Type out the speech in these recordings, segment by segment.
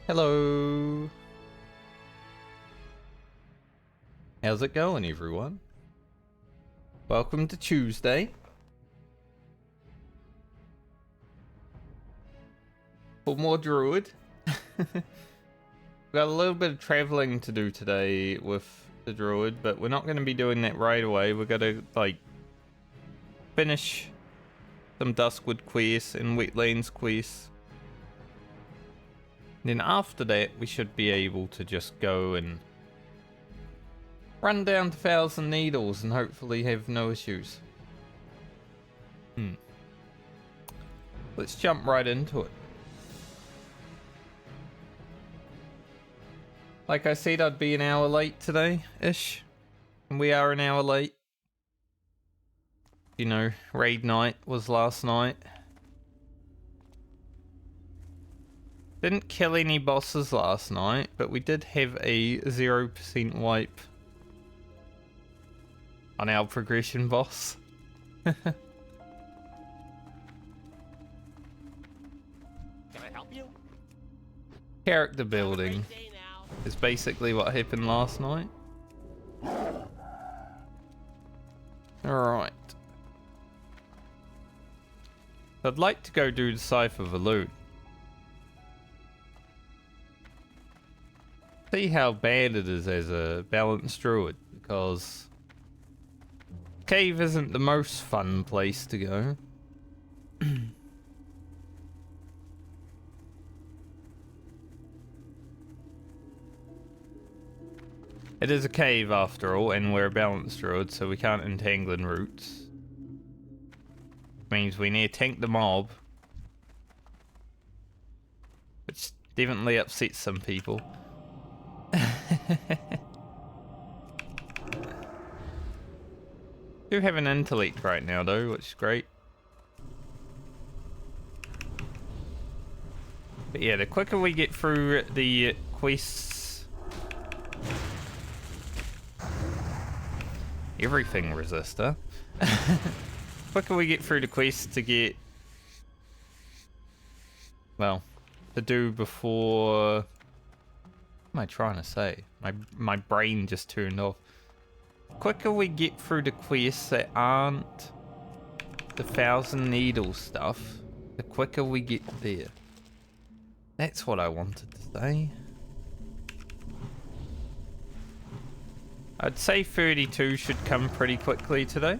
Hello. How's it going, everyone? Welcome to Tuesday. For more Druid. We've got a little bit of traveling to do today with the Druid, but we're not going to be doing that right away. We're going to, finish some Duskwood quests and Wetlands quests. Then after that, we should be able to just go and run down to Thousand Needles and hopefully have no issues. Let's jump right into it. Like I said, I'd be an hour late today-ish. And we are an hour late. You know, raid night was last night. Didn't kill any bosses last night, but we did have a 0% wipe on our progression boss. Can I help you? Character building is basically what happened last night. Alright. I'd like to go do the Cypher Valoon. See how bad it is as a balanced druid, because cave isn't the most fun place to go. It is a cave after all, and we're a balanced druid, so we can't entangle in roots. Means we need to tank the mob, which definitely upsets some people. Do have an intellect right now though, which is great. But yeah, the quicker we get through the quests, everything resistor. Quicker we get through the quests to get, well, to do before. What am I trying to say? My brain just turned off. Quicker we get through the quests that aren't the Thousand Needles stuff, the quicker we get there. That's what I wanted to say. I'd say 32 should come pretty quickly today.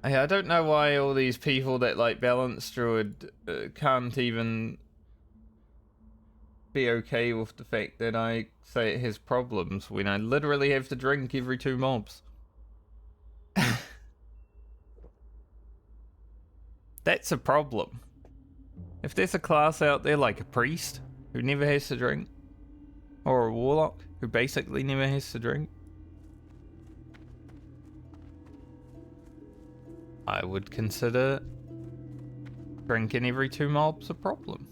I don't know why all these people that like Balanced Druid can't even be okay with the fact that I say it has problems when I literally have to drink every 2 mobs. That's a problem. If there's a class out there like a priest who never has to drink, or a warlock who basically never has to drink, I would consider drinking every 2 mobs a problem.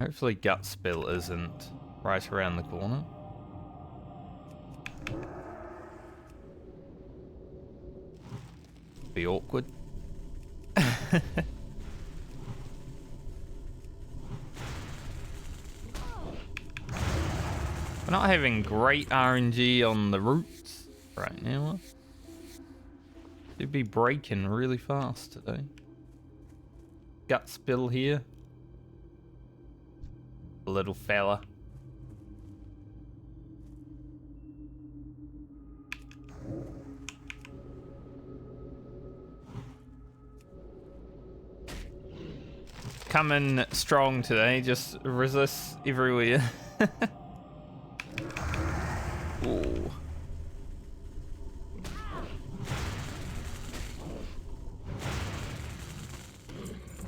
Hopefully gut spill isn't right around the corner. Be awkward. We're not having great RNG on the roots right now. It'd be breaking really fast today. Gut spill here. A little fella. Coming strong today, just resist everywhere. Ooh.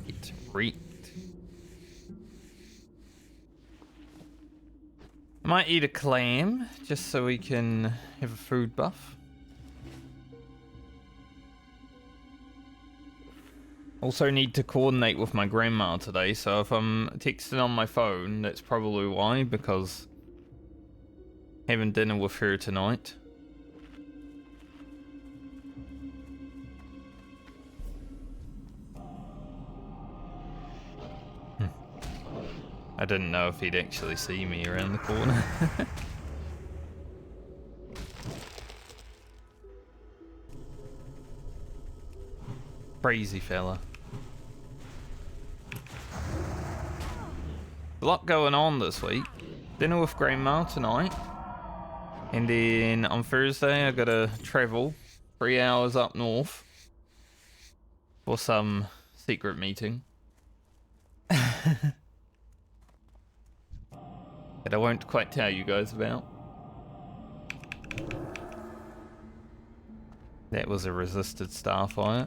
It's wreaked. I might eat a clam just so we can have a food buff. Also need to coordinate with my grandma today, so if I'm texting on my phone, that's probably why, because having dinner with her tonight. I didn't know if he'd actually see me around the corner. Crazy fella. A lot going on this week. Dinner with Grandma tonight. And then on Thursday I gotta travel 3 hours up north for some secret meeting. That I won't quite tell you guys about. That was a resisted starfire.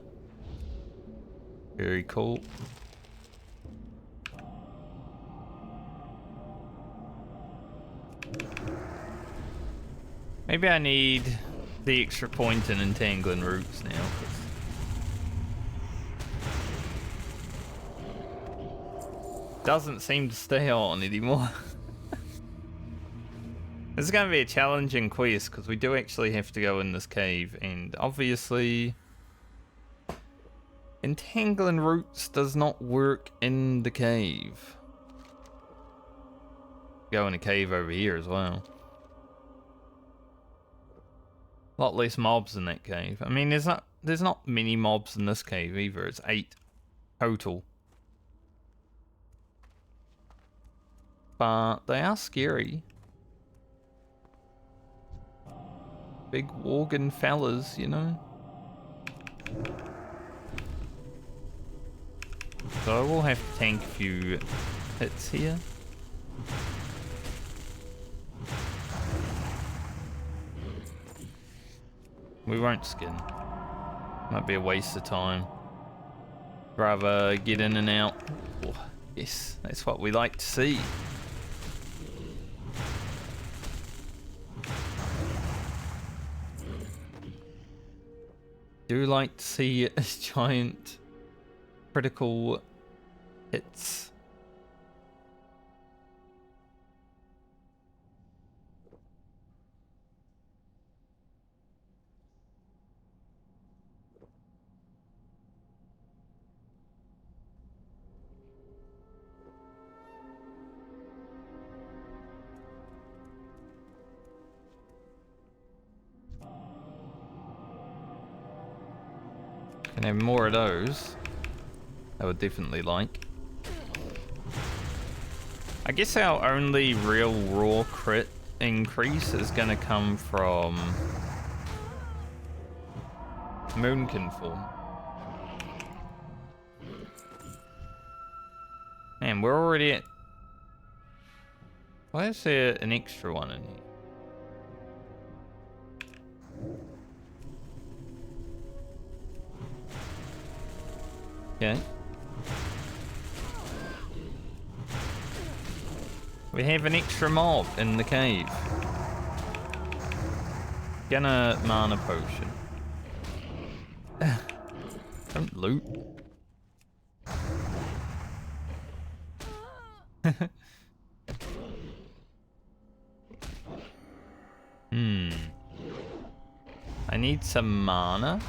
Very cool. Maybe I need the extra point in entangling roots now. Doesn't seem to stay on anymore. This is going to be a challenging quest because we do actually have to go in this cave, and obviously entangling roots does not work in the cave. Go in a cave over here as well. A lot less mobs in that cave. I mean, there's not many mobs in this cave either. It's 8 total. But they are scary. Big Worgen fellas, you know. So I will have to tank a few hits here. We won't skin. Might be a waste of time. Rather get in and out. Oh, yes, that's what we like to see. Do like to see giant critical hits. Can have more of those. I would definitely like. I guess our only real raw crit increase is gonna come from Moonkin form. Man, we're already at... Why is there an extra one in here? Okay. We have an extra mob in the cave. Gonna mana potion. Don't loot. I need some mana.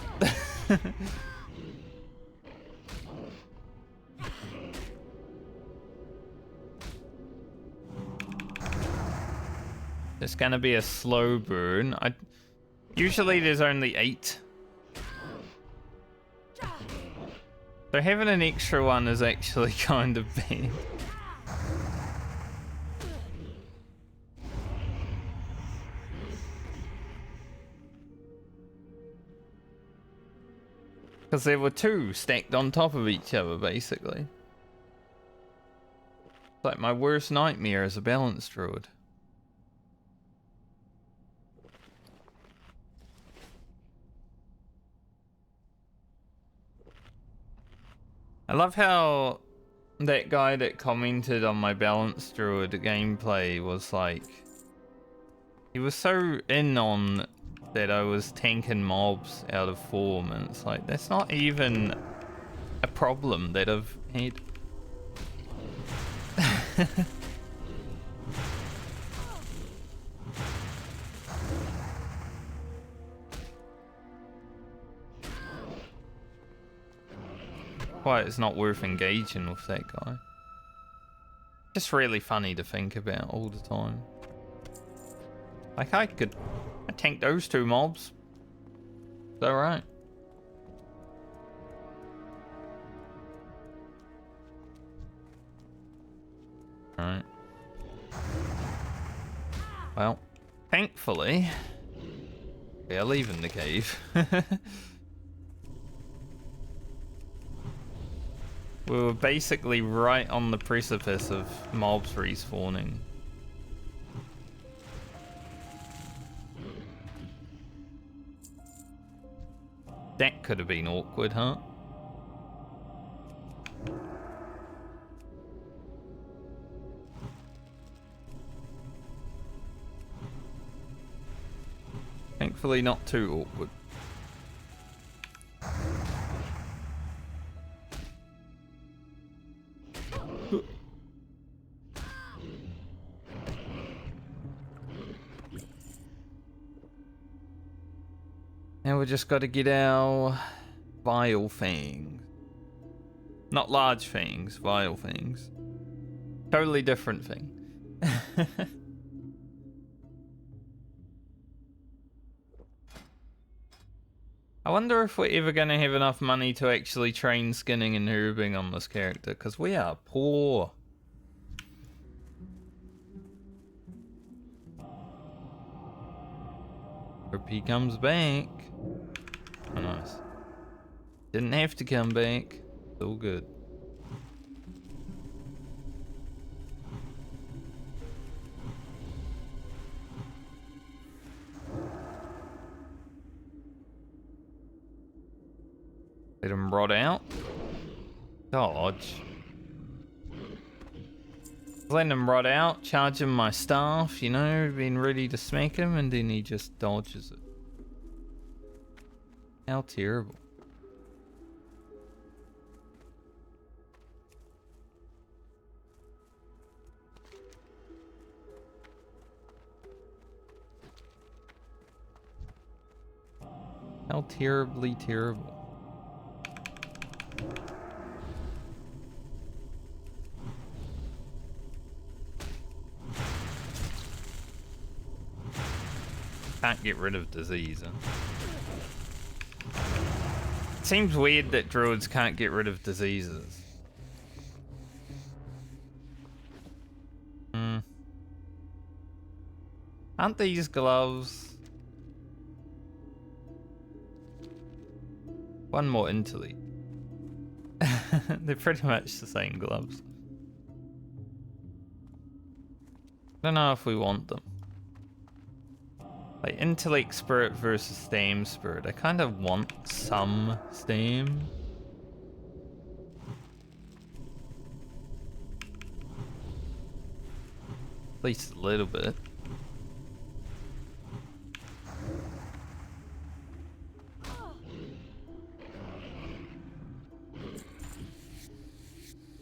It's gonna be a slow burn. Usually there's only 8. So having an extra one is actually kind of bad. Because there were 2 stacked on top of each other, basically. It's like my worst nightmare as a balance druid. I love how that guy that commented on my balance druid gameplay was like... He was so in on that I was tanking mobs out of form, and it's like, that's not even a problem that I've had. why it's not worth engaging with that guy. Just really funny to think about all the time. Like I tank those two mobs. It's alright. Alright. Well, thankfully, we are leaving the cave. We were basically right on the precipice of mobs respawning. That could have been awkward, huh? Thankfully not too awkward. Now we just got to get our vile fangs. Not large fangs, vile fangs. Totally different thing. I wonder if we're ever going to have enough money to actually train skinning and herbing on this character, because we are poor. Hope he comes back. Oh, nice. Didn't have to come back. It's all good. Let him rot out. Dodge. Letting him rot out, charge him my staff, you know, being ready to smack him, and then he just dodges it. How terrible. How terribly terrible. Can't get rid of disease, huh? Seems weird that druids can't get rid of diseases. Aren't these gloves? One more intellect. They're pretty much the same gloves. I don't know if we want them. Like intellect spirit versus stam spirit. I kind of want some stam. At least a little bit.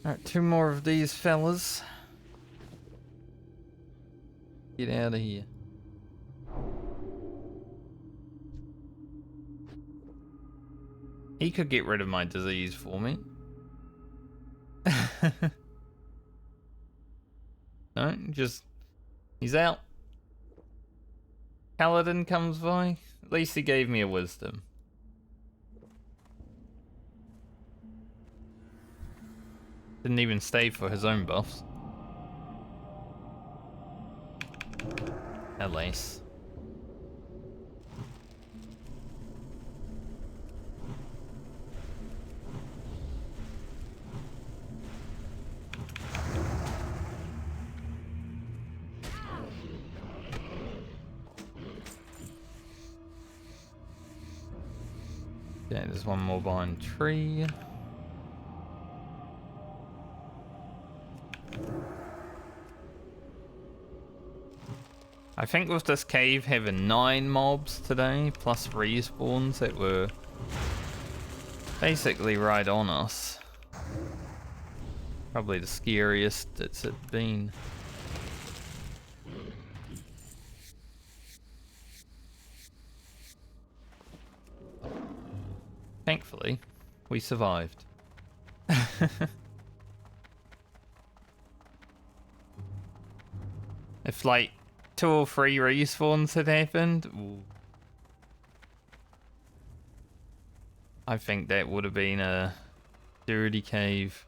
Alright, two more of these fellas. Get out of here. He could get rid of my disease for me. No, just... he's out. Paladin comes by. At least he gave me a wisdom. Didn't even stay for his own buffs. At least. Yeah, there's one more behind tree. I think with this cave having 9 mobs today, plus respawns that were basically right on us. Probably the scariest it's been. Thankfully, we survived. If like 2 or 3 respawns had happened, ooh, I think that would have been a dirty cave.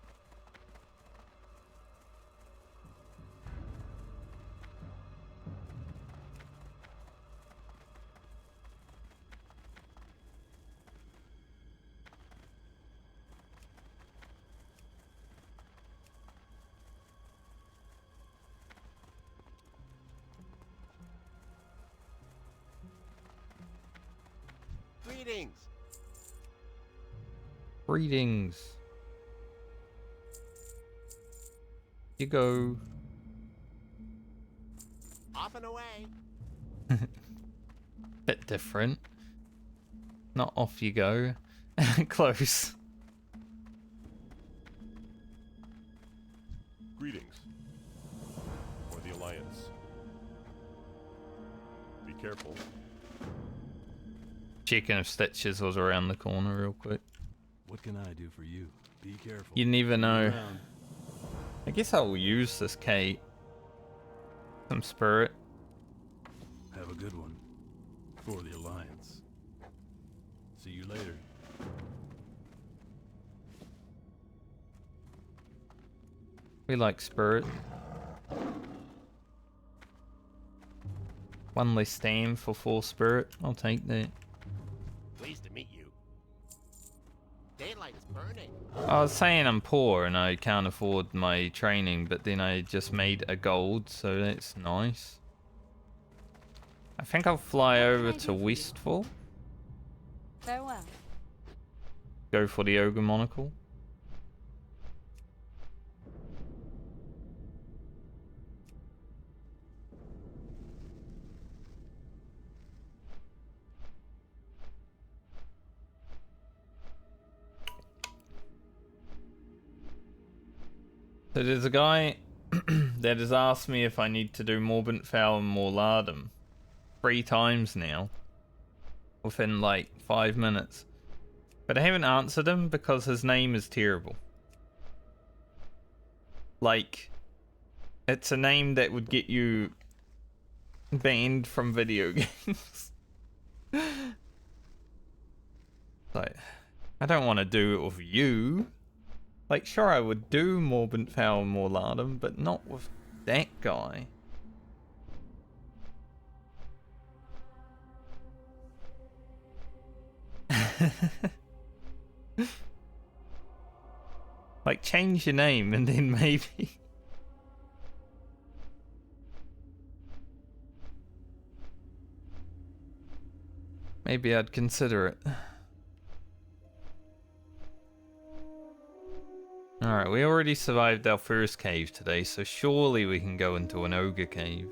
Greetings. Greetings. You go. Off and away. Bit different. Not off you go. Close. Greetings. For the Alliance. Be careful. Checking if Stitches was around the corner real quick. What can I do for you? Be careful. You never know. Around. I guess I will use this Kate. Some spirit. Have a good one. For the Alliance. See you later. We like spirit. One less stand for 4 spirit. I'll take that. Pleased to meet you. Daylight is burning. I was saying I'm poor and I can't afford my training, but then I just made a gold, so that's nice. I think I'll fly over to Westfall. Farewell. Go for the ogre monocle. So there's a guy that has asked me if I need to do Morbentfell and Morlardum 3 times now, within like 5 minutes. But I haven't answered him because his name is terrible. Like, it's a name that would get you banned from video games. Like, I don't want to do it with you. Like, sure, I would do Morbentfell and Morlardum, but not with that guy. Like, change your name and then maybe. Maybe I'd consider it. Alright, we already survived our first cave today, so surely we can go into an ogre cave.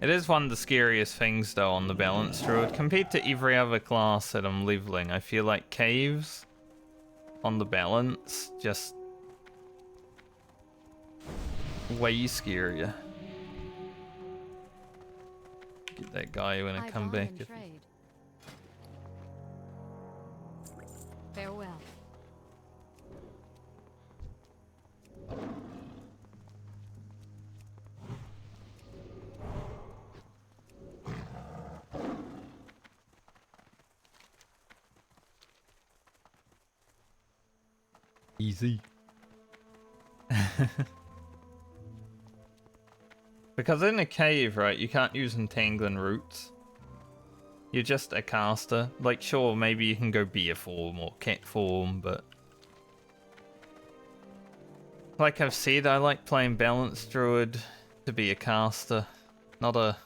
It is one of the scariest things though on the balance druid. Compared to every other class that I'm leveling, I feel like caves on the balance just way scarier. Get that guy when I come back. Farewell. Easy. Because in a cave, right, you can't use entangling roots. You're just a caster. Like, sure, maybe you can go bear form or cat form, but... Like I've said, I like playing balanced druid to be a caster. Not a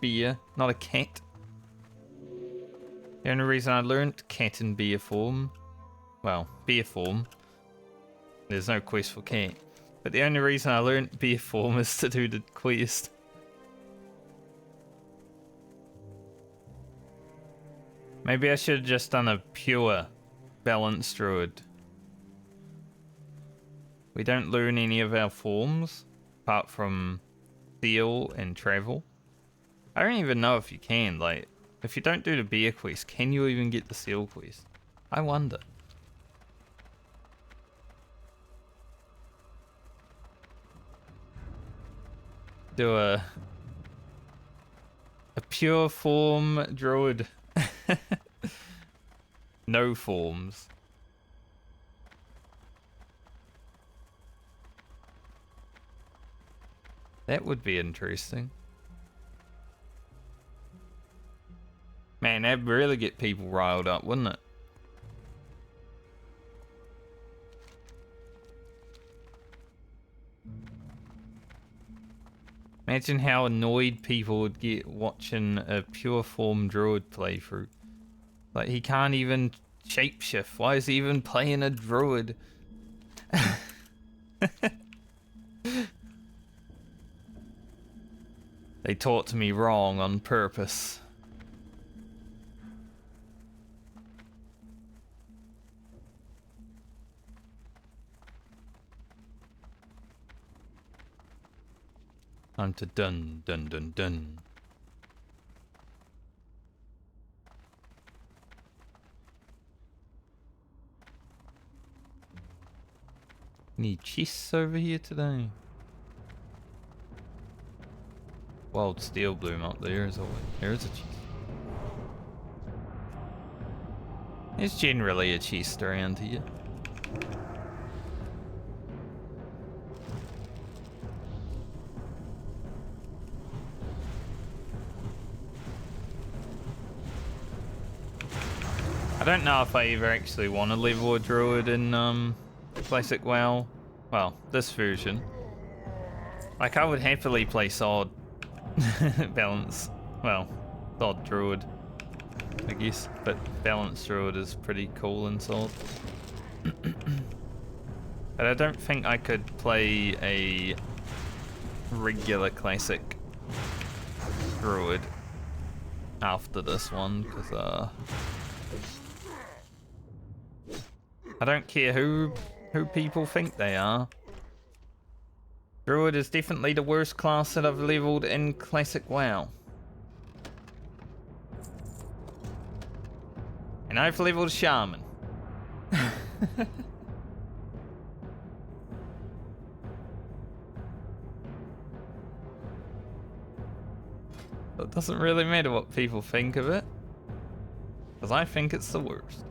bear, not a cat. The only reason I learned cat and bear form... Well, bear form. There's no quest for cat. But the only reason I learned bear form is to do the quest. Maybe I should have just done a pure balanced druid. We don't learn any of our forms, apart from steal and travel. I don't even know if you can, like, If you don't do the beer quest, can you even get the seal quest? I wonder. Do a pure form druid. No forms. That would be interesting. Man, that'd really get people riled up, wouldn't it? Imagine how annoyed people would get watching a pure form druid playthrough. Like, he can't even shapeshift. Why is he even playing a druid? They taught me wrong on purpose. Time to dun dun dun dun. Any chests over here today? Wild steel bloom up there as always. There is a chest. There's generally a chest around here. I don't know if I ever actually want to level a druid in Classic WoW. Well, this version. Like, I would happily play Sword balance. Well, Sword Druid, I guess. But Balanced Druid is pretty cool in Sword. But I don't think I could play a regular Classic Druid after this one, because I don't care who people think they are. Druid is definitely the worst class that I've leveled in Classic WoW. And I've leveled Shaman. It doesn't really matter what people think of it, because I think it's the worst.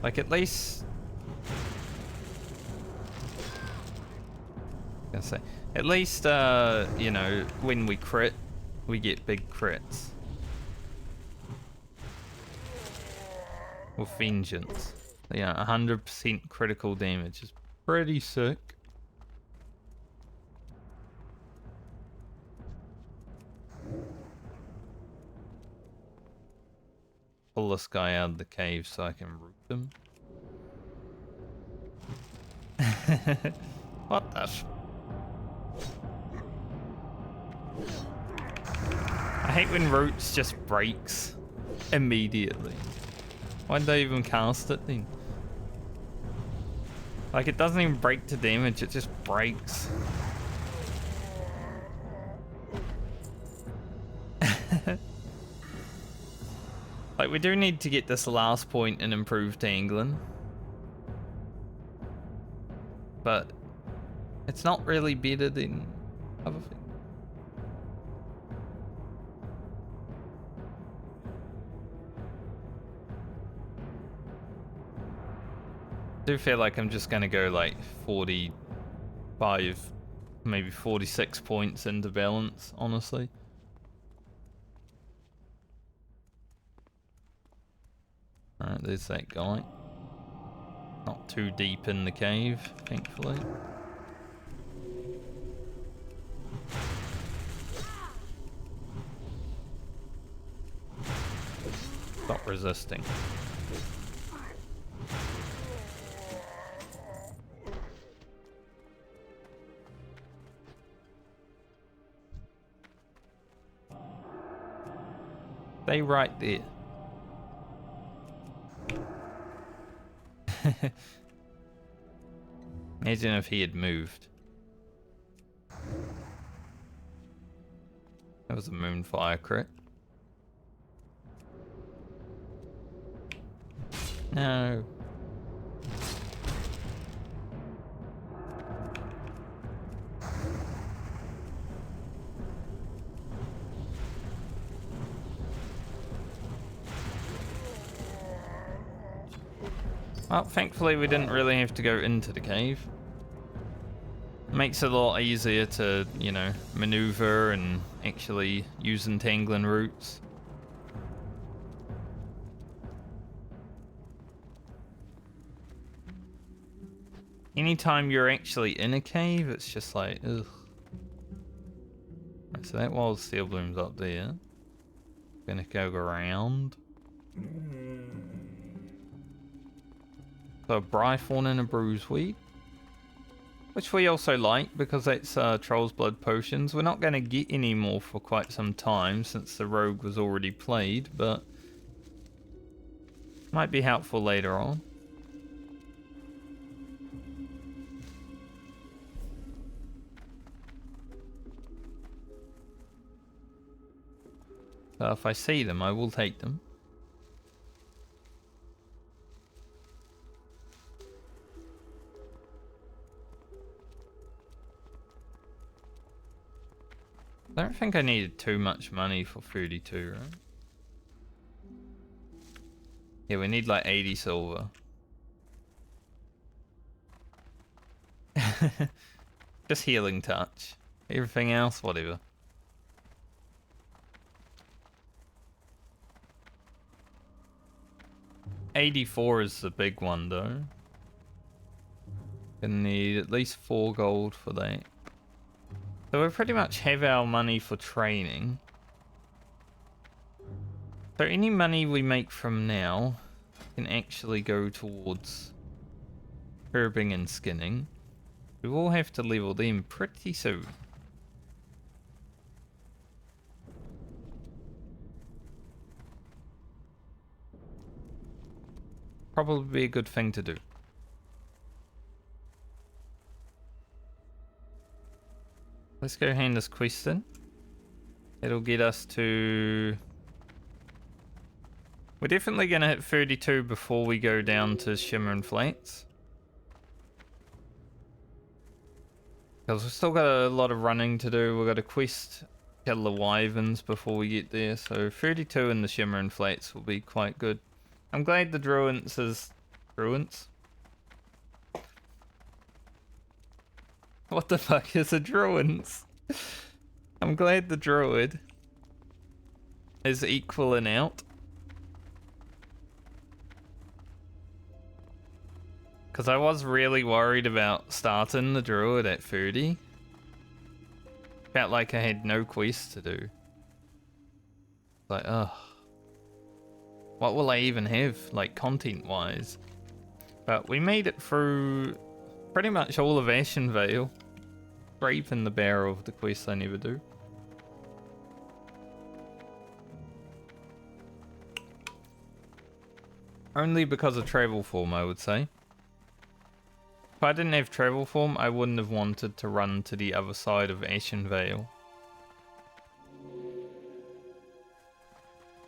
Like, at least... At least, you know, when we crit, we get big crits. With Vengeance. Yeah, 100% critical damage is pretty sick. Pull this guy out of the cave so I can root him. What the f... I hate when roots just breaks immediately. Why did I even cast it then? Like, it doesn't even break to damage, it just breaks. Like, we do need to get this last point and improve Tangling. But it's not really better than other things. I do feel like I'm just gonna go like 45, maybe 46 points into balance, honestly. Alright, there's that guy. Not too deep in the cave, thankfully. Stop resisting. Stay right there. Imagine if he had moved. That was a moonfire crit. No. Well, thankfully we didn't really have to go into the cave. Makes it a lot easier to, you know, maneuver and actually use entangling routes. Anytime you're actually in a cave, it's just like, ugh. Right, so that wild steel bloom's up there. Gonna go around. So a Brythorn and a Bruiseweed. Which we also like, because that's Troll's Blood Potions. We're not going to get any more for quite some time, since the Rogue was already played, but might be helpful later on. So if I see them, I will take them. I don't think I needed too much money for 32, right? Yeah, we need like 80 silver. Just healing touch. Everything else, whatever. $84 is the big one though. Gonna need at least 4 gold for that. So we pretty much have our money for training. So any money we make from now can actually go towards herbing and skinning. We will have to level them pretty soon. Probably be a good thing to do. Let's go hand this quest in. It'll get us to... We're definitely going to hit 32 before we go down to Shimmer and Flats. Because we've still got a lot of running to do. We've got a quest, kill the wyverns before we get there. So 32 in the Shimmer and Flats will be quite good. I'm glad the Druids is... Druids? What the fuck is a Druids? I'm glad the Druid is equaling out. Because I was really worried about starting the Druid at 30. Felt like I had no quest to do. Like, ugh. What will I even have, like, content-wise? But we made it through pretty much all of Ashen Vale. Scraping the barrel of the quests I never do. Only because of travel form, I would say. If I didn't have travel form, I wouldn't have wanted to run to the other side of Ashen Vale.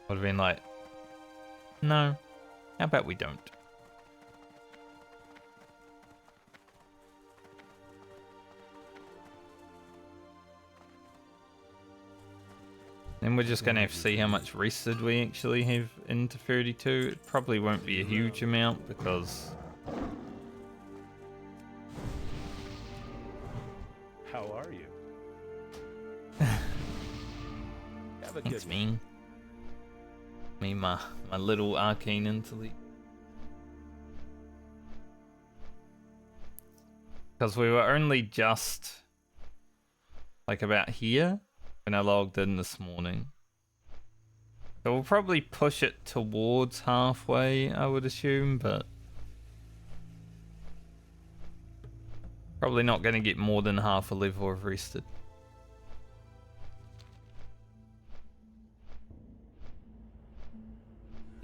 Would have been like, no, how about we don't? Then we're just going to have to see how much rested we actually have into 32. It probably won't be a huge amount because... How are you? Have a Thanks, good me. Me, my little arcane intellect. Because we were only just... like about here when I logged in this morning. So we'll probably push it towards halfway, I would assume, but probably not going to get more than half a level of rested.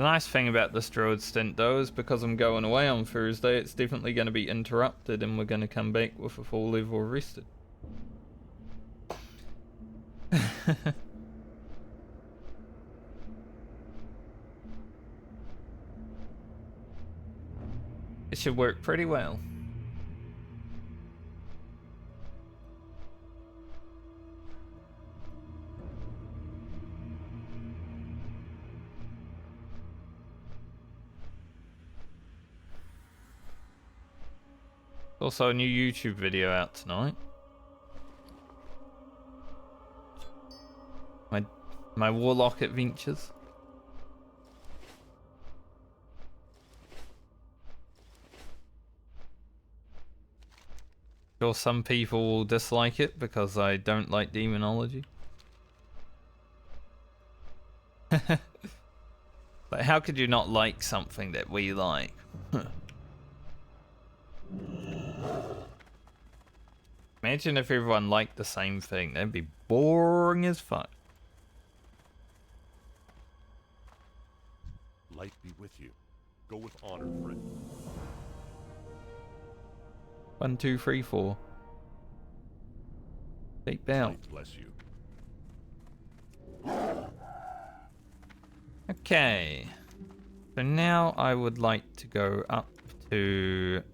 The nice thing about this Druid stint though is because I'm going away on Thursday, it's definitely going to be interrupted and we're going to come back with a full level rested. It should work pretty well. Also a new YouTube video out tonight. My Warlock adventures. Sure, some people will dislike it because I don't like demonology. But how could you not like something that we like? Imagine if everyone liked the same thing. That'd be boring as fuck. Light be with you. Go with honor, friend. 1, 2, 3, 4. Take down. Light bless you. Okay. So now I would like to go up to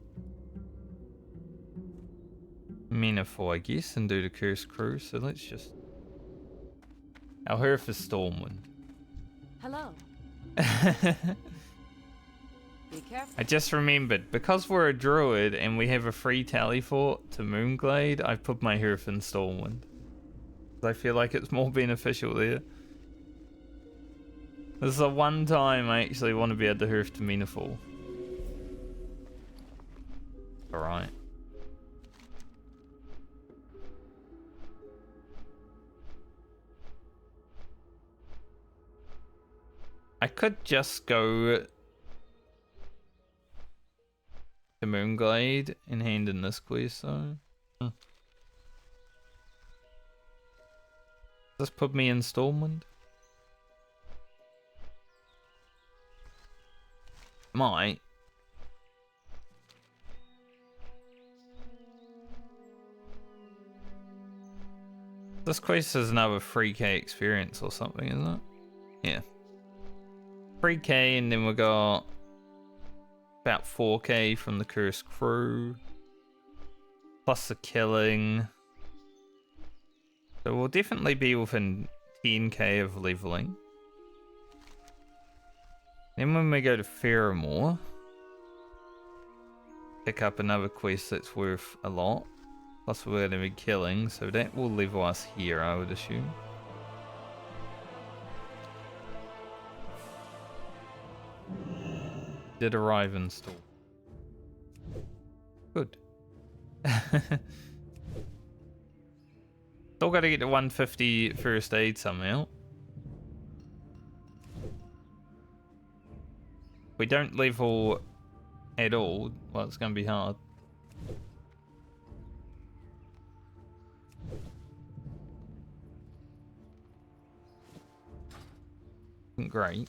Metaphor, I guess, and do the Cursed Crew. So let's just... Our Hearth is Stormwind. Hello. Be careful. I just remembered, because we're a Druid and we have a free tally fort to Moonglade, I put my Hearth in Stormwind. I feel like it's more beneficial there. This is the one time I actually want to be able to Hearth to Menafall. Alright. I could just go to Moonglade and hand in this quest, so... Does this put me in Stormwind? Might. This quest is another 3k experience or something, isn't it? Yeah. 3k, and then we got about 4k from the Cursed Crew. Plus the killing. So we'll definitely be within 10k of leveling. Then when we go to Fairmore, pick up another quest that's worth a lot. Plus we're going to be killing, so that will level us here, I would assume. Did arrive in store. Good. Still got to get to 150 first aid somehow. We don't level at all. Well, it's going to be hard. Great.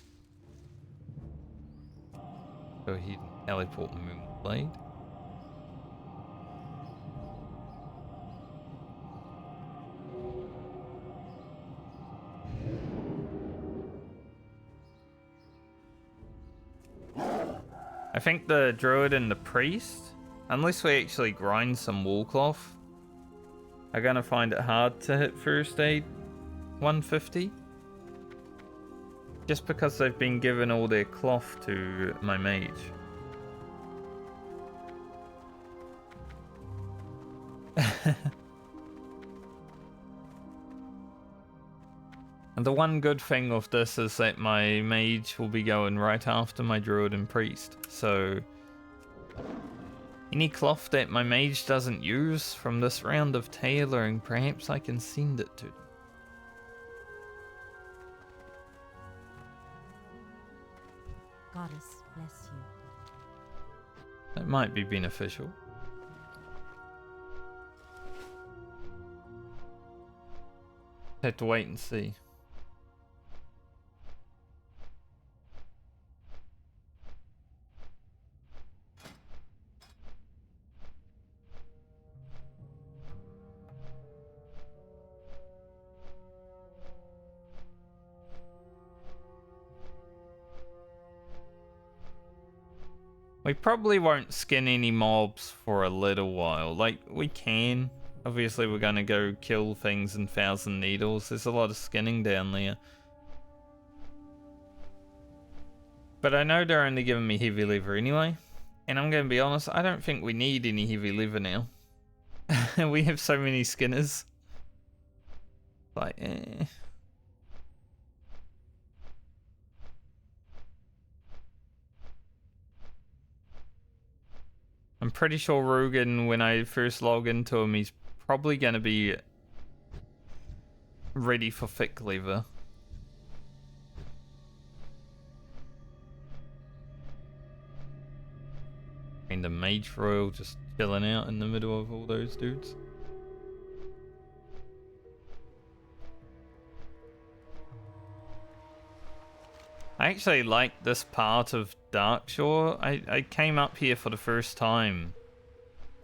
Go ahead and teleport Moonblade. I think the Druid and the Priest, unless we actually grind some wool cloth, are gonna find it hard to hit first aid 150. Just because they've been given all their cloth to my mage. And the one good thing of this is that my mage will be going right after my Druid and Priest. So any cloth that my mage doesn't use from this round of tailoring, perhaps I can send it to them. Goddess bless you. That might be beneficial. Have to wait and see. We probably won't skin any mobs for a little while. Like, we can. Obviously, we're going to go kill things in Thousand Needles. There's a lot of skinning down there. But I know they're only giving me heavy leather anyway. And I'm going to be honest, I don't think we need any heavy leather now. We have so many skinners. Like, eh. I'm pretty sure Rugen, when I first log into him, he's probably going to be ready for thick leather. And the Mage Royal just chilling out in the middle of all those dudes. I actually like this part of Darkshore. I came up here for the first time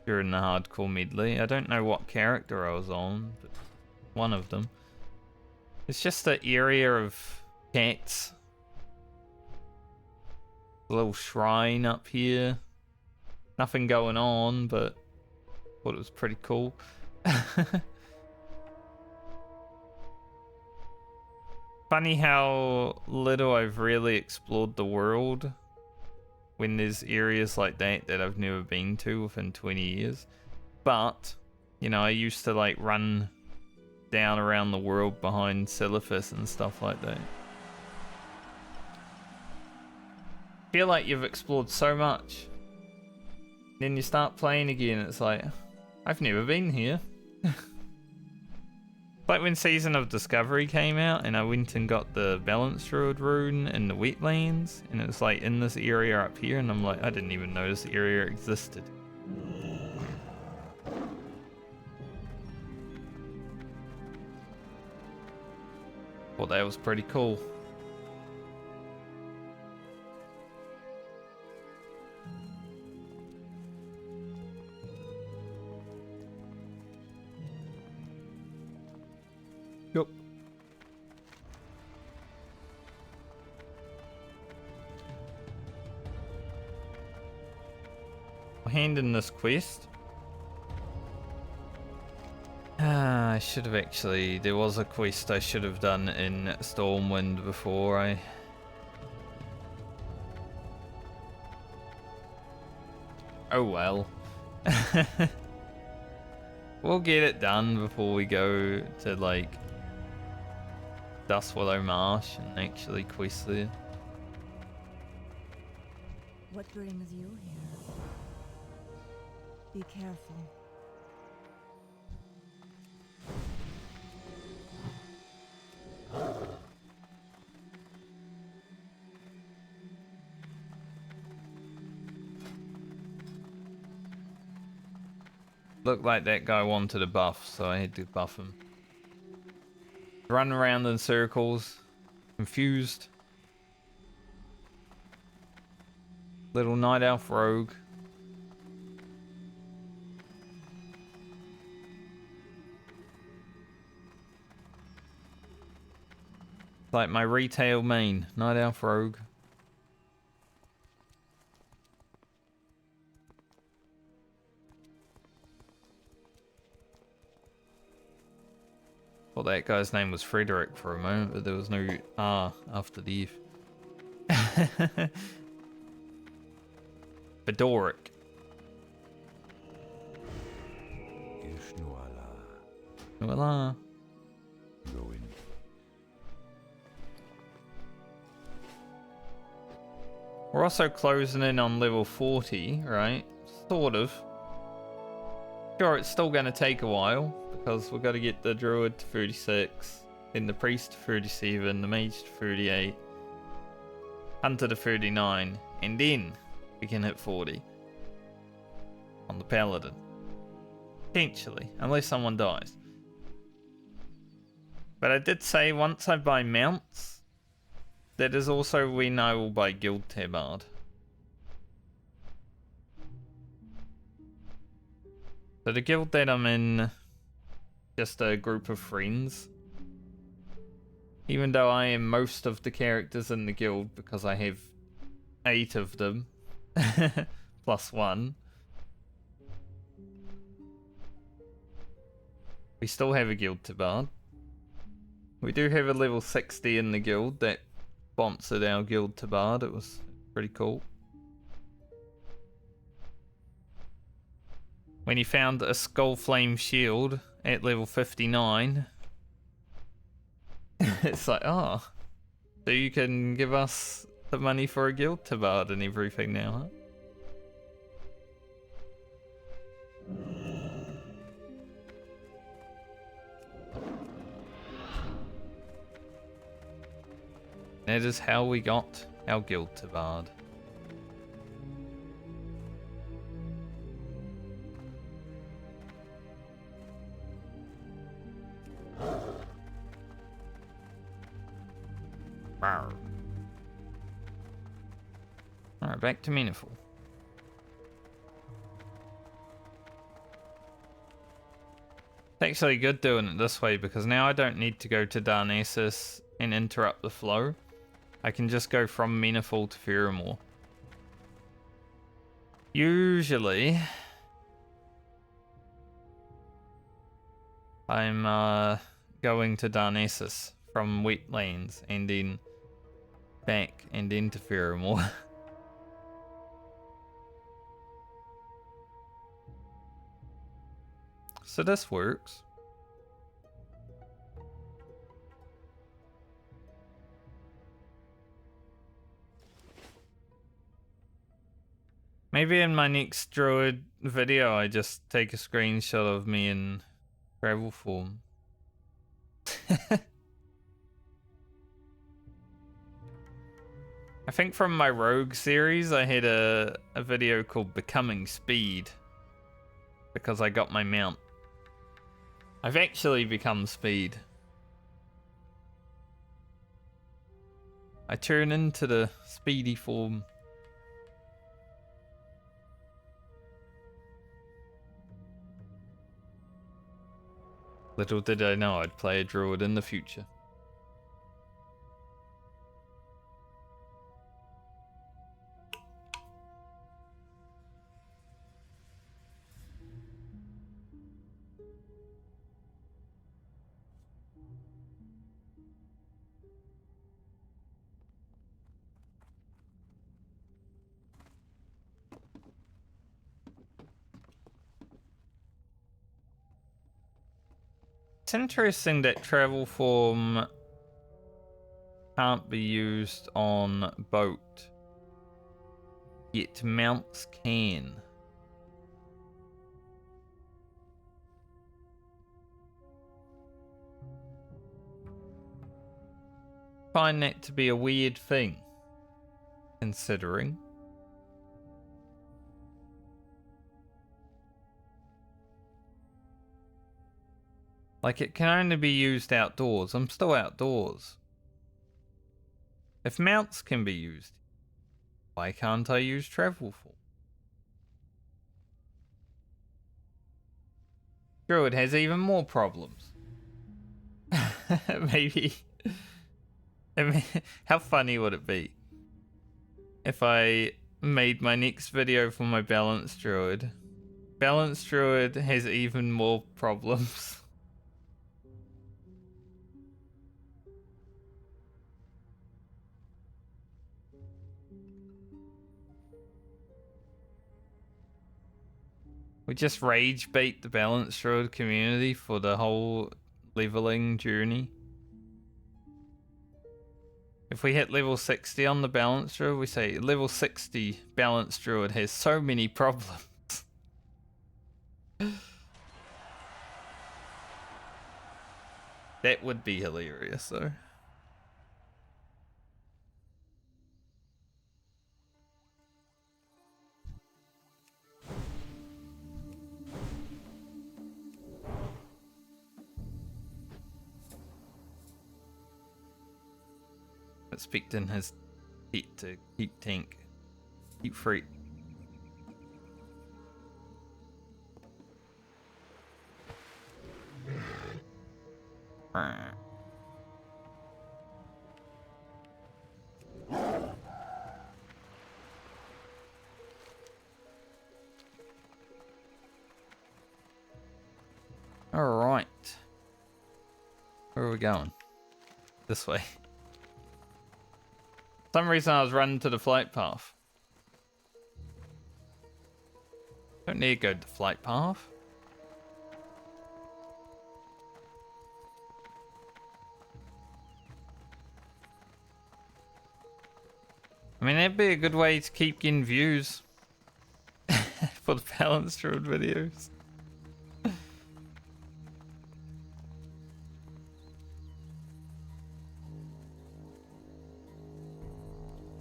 during the hardcore medley. I don't know what character I was on, but one of them. It's just an area of cats. A little shrine up here. Nothing going on, but thought it was pretty cool. Funny how little I've really explored the world when there's areas like that that I've never been to within 20 years. But, you know, I used to like run down around the world behind Silithus and stuff like that. Feel like you've explored so much. Then you start playing again, it's like, I've never been here. Like when Season of Discovery came out and I went and got the Balance Druid rune in the wetlands, and it was like in this area up here, and I'm like, I didn't even know this area existed. Well, that was pretty cool. Yep. I'll hand in this quest. I should have actually... There was a quest I should have done in Stormwind before I... Oh well. We'll get it done before we go to, like, Dustwallow Marsh and actually quest there. What brings you here? Be careful. Looked like that guy wanted a buff, so I had to buff him. Run around in circles, confused. Little night elf rogue. Like my retail main, night elf rogue. Well, that guy's name was Frederick for a moment, but there was no R after the F. Bedoric. Voila. We're also closing in on level 40, right? Sort of. Sure, it's still going to take a while, because we've got to get the Druid to 36, then the Priest to 37, the Mage to 38, Hunter to 39, and then we can hit 40 on the Paladin. Potentially, unless someone dies. But I did say once I buy mounts, that is also when I will buy Guild Tabard. So the guild that I'm in, just a group of friends. Even though I am most of the characters in the guild because I have 8 of them. +1. We still have a guild to bard. We do have a level 60 in the guild that sponsored our guild to bard. It was pretty cool. When he found a Skull Flame shield at level 59, it's like, oh, so you can give us the money for a guild to bard and everything now, huh? That is how we got our guild to bard. Alright, back to Meaningful. It's actually good doing it this way because now I don't need to go to Darnassus and interrupt the flow. I can just go from Meaningful to Pheromore. Usually, I'm going to Darnassus from Wetlands and then back and then to Pheromore. So this works. Maybe in my next Druid video I just take a screenshot of me in travel form. I think from my Rogue series I had a video called Becoming Speed because I got my mount. I've actually become Speed. I turn into the speedy form. Little did I know I'd play a Druid in the future. It's interesting that travel form can't be used on boat, yet mounts can. Find that to be a weird thing, considering. Like, it can only be used outdoors. I'm still outdoors. If mounts can be used, why can't I use travel form? Druid has even more problems. Maybe. I mean, how funny would it be if I made my next video for my Balanced Druid? Balanced Druid has even more problems. We just rage bait the Balanced Druid community for the whole leveling journey. If we hit level 60 on the Balanced Druid, we say level 60 Balanced Druid has so many problems. That would be hilarious though. Expecting his pet to keep tank. Keep free. Alright. Where are we going? This way. For some reason I was running to the flight path. Don't need to go to the flight path. I mean, that'd be a good way to keep getting views for the balanced Druid videos.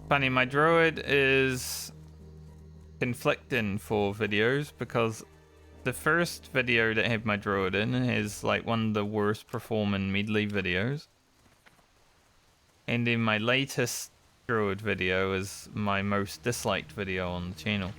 Funny, my Druid is conflicting for videos because the first video that had my Druid in is like one of the worst performing Medley videos. And then my latest Druid video is my most disliked video on the channel.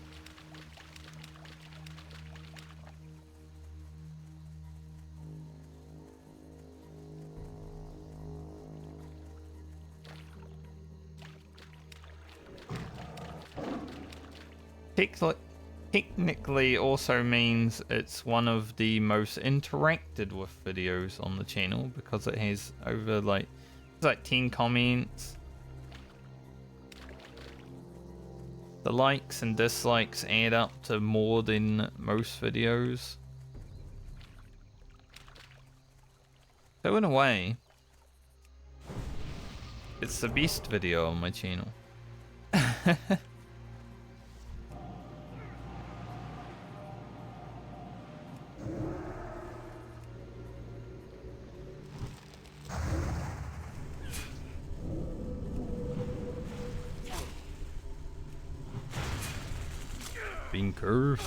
Technically also means it's one of the most interacted with videos on the channel because it has over like 10 comments. The likes and dislikes add up to more than most videos. So in a way, it's the best video on my channel. Being cursed.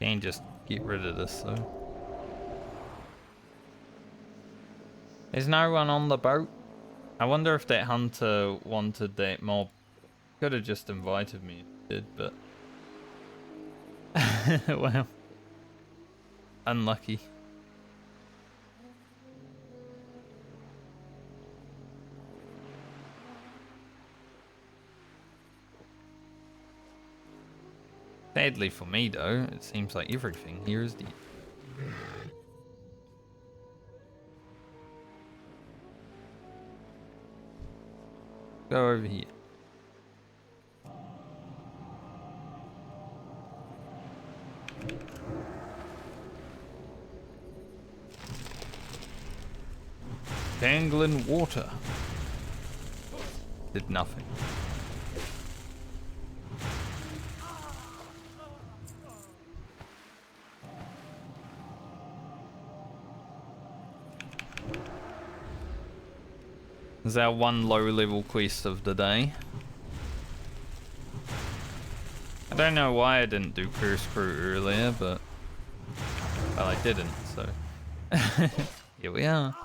Can't just get rid of this though. There's no one on the boat. I wonder if that hunter wanted that mob. Could have just invited me if he did, but... well. Unlucky. Sadly for me though, it seems like everything here is dead. Go over here. Dangling water. Did nothing. This is our one low-level quest of the day. I don't know why I didn't do Curse Crew earlier, but... well, I didn't, so... here we are.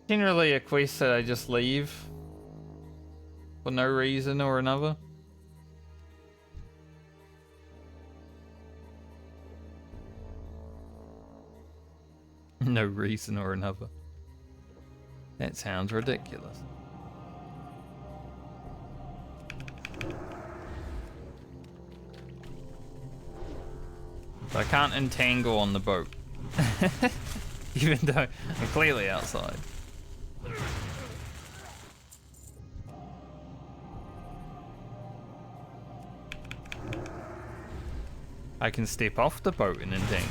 Generally a quest that I just leave for no reason or another. No reason or another. That sounds ridiculous. So I can't entangle on the boat. Even though I'm clearly outside. I can step off the boat and entangle.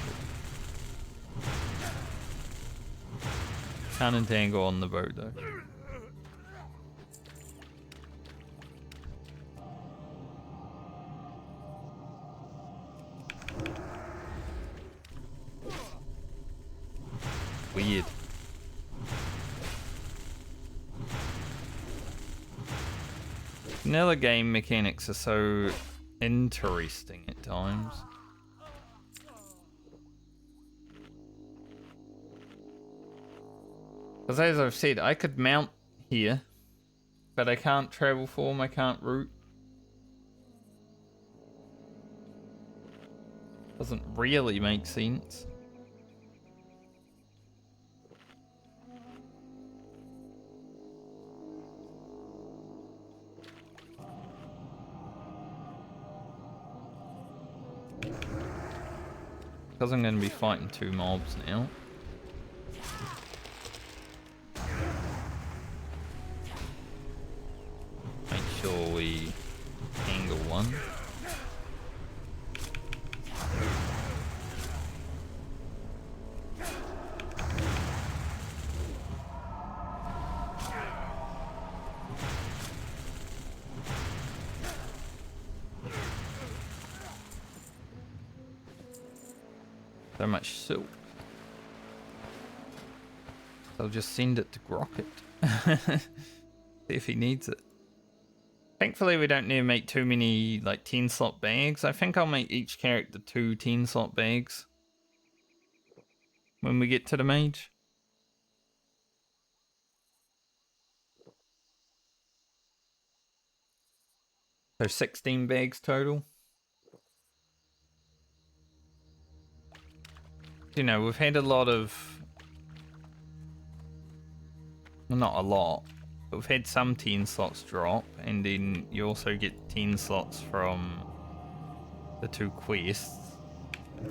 Can't entangle on the boat though. Weird. Vanilla game mechanics are so... interesting at times. Because as I've said, I could mount here, but I can't travel form, I can't route. Doesn't really make sense. Because I'm going to be fighting 2 mobs now. Make sure we angle one. So much silk. I'll just send it to Grocket. See if he needs it. Thankfully we don't need to make too many like 10 slot bags. I think I'll make each character 2 10 slot bags when we get to the mage. So 16 bags total. You know, we've had a lot of... Well, not a lot. But we've had some 10 slots drop. And then you also get 10 slots from the 2 quests. You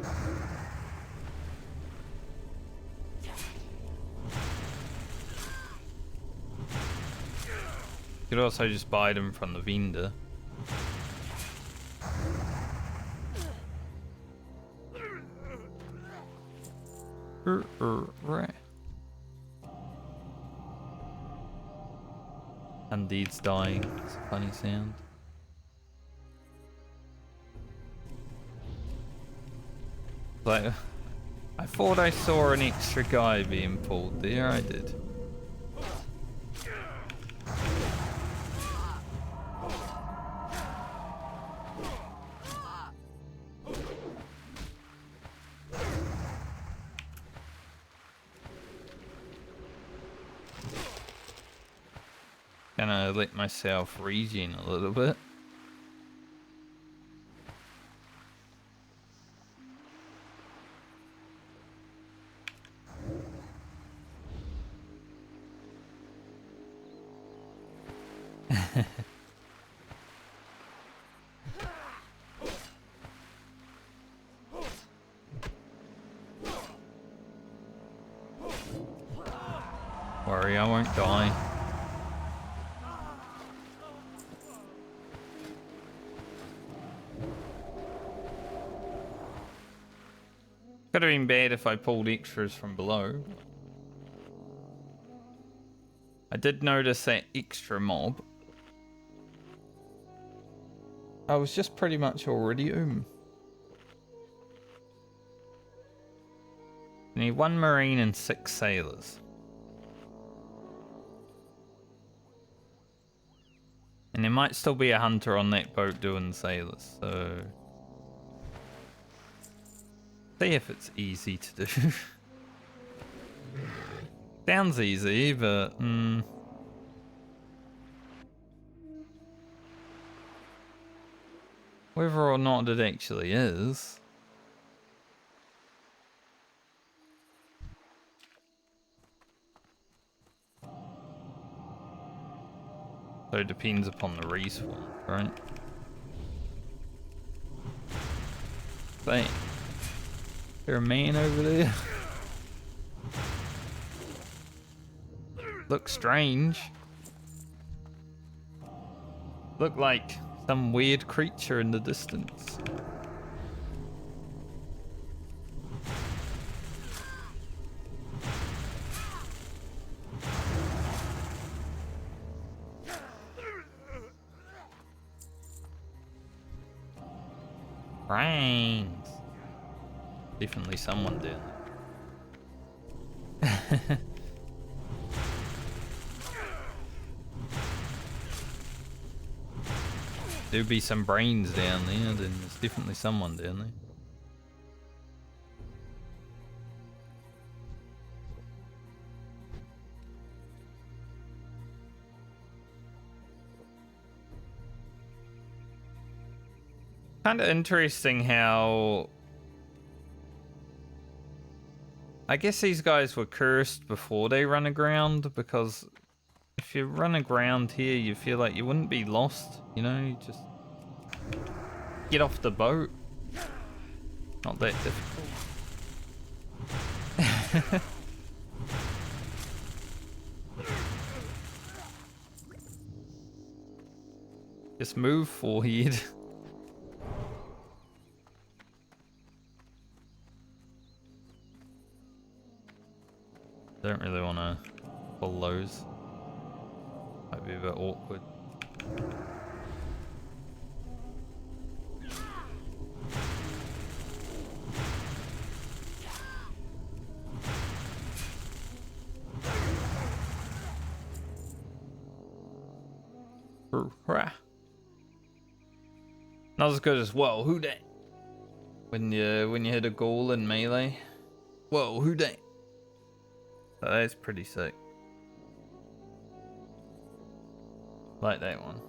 could also just buy them from the vendor. Right. Undeed's dying. It's a funny sound. Like, I thought I saw an extra guy being pulled there. I did. Gonna let myself regen a little bit. Worry, I won't die. Could have been bad if I pulled extras from below. I did notice that extra mob. I was just pretty much already Need 1 marine and 6 sailors. And there might still be a hunter on that boat doing sailors, so... See if it's easy to do. Sounds easy, but... Whether or not it actually is... So it depends upon the respawn, right? Bang. Is there a man over there? Looks strange. Look like some weird creature in the distance. Brains. Definitely someone down there. There'd be some brains down there, then there's definitely someone down there. Kind of interesting how... I guess these guys were cursed before they run aground, because if you run aground here, you feel like you wouldn't be lost, you know? You just get off the boat. Not that difficult. Just move forward. Don't really want to pull those. Might be a bit awkward. Not as good as whoa, who dat? When you hit a goal in melee. Whoa, who dat? Oh, that's pretty sick. Like that one.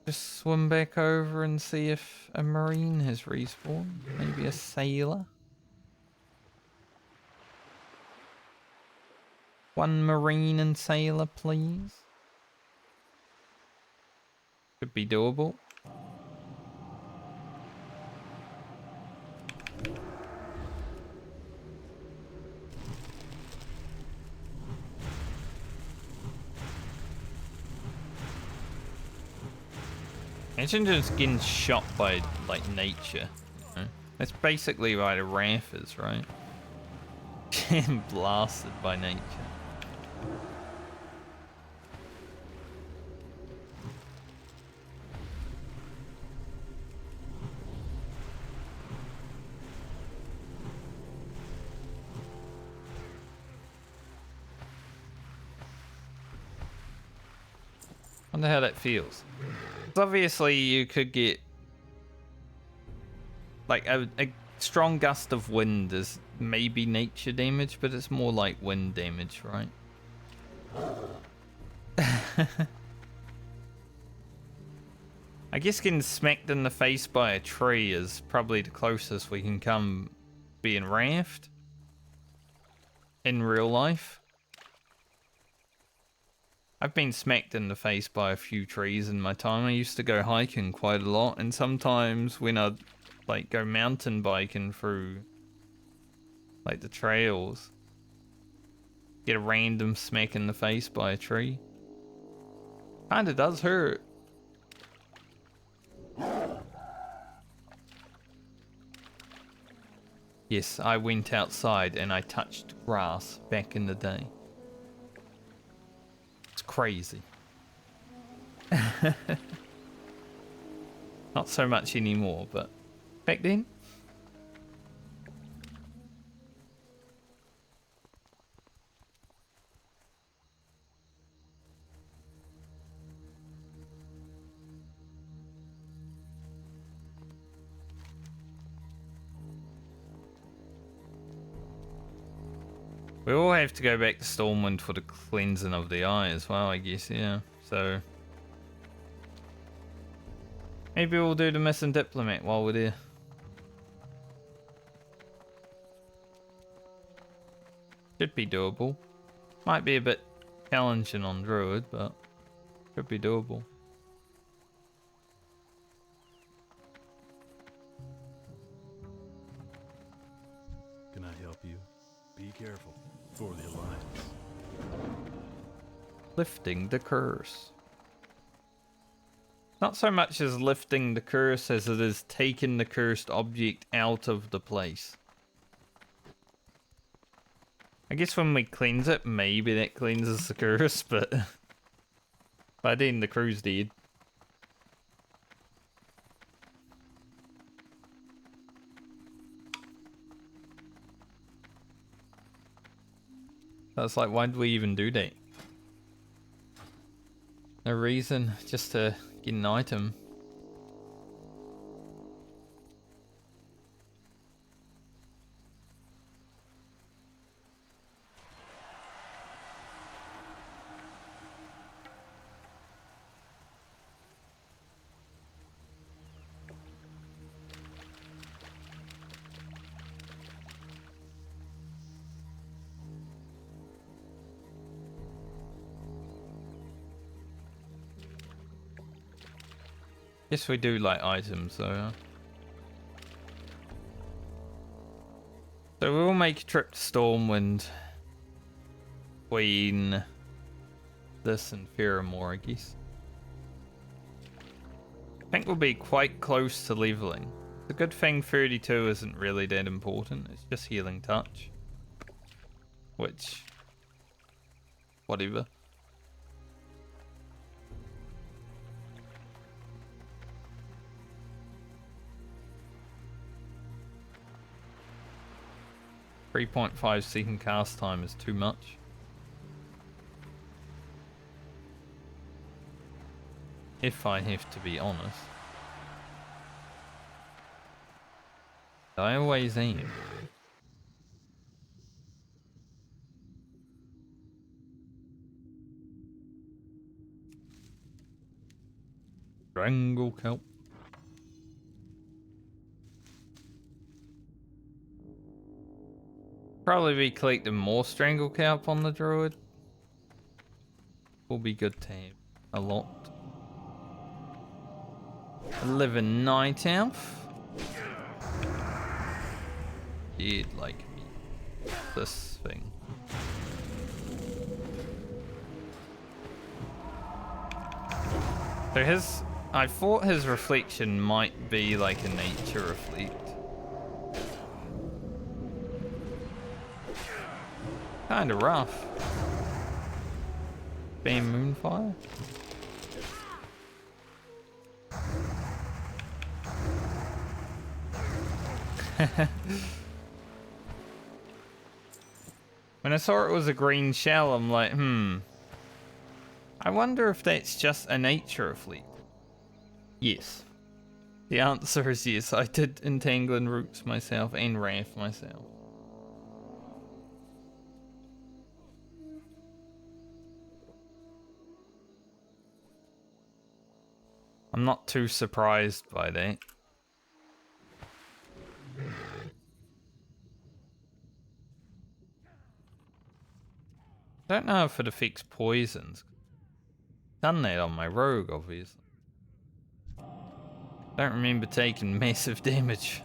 Just swim back over and see if a marine has respawned. Maybe a sailor. One marine and sailor, please. Could be doable. Imagine just getting shot by, like, nature. You know? That's basically why the Wrath is, right? Getting blasted by nature. Wonder how that feels. Obviously you could get like a strong gust of wind is maybe nature damage, but it's more like wind damage, right? I guess getting smacked in the face by a tree is probably the closest we can come being raft in real life. I've been smacked in the face by a few trees in my time. I used to go hiking quite a lot, and sometimes when I'd like go mountain biking through like the trails, get a random smack in the face by a tree. Kinda does hurt. Yes, I went outside and I touched grass back in the day. Crazy. Not so much anymore, but back then. We all have to go back to Stormwind for the cleansing of the eye as well, I guess, yeah. So maybe we'll do the missing diplomat while we're there. Should be doable. Might be a bit challenging on Druid, but should be doable. Can I help you? Be careful. For the Alliance. Lifting the curse. Not so much as lifting the curse as it is taking the cursed object out of the place. I guess when we cleanse it, maybe that cleanses the curse, but by then the crew's dead. That's like, why did we even do that? No reason, just to get an item. Yes, we do like items, though. Huh? So we'll make a trip to Stormwind between this and Faramore, I guess. I think we'll be quite close to leveling. The good thing 32 isn't really that important. It's just healing touch. Which, whatever. .5 second cast time is too much. If I have to be honest. I always am. Strangle kelp. Probably be collecting more strangle kelp on the druid. Will be good to have a lot. 11 night elf. You'd like me. This thing. So I thought his reflection might be like a nature reflect. Kinda rough. Bam Moonfire. When I saw it was a green shell, I'm like, I wonder if that's just a nature reflect. Yes. The answer is yes. I did Entangling Roots myself and Wrath myself. I'm not too surprised by that. Don't know if it affects poisons. Done that on my rogue, obviously. Don't remember taking massive damage.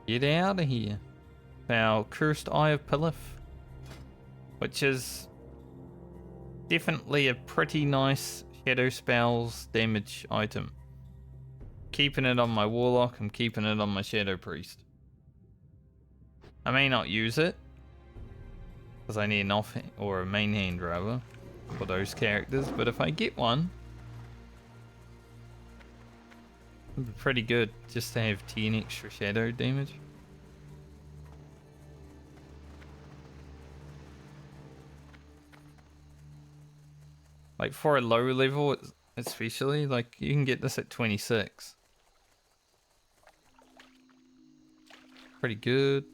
Get out of here. Our Cursed Eye of Pilif, which is definitely a pretty nice Shadow Spells damage item. Keeping it on my Warlock, I'm keeping it on my Shadow Priest. I may not use it, because I need an off or a main hand rather for those characters, but if I get one, it'd be pretty good just to have 10 extra shadow damage. Like for a low level, especially, like you can get this at 26. Pretty good.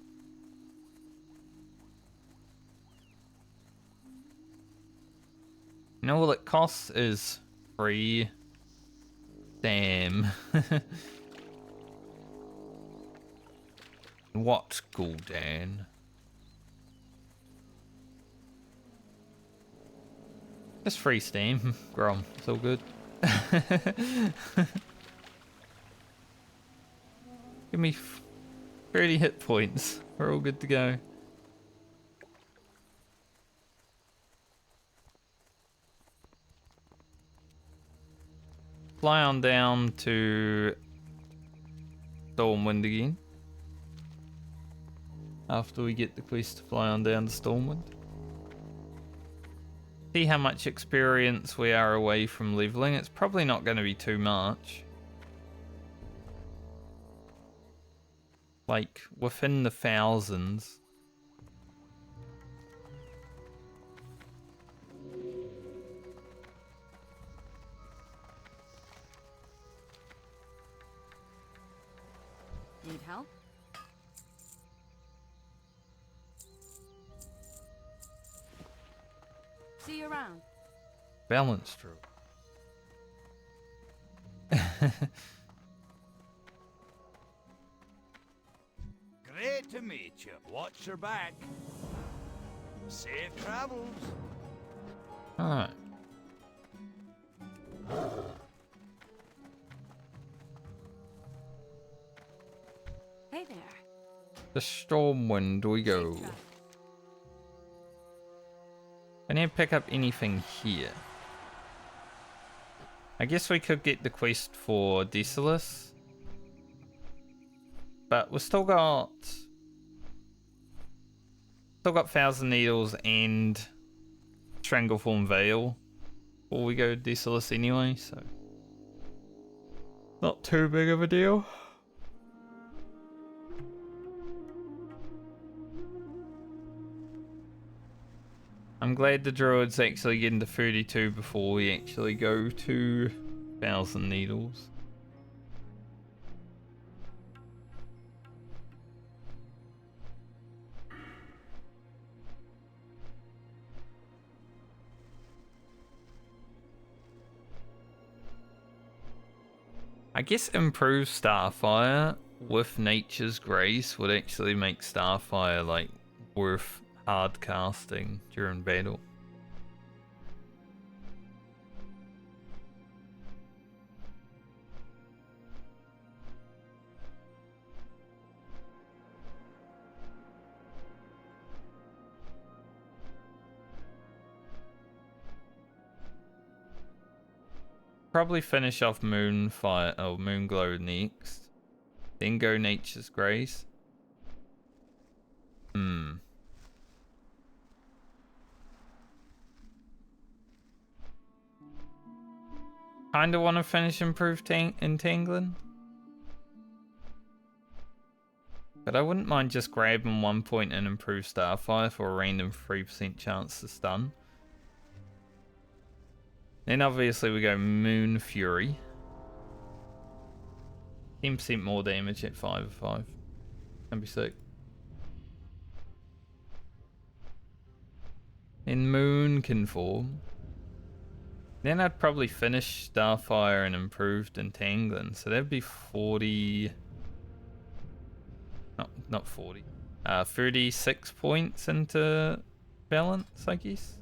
You know what it costs is free. Damn. What Gul'dan? Just free Steam. Grom, it's all good. Give me 30 hit points. We're all good to go. Fly on down to Stormwind again. after we get the quest to fly on down to Stormwind. See how much experience we are away from leveling. It's probably not going to be too much. Like, within the thousands. Need help? See you around. Balanced Druid. Great to meet you. Watch your back. Safe travels. Alright. Hey there. The Stormwind we go. Safe travel. I need to pick up anything here. I guess we could get the quest for Decius. But we've still got Thousand Needles and Strangleform Veil before we go Decius anyway, so not too big of a deal. I'm glad the Druid's actually getting to 32 before we actually go to Thousand Needles. I guess improved Starfire with Nature's Grace would actually make Starfire like worth hard casting during battle. Probably finish off Moonglow next. Then go Nature's Grace. Kinda want to finish Improved Entangling. But I wouldn't mind just grabbing 1 point and Improved Starfire for a random 3% chance to stun. Then obviously we go Moon Fury. 10% more damage at 5/5. That'd be sick. And Moon can form. Then I'd probably finish Starfire and Improved Entangling. So that'd be 40... Not 40. 36 points into balance, I guess.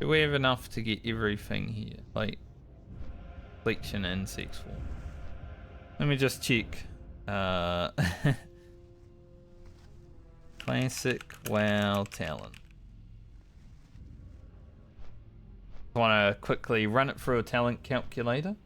Do we have enough to get everything here? Like, Flexion and Sex Form. Let me just check. Classic WoW Talent. I want to quickly run it through a talent calculator.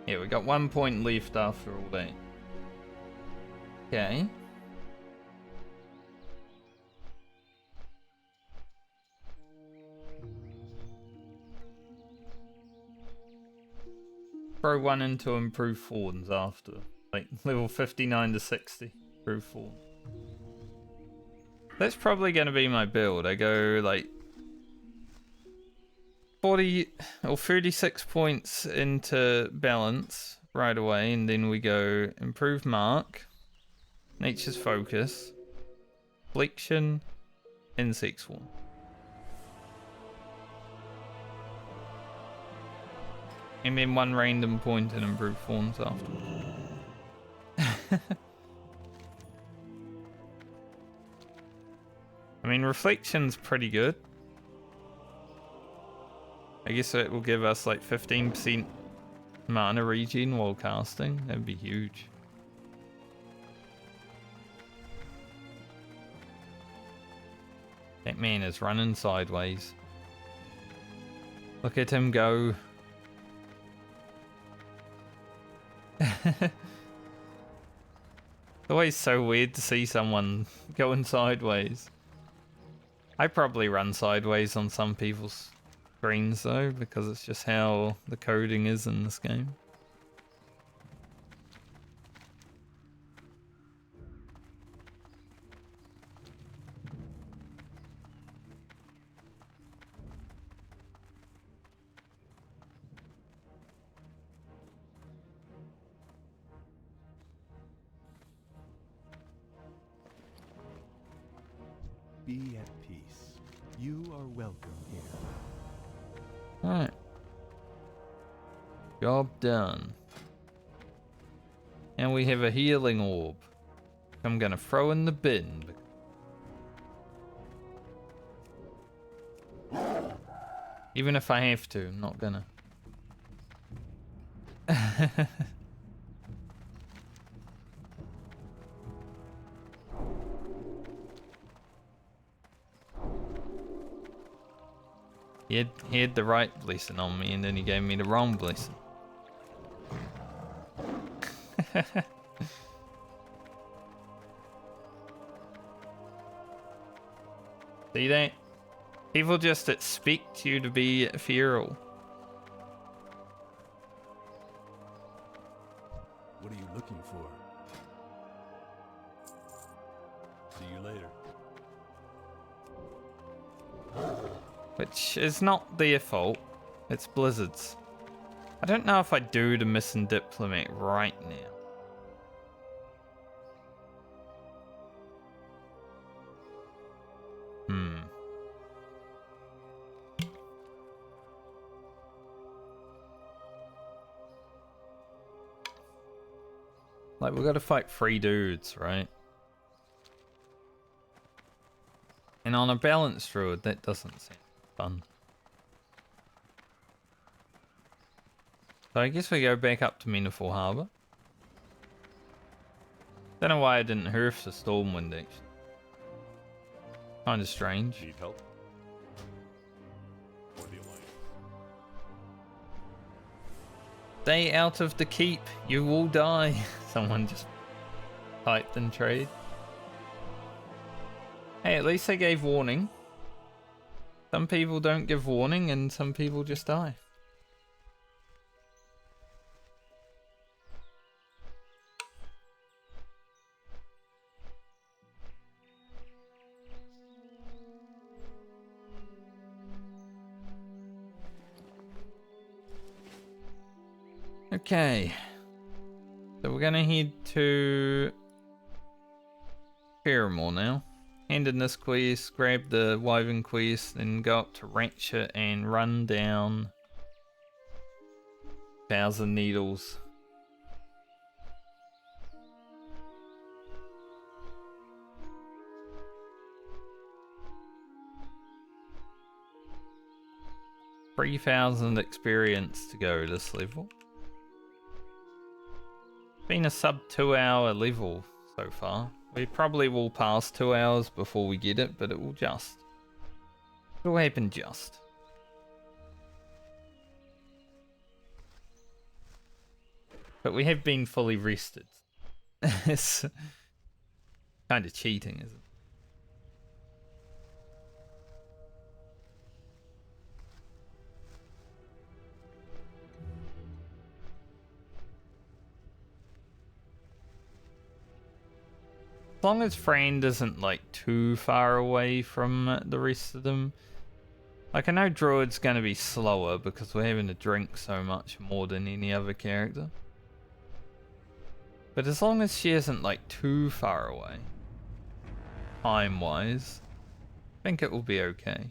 Yeah, we got 1 point left after all that. Okay. Throw one into improved Thorns after. Like, level 59 to 60. Improved Thorns. That's probably going to be my build. I go, like, 40 or 36 points into balance right away, and then we go improve mark, nature's focus, flexion, insect swarm. And then one random point and improve forms afterwards. I mean, reflection's pretty good. I guess it will give us like 15% mana regen while casting. That'd be huge. That man is running sideways. Look at him go. It's always so weird to see someone going sideways. I probably run sideways on some people's screens though, because it's just how the coding is in this game. Be at peace. You are welcome here. Alright. Job done. And we have a healing orb. I'm gonna throw in the bin. Even if I have to, I'm not gonna. He had the right blessing on me, and then he gave me the wrong blessing. See that? People just expect you to be feral. What are you looking for? See you later. Which is not their fault. It's Blizzard's. I don't know if I do the missing diplomat right now. Like, we gotta fight 3 dudes, right? And on a balanced Druid, that doesn't seem fun. So I guess we go back up to Meniful Harbour. Don't know why I didn't hearth the Stormwind actually. Kinda strange. Need help? For the Alliance. Stay out of the keep, you will die. Someone just typed in trade. Hey, at least they gave warning. Some people don't give warning and some people just die. Okay. So we're gonna head to Paramore now. Hand in this quest, grab the Wyvern quest, then go up to Ratchet and run down 1,000 Needles. $3,000 experience to go this level. Been a sub 2-hour level so far. We probably will pass 2 hours before we get it, but it will just. It'll happen just. But we have been fully rested. It's kind of cheating, isn't it? As long as Frand isn't like too far away from the rest of them, Like, I know Druid's gonna be slower because we're having to drink so much more than any other character. But as long as she isn't, like, too far away, time-wise, I think it will be okay.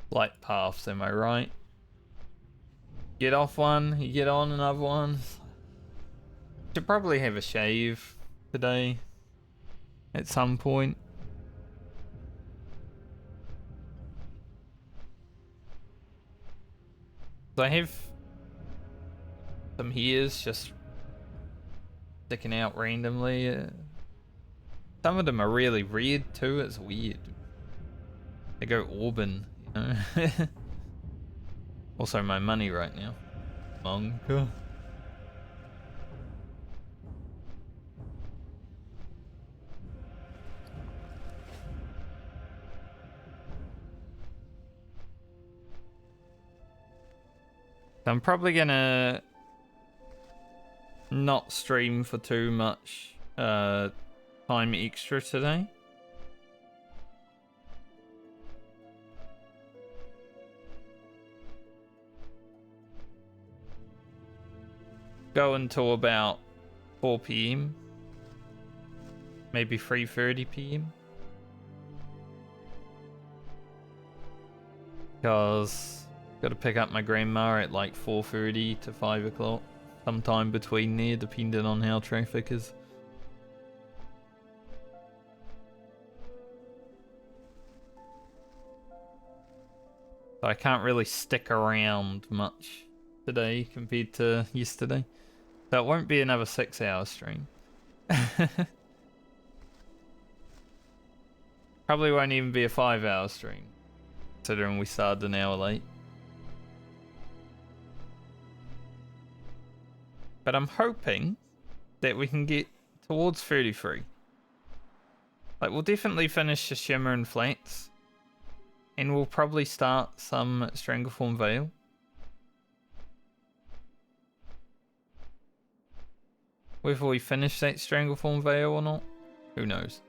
Light paths, am I right? Get off one, you get on another one. Should probably have a shave today at some point. So I have some hairs just sticking out randomly. Some of them are really red too, it's weird. They go auburn, you know? Also my money right now. Monka. I'm probably gonna not stream for too much time extra today. Go until about 4 PM. Maybe 3:30 PM. Because gotta pick up my grandma at like 4:30 to 5 o'clock. Sometime between there, depending on how traffic is. So I can't really stick around much today compared to yesterday. So it won't be another 6-hour stream. Probably won't even be a 5-hour stream, considering we started an hour late. But I'm hoping that we can get towards 33. Like, we'll definitely finish the Shimmer and Flats. And we'll probably start some Strangleform Veil. Whether we finish that Strangleform Veil or not, who knows.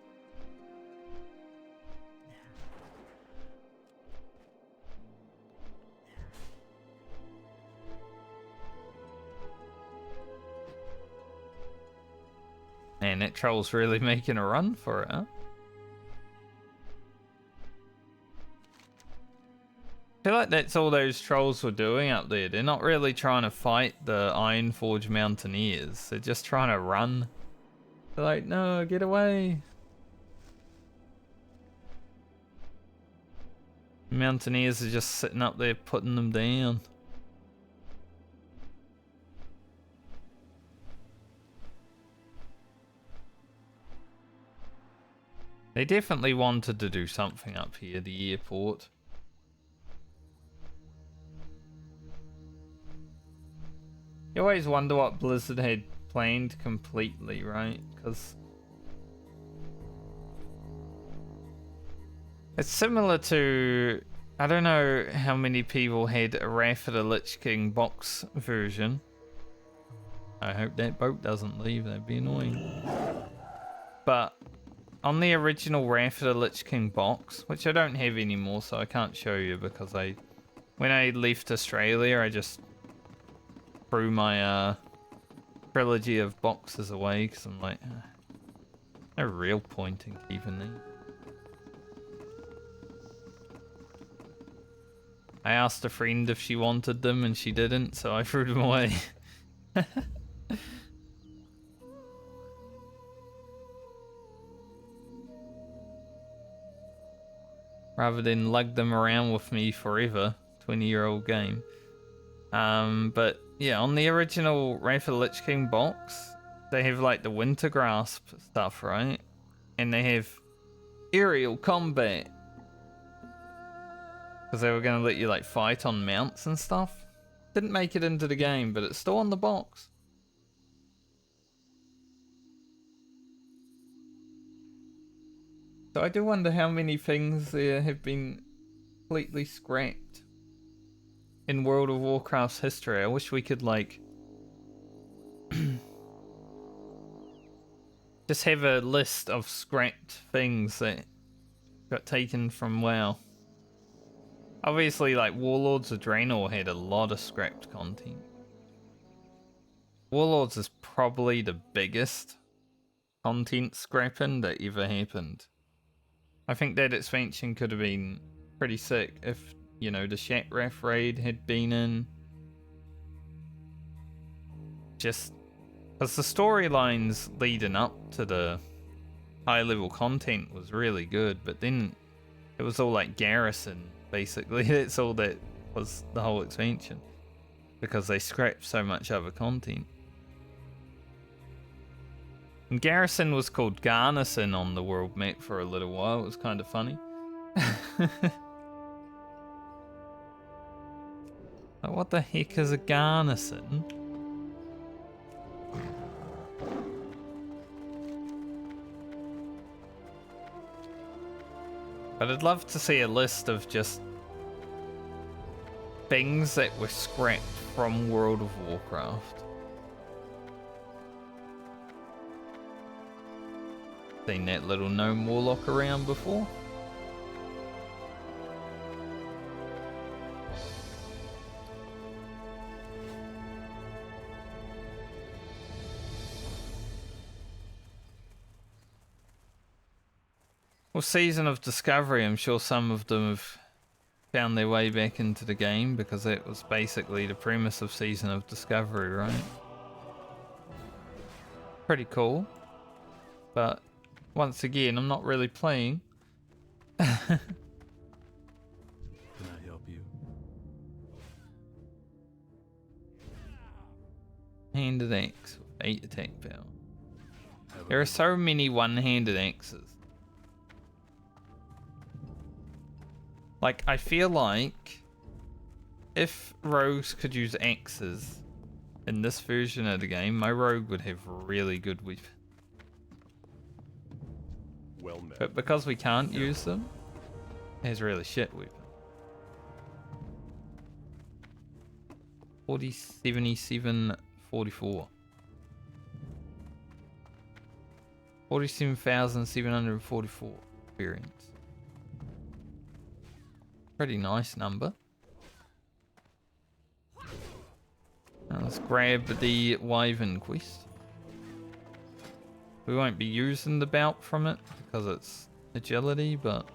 Man, that troll's really making a run for it, huh? I feel like that's all those trolls were doing up there. They're not really trying to fight the Ironforge Mountaineers. They're just trying to run. They're like, no, get away. Mountaineers are just sitting up there putting them down. They definitely wanted to do something up here, the airport. You always wonder what Blizzard had planned completely, right? Because it's similar to, I don't know how many people had a Wrath of the Lich King box version. I hope that boat doesn't leave, that'd be annoying. But on the original Wrath of the Lich King box, which I don't have anymore, so I can't show you because when I left Australia, I just threw my trilogy of boxes away because I'm like, no real point in keeping them. I asked a friend if she wanted them and she didn't, so I threw them away. Rather than lug them around with me forever. 20-year-old game. But yeah, on the original Wrath of the Lich King box, they have like the Winter Grasp stuff, right? And they have aerial combat. Because they were going to let you like fight on mounts and stuff. Didn't make it into the game, but it's still on the box. So I do wonder how many things there have been completely scrapped in World of Warcraft's history. I wish we could, like, just have a list of scrapped things that got taken from WoW. Obviously, like, Warlords of Draenor had a lot of scrapped content. Warlords is probably the biggest content scrapping that ever happened. I think that expansion could have been pretty sick if, you know, the Shatrath raid had been in. Just because the storylines leading up to the high level content was really good, but then it was all like Garrison, basically. That's all that was the whole expansion, because they scrapped so much other content. And Garrison was called Garnison on the world map for a little while. It was kind of funny. Like, what the heck is a Garnison? But I'd love to see a list of just things that were scrapped from World of Warcraft. Seen that little gnome warlock around before? Well, Season of Discovery, I'm sure some of them have found their way back into the game, because that was basically the premise of Season of Discovery, right? Pretty cool. But once again, I'm not really playing. Can I help you? Handed axe with 8 attack power. Have a There are good so many one-handed axes. Like, I feel like if rogues could use axes in this version of the game, my rogue would have really good weapons. Well met. But because we can't use them, it has really shit weapons. 40, 77, 44. 47,744 experience. Pretty nice number. Now let's grab the Wyvern quest. We won't be using the belt from it because it's agility, but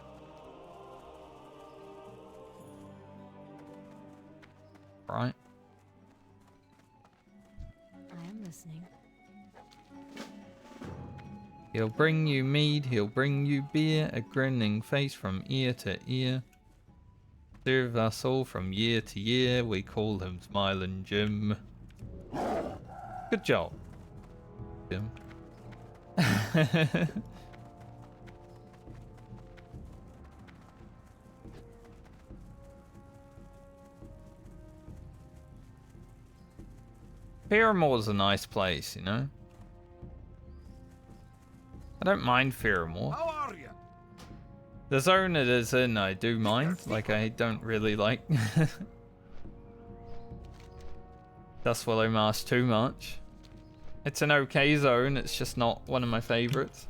right. I am listening. He'll bring you mead, he'll bring you beer, a grinning face from ear to ear. Serve us all from year to year, we call him Smiling Jim. Good job, Jim. Faramore's a nice place, you know? I don't mind Faramore. How are you? The zone it is in, I do mind. Like, I don't really like Dustwallow Marsh too much. It's an okay zone, it's just not one of my favorites.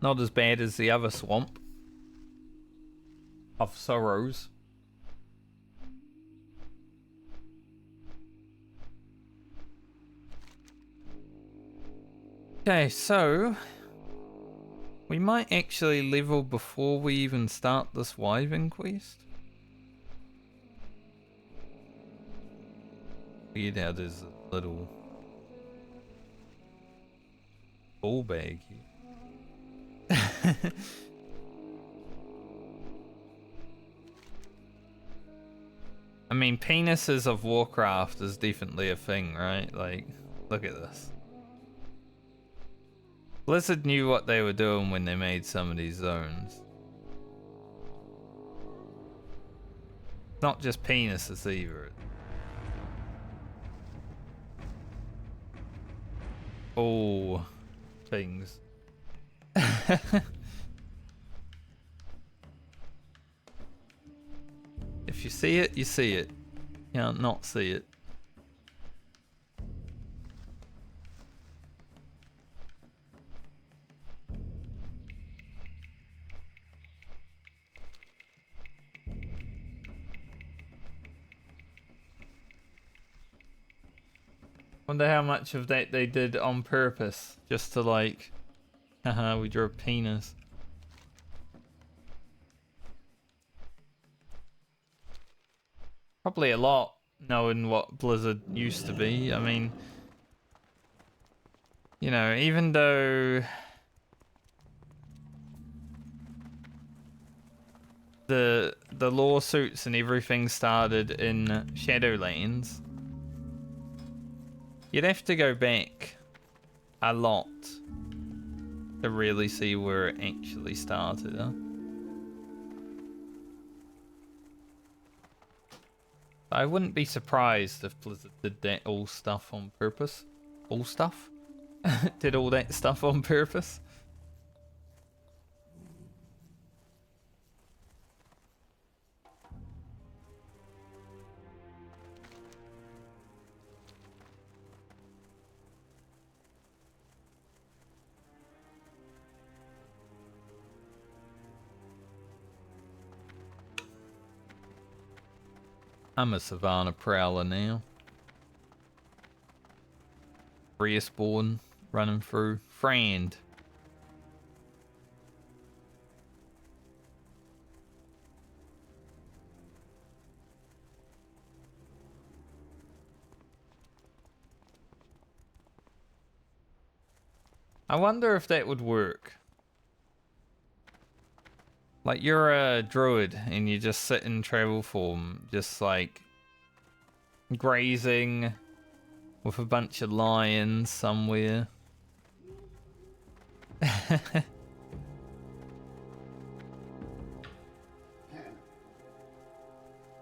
Not as bad as the other swamp of Sorrows. Okay, so we might actually level before we even start this Wyvern quest. Weird how there's a little ball bag here. I mean, penises of Warcraft is definitely a thing, right? Like, look at this. Blizzard knew what they were doing when they made some of these zones. It's not just penises either. all things. If you see it, you see it. You can't not see it. Wonder how much of that they did on purpose, just to like, haha, we drew a penis. Probably a lot, knowing what Blizzard used to be. I mean, you know, even though the lawsuits and everything started in Shadowlands, you'd have to go back a lot to really see where it actually started, huh? I wouldn't be surprised if Blizzard did that all stuff on purpose. All stuff? Did all that stuff on purpose? I'm a Savannah Prowler now. Respawn, running through. Friend. I wonder if that would work. Like, you're a druid and you just sit in travel form, just like grazing with a bunch of lions somewhere.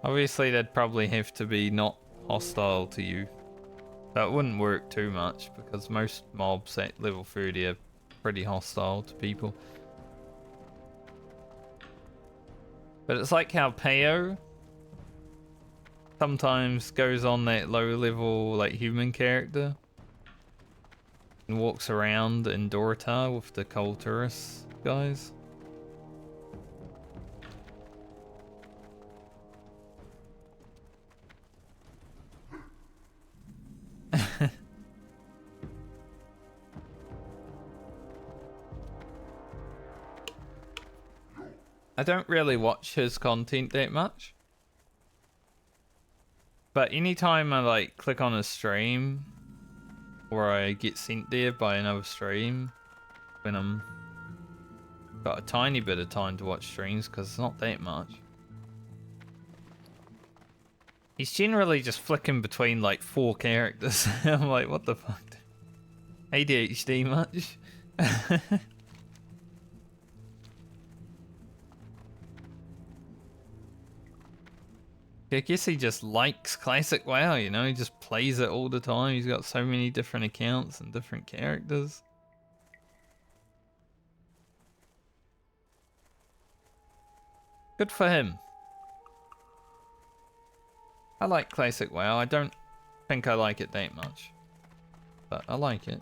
Obviously, they'd probably have to be not hostile to you. That wouldn't work too much because most mobs at level 30 are pretty hostile to people. But it's like how Peo sometimes goes on that low level like human character and walks around in Dorotar with the Culturus guys. I don't really watch his content that much. But anytime I like click on a stream or I get sent there by another stream when I'm got a tiny bit of time to watch streams because it's not that much. He's generally just flicking between like 4 characters. I'm like, what the fuck? ADHD much? I guess he just likes classic WoW, you know, he just plays it all the time. He's got so many different accounts and different characters. Good for him. I like classic WoW. I don't think I like it that much, but I like it.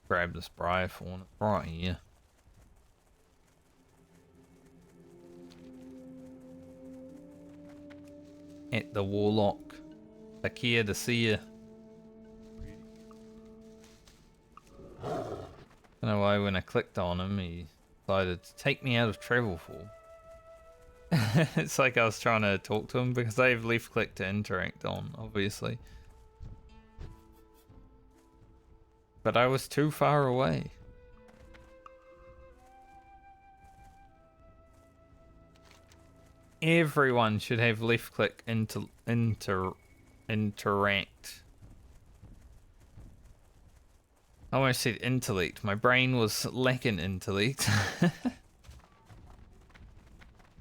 Grab this briar fawn right here. At the warlock. Back here to see you. I don't know why when I clicked on him he decided to take me out of travel form. It's like I was trying to talk to him because I've left click to interact on, obviously. But I was too far away. Everyone should have left click interact. I almost said intellect. My brain was lacking intellect.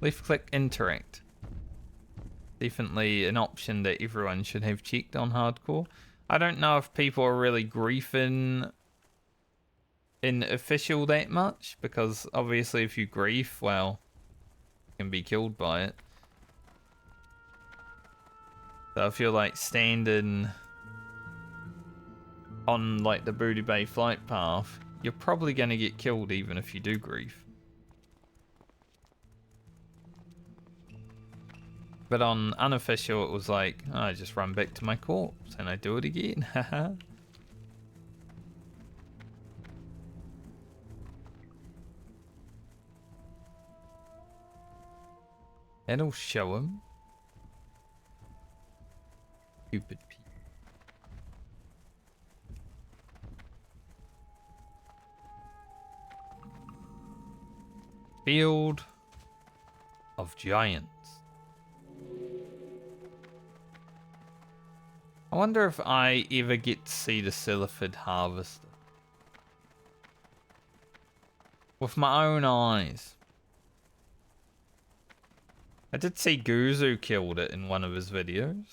Left click interact. Definitely an option that everyone should have checked on hardcore. I don't know if people are really griefing in official that much, because obviously if you grief, well, you can be killed by it. So if you're like standing on like the Booty Bay flight path, you're probably going to get killed even if you do grief. But on unofficial, it was like, oh, I just run back to my corpse and I do it again. Haha. It'll show him. Stupid people. Field of Giants. I wonder if I ever get to see the Silphid Harvester. With my own eyes. I did see Guzu killed it in one of his videos.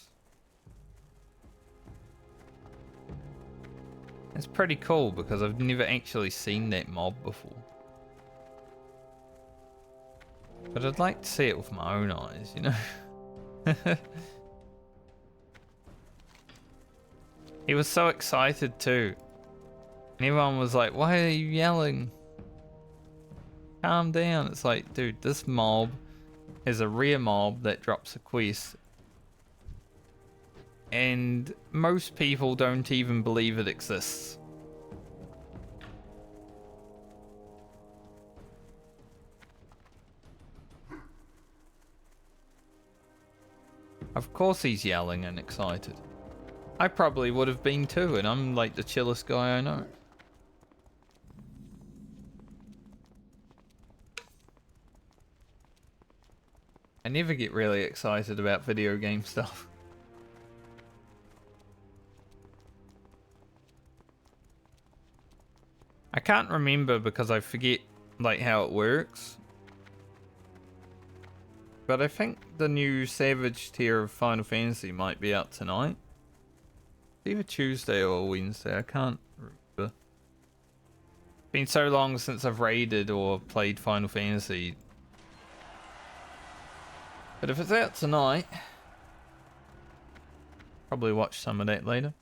It's pretty cool because I've never actually seen that mob before. But I'd like to see it with my own eyes, you know? He was so excited too. And everyone was like, why are you yelling? Calm down. It's like, dude, this mob is a rare mob that drops a quest. And most people don't even believe it exists. Of course he's yelling and excited. I probably would have been too, and I'm like the chillest guy I know. I never get really excited about video game stuff. I can't remember because I forget like how it works. But I think the new Savage tier of Final Fantasy might be out tonight. Either Tuesday or Wednesday, I can't remember. It's been so long since I've raided or played Final Fantasy. But if it's out tonight, probably watch some of that later.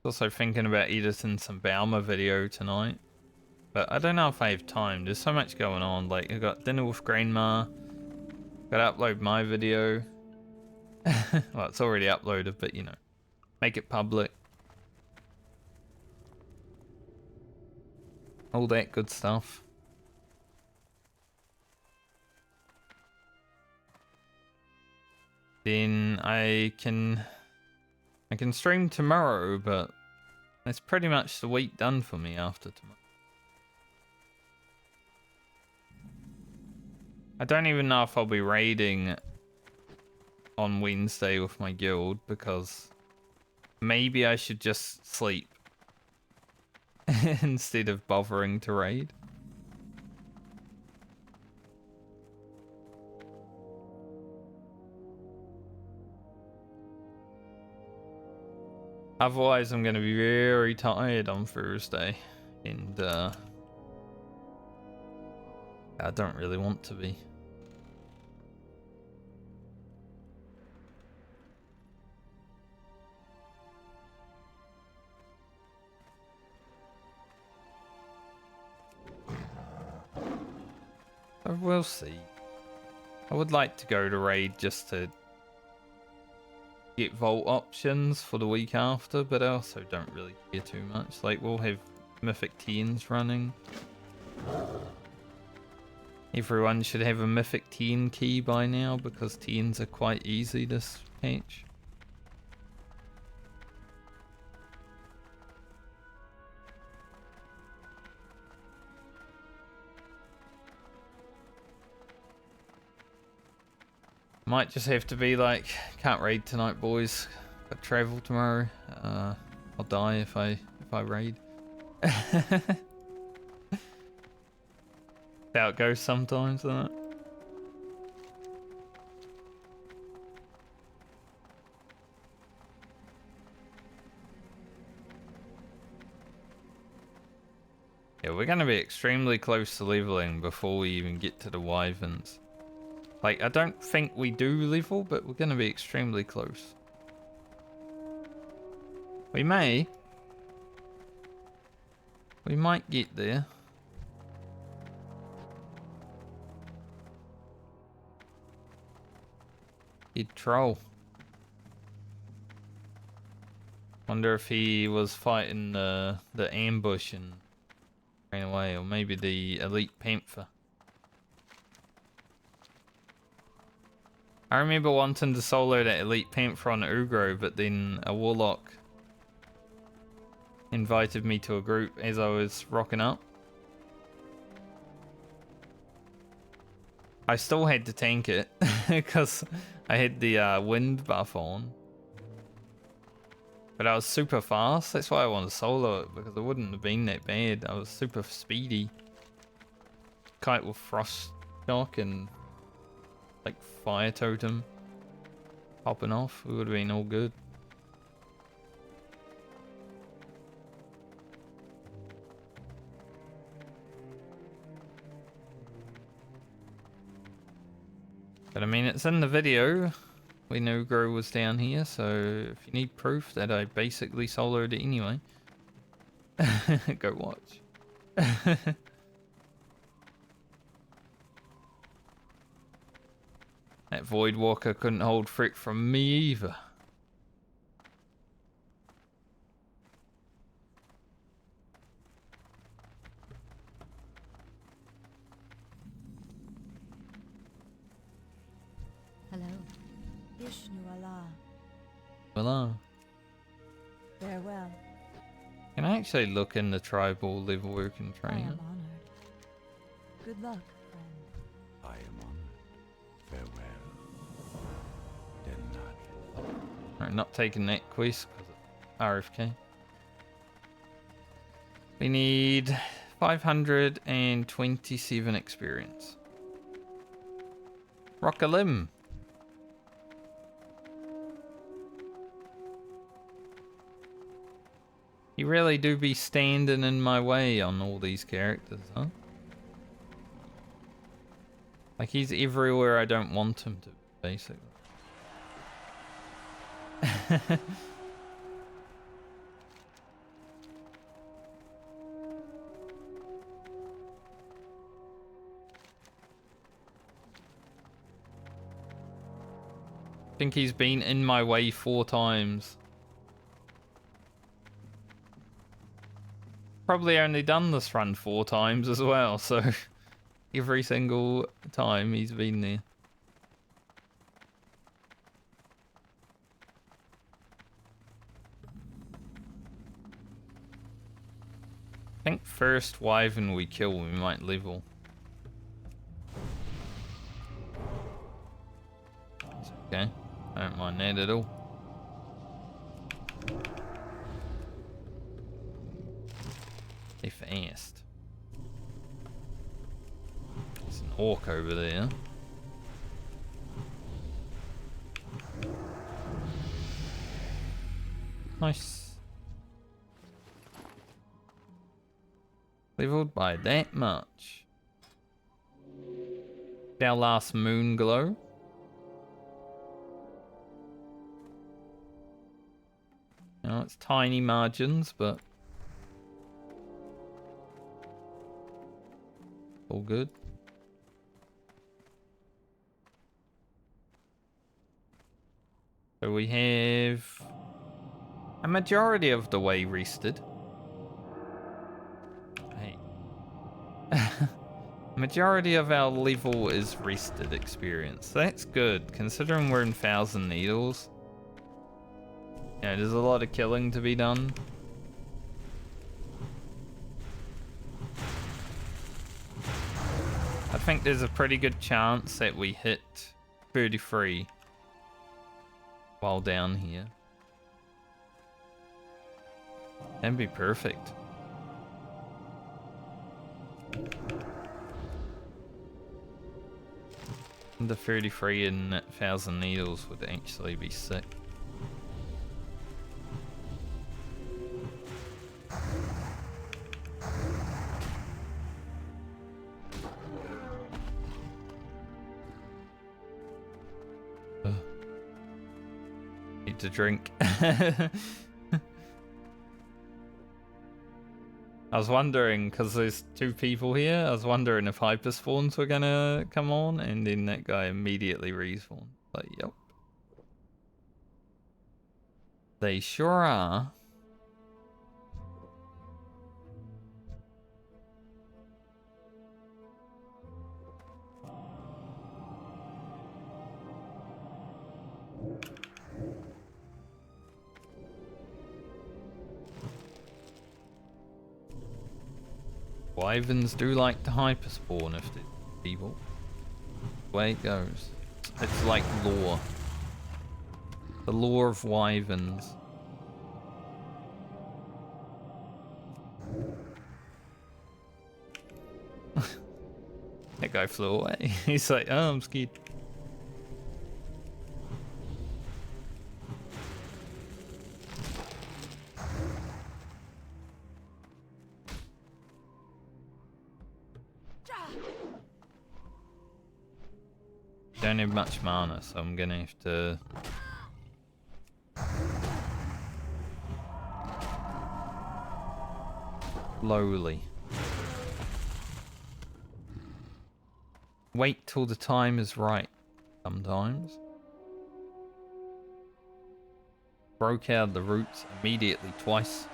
Also thinking about editing some Balmer video tonight. But I don't know if I have time. There's so much going on. Like, I got dinner with Grandma. Gotta upload my video. Well, it's already uploaded, but you know, make it public. All that good stuff. Then I can stream tomorrow, but that's pretty much the week done for me after tomorrow. I don't even know if I'll be raiding on Wednesday with my guild, because maybe I should just sleep instead of bothering to raid. Otherwise I'm going to be very tired on Thursday, and I don't really want to be. We'll see. I would like to go to raid just to get vault options for the week after, but I also don't really care too much. Like, we'll have Mythic 10s running. Everyone should have a Mythic 10 key by now, because 10s are quite easy this patch. Might just have to be like, can't raid tonight, boys. Got travel tomorrow. I'll die if I raid. How it goes sometimes, isn't it? Yeah, we're gonna be extremely close to leveling before we even get to the wyverns. Like, I don't think we do level, but we're gonna be extremely close. We might get there. He'd troll. Wonder if he was fighting the ambush and ran away, or maybe the elite panther. I remember wanting to solo that elite panther on Ugro, but then a warlock invited me to a group as I was rocking up. I still had to tank it because I had the wind buff on. But I was super fast, that's why I wanted to solo it, because it wouldn't have been that bad. I was super speedy. Kite with frost shock and like fire totem popping off, we would have been all good. But I mean, it's in the video. We knew Gro was down here, so if you need proof that I basically soloed it anyway, go watch. That Void Walker couldn't hold frick from me either. Hello. Ishnu Allah. Well, Farewell. can I actually look in the tribal level work and I training? am honored. Good luck, friend. I am honored. Farewell. Did not. Right, not taking that quest because RFK. We need 527 experience. Rock a limb. You really do be standing in my way on all these characters, huh? Like, he's everywhere I don't want him to, basically. I think he's been in my way 4 times. Probably only done this run 4 times as well, so every single time he's been there. I think first wyvern we kill, we might level. It's okay, I don't mind that at all. They fast. There's an orc over there. Nice. Leveled by that much. Our last moon glow. You know, it's tiny margins, but all good. So we have a majority of the way rested. Hey. Majority of our level is rested experience. That's good, considering we're in 1,000 needles. Yeah, there's a lot of killing to be done. I think there's a pretty good chance that we hit 33 while down here. That'd be perfect. The 33 and 1,000 needles would actually be sick. Ugh. Need to drink. I was wondering, because there's two people here, I was wondering if hyper spawns were gonna come on, and then that guy immediately respawned. Like, yep. They sure are. Wyverns do like to hyperspawn if they're people. The way it goes. It's like lore. The lore of wyverns. That guy flew away. He's like, oh, I'm scared. Don't have much mana, so I'm gonna have to slowly wait till the time is right. Sometimes broke out the roots immediately twice.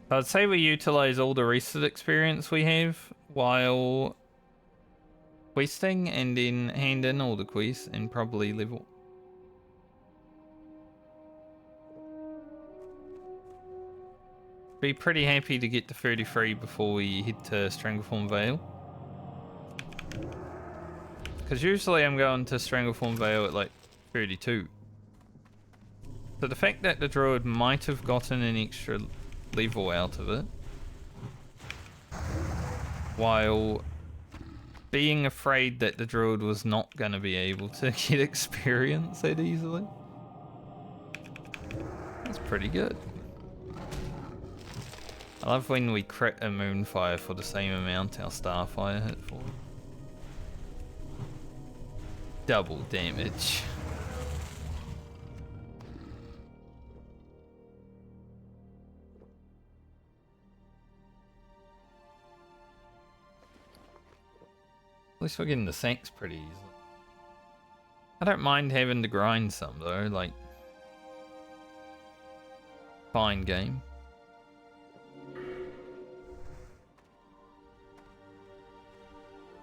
I'd say we utilize all the rested experience we have while questing, and then hand in all the quests and probably level. Be pretty happy to get to 33 before we head to Strangleform Vale. Because usually I'm going to Strangleform Vale at like 32. So the fact that the Druid might have gotten an extra level out of it, while being afraid that the Druid was not going to be able to get experience that easily, that's pretty good. I love when we crit a Moonfire for the same amount our Starfire hit for. Double damage. At least we're getting the sacks pretty easily. I don't mind having to grind some though, like, fine game.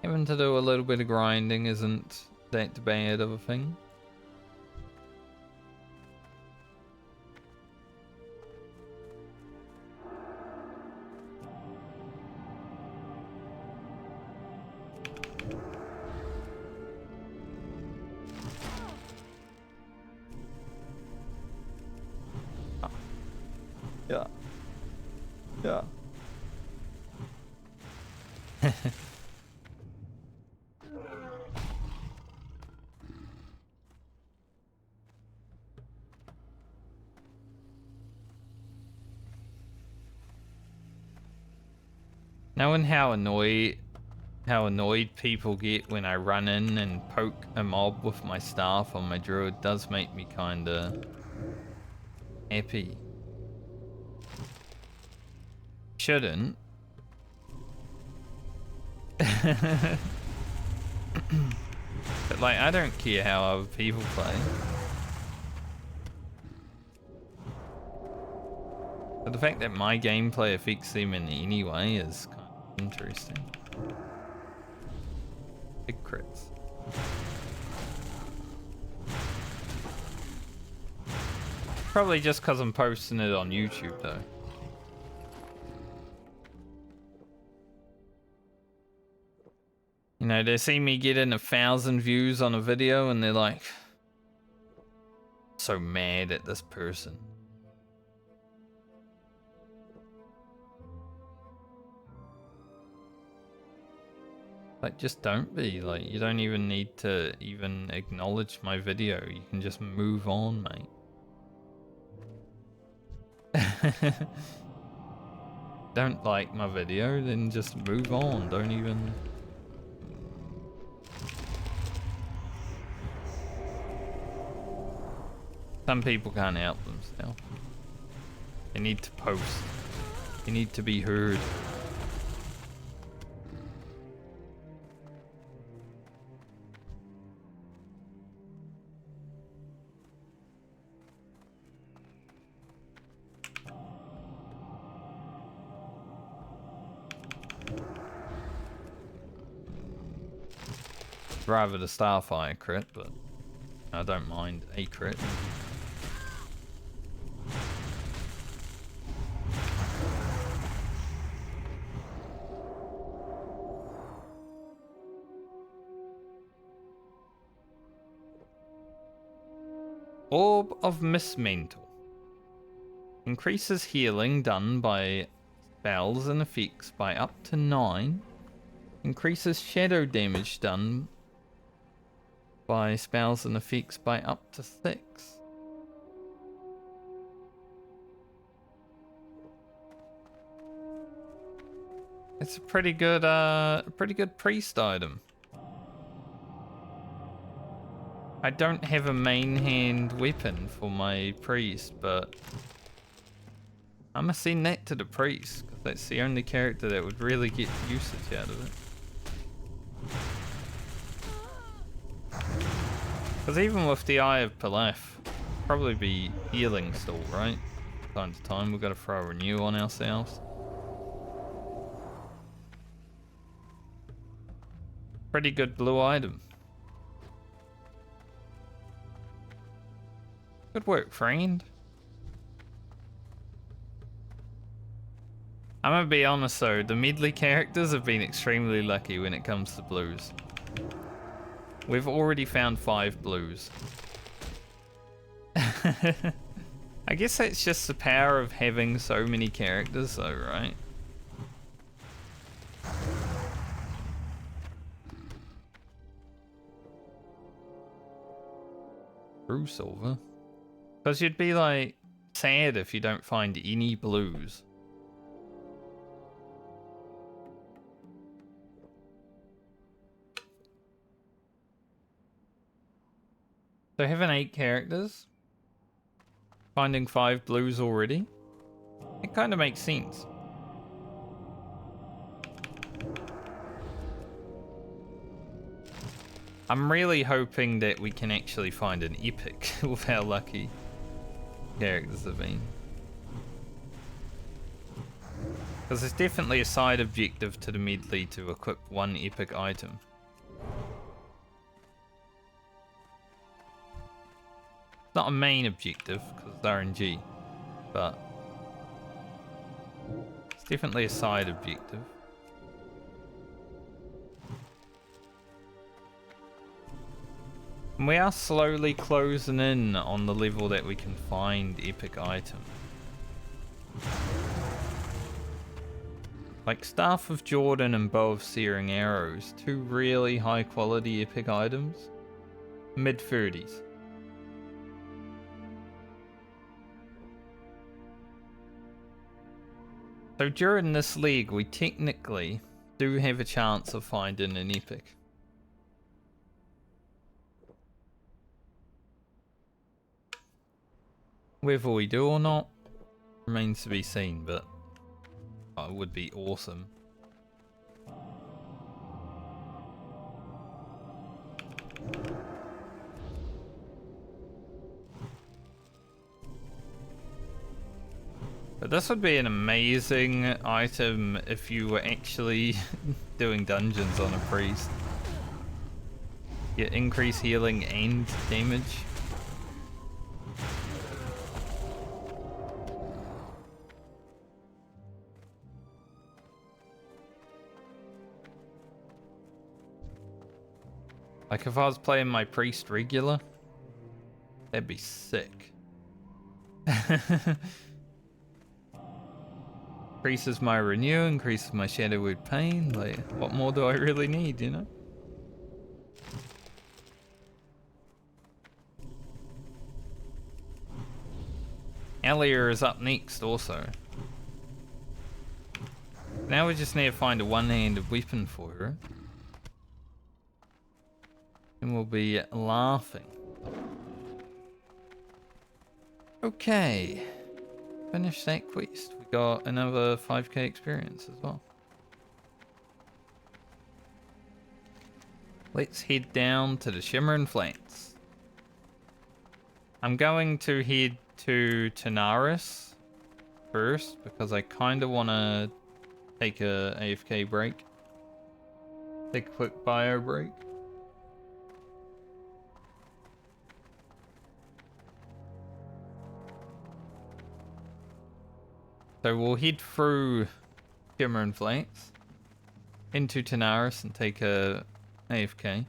Having to do a little bit of grinding isn't that bad of a thing. Yeah. Yeah. Knowing how annoyed people get when I run in and poke a mob with my staff on my druid does make me kinda happy. Shouldn't. But like, I don't care how other people play. But the fact that my gameplay affects them in any way is kind of interesting. Big crits. Probably just because I'm posting it on YouTube though. You know, they see me getting 1,000 views on a video and they're like, so mad at this person. Like, just don't be. Like, you don't even need to even acknowledge my video. You can just move on, mate. Don't like my video, then just move on. Don't even... Some people can't help themselves. They need to post. They need to be heard. Rather the Starfire crit, but I don't mind a crit. Orb of Mismantle. Increases healing done by spells and effects by up to 9. Increases shadow damage done by spells and effects by up to 6. It's a pretty good priest item. I don't have a main hand weapon for my priest, but I'm gonna send that to the priest, because that's the only character that would really get usage out of it. Because even with the Eye of Pilaf, probably be healing still, right? Time to time, we've got to throw a renew on ourselves. Pretty good blue item. Good work, friend. I'm gonna be honest though, the Medley characters have been extremely lucky when it comes to blues. We've already found 5 blues. I guess that's just the power of having so many characters though, right? True silver. Because you'd be like sad if you don't find any blues. So having 8 characters, finding 5 blues already, it kind of makes sense. I'm really hoping that we can actually find an epic with how lucky characters have been. Because there's definitely a side objective to the Medley to equip 1 epic item. Not a main objective, because it's RNG, but it's definitely a side objective. And we are slowly closing in on the level that we can find epic items. Like Staff of Jordan and Bow of Searing Arrows, 2 really high quality epic items. Mid-30s. So during this league, we technically do have a chance of finding an epic. Whether we do or not remains to be seen, but it would be awesome. But this would be an amazing item if you were actually doing dungeons on a priest. Get increased healing and damage. Like if I was playing my priest regular, that'd be sick. Increases my renew, increases my shadowwood pain. Like, what more do I really need, you know? Elia is up next also. Now we just need to find a one-handed weapon for her. And we'll be laughing. Okay. Finish that quest. We got another 5k experience as well. Let's head down to the Shimmering Flats. I'm going to head to Tanaris first because I kind of want to take a AFK break. Take a quick bio break. So we'll head through Shimmering Flats into Tanaris and take a AFK.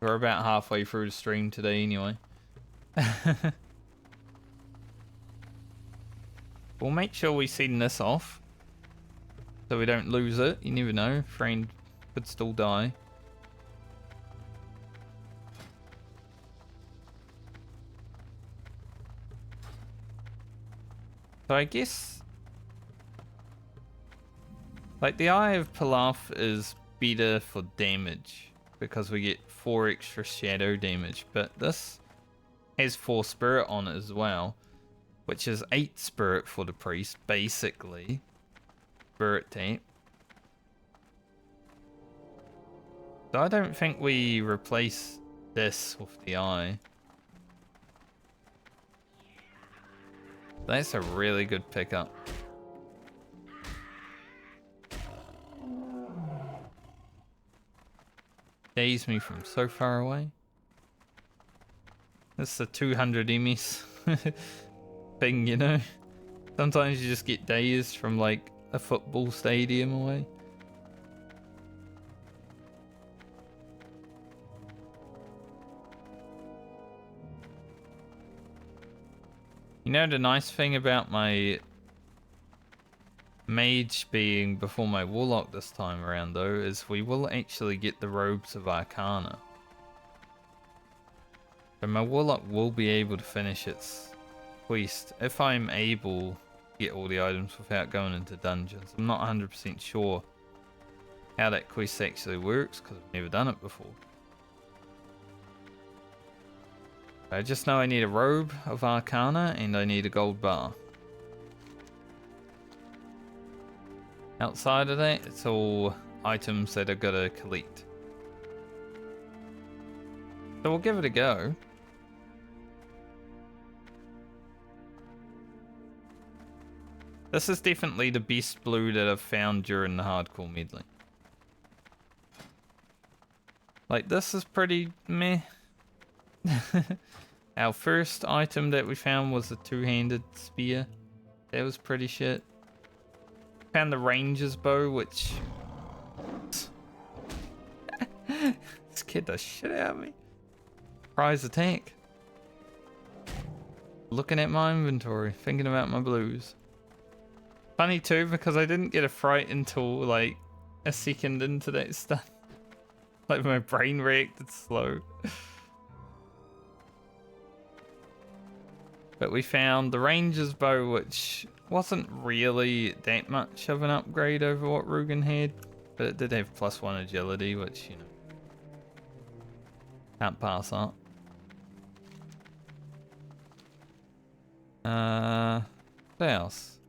We're about halfway through the stream today anyway. We'll make sure we send this off so we don't lose it. You never know, friend could still die. So I guess like the Eye of Pilaf is better for damage because we get 4 extra shadow damage, but this has 4 spirit on it as well, which is 8 spirit for the priest, basically. Spirit tap. So I don't think we replace this with the eye. That's a really good pickup. Daze me from so far away. That's the 200 MS thing, you know? Sometimes you just get dazed from like a football stadium away. You know the nice thing about my mage being before my warlock this time around though is we will actually get the robes of Arcana. So my warlock will be able to finish its quest if I'm able to get all the items without going into dungeons. I'm not 100% sure how that quest actually works because I've never done it before. I just know I need a robe of Arcana and I need a gold bar. Outside of that, it's all items that I gotta collect. So we'll give it a go. This is definitely the best blue that I've found during the hardcore medley. Like, this is pretty meh. Our first item that we found was a two-handed spear. That was pretty shit. Found the ranger's bow, which scared the shit out of me. Prize attack. Looking at my inventory, thinking about my blues. Funny too, because I didn't get a fright until like a second into that stuff. Like my brain reacted slow. But we found the ranger's bow, which wasn't really that much of an upgrade over what Rugen had, but it did have +1 agility, which, you know, can't pass up. What else?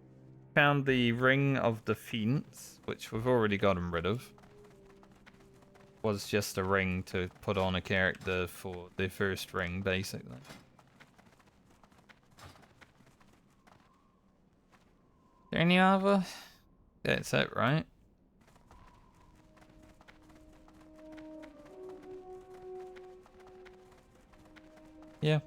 Found the Ring of Defense, which we've already gotten rid of. Was just a ring to put on a character for their first ring, basically. There any other? That's it, right? Yeah.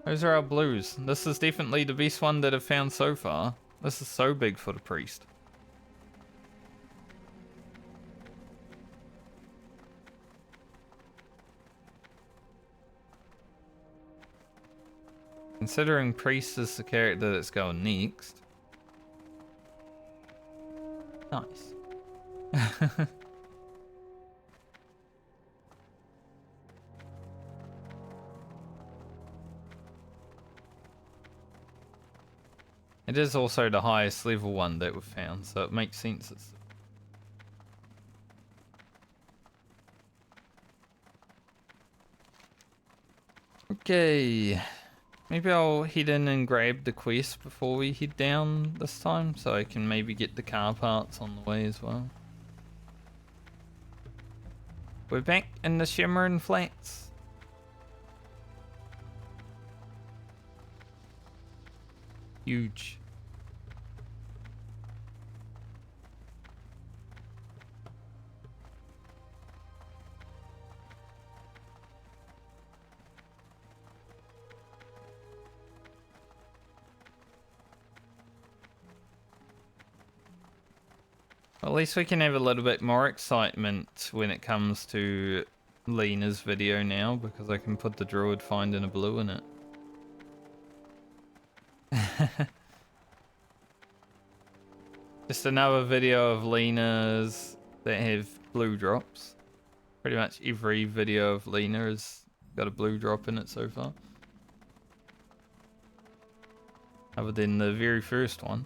Those are our blues. This is definitely the best one that I've found so far. This is so big for the priest. Considering priest is the character that's going next. Nice. It is also the highest level one that we've found, so it makes sense. Okay. Maybe I'll head in and grab the quest before we head down this time, so I can maybe get the car parts on the way as well. We're back in the Shimmering Flats. Huge. At least we can have a little bit more excitement when it comes to Lena's video now, because I can put the Druid finding a blue in it. Just another video of Lena's that have blue drops. Pretty much every video of Lena has got a blue drop in it so far. Other than the very first one.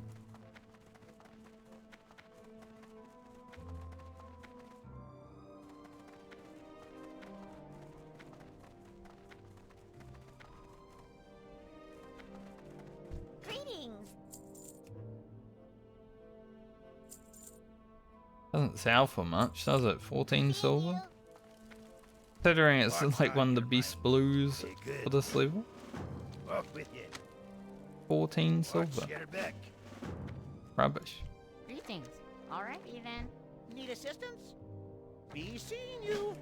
Doesn't sell for much, does it? 14 silver? Considering it's like one of the best blues for this level. 14 silver. Rubbish. Greetings. Alrighty then. Need assistance? Be seeing you.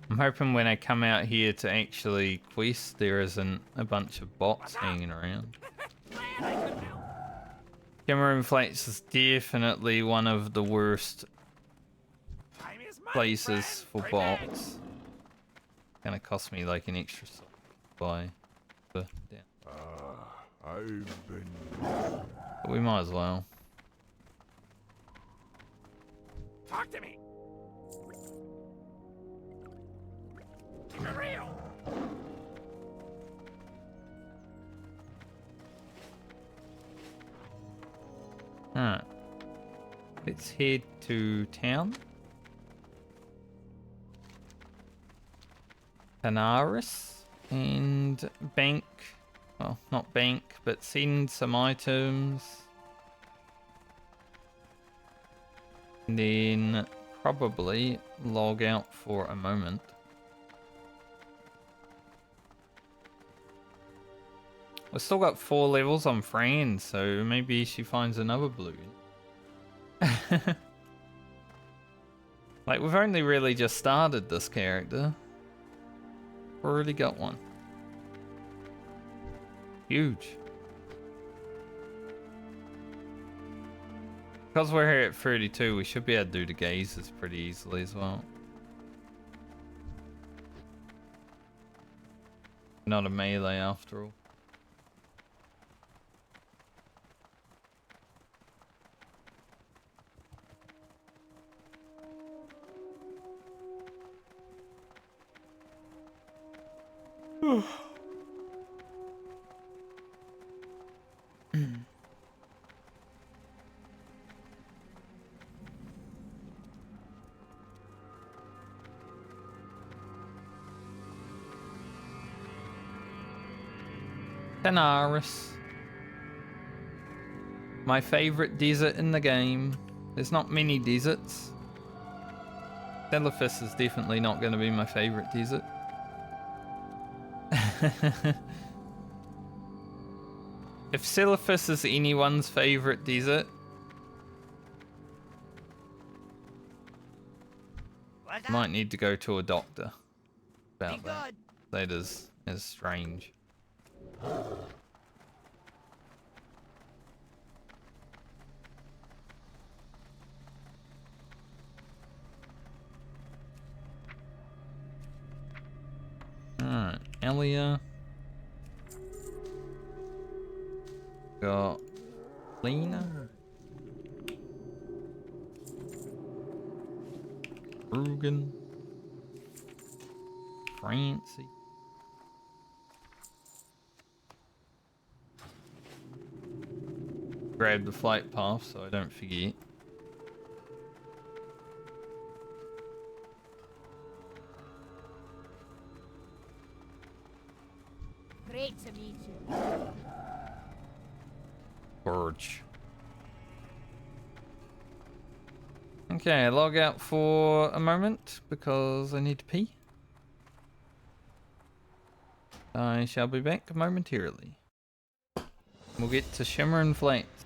I'm hoping when I come out here to actually quest, there isn't a bunch of bots hanging around. Shimmering Flats is definitely one of the worst places for bots. Gonna cost me like an extra buy. But I've been... we might as well. Talk to me. Keep it real. Alright. Let's head to town. Canaris. And bank. Well, not bank, but send some items. And then probably log out for a moment. We've still got 4 levels on Fran, so maybe she finds another blue. Like, we've only really just started this character. We've already got one. Huge. Because we're here at 32, we should be able to do the gazes pretty easily as well. Not a melee after all. Canaris. My favorite desert in the game. There's not many deserts. Telephus is definitely not going to be my favorite desert. If Telephus is anyone's favorite desert, might need to go to a doctor about that. That is is strange. Alright, Elia. Got Lena. Rugen. Francie. Grab the flight path so I don't forget. Great to meet you. Birch. Okay, log out for a moment because I need to pee. I shall be back momentarily. We'll get to Shimmering Flats.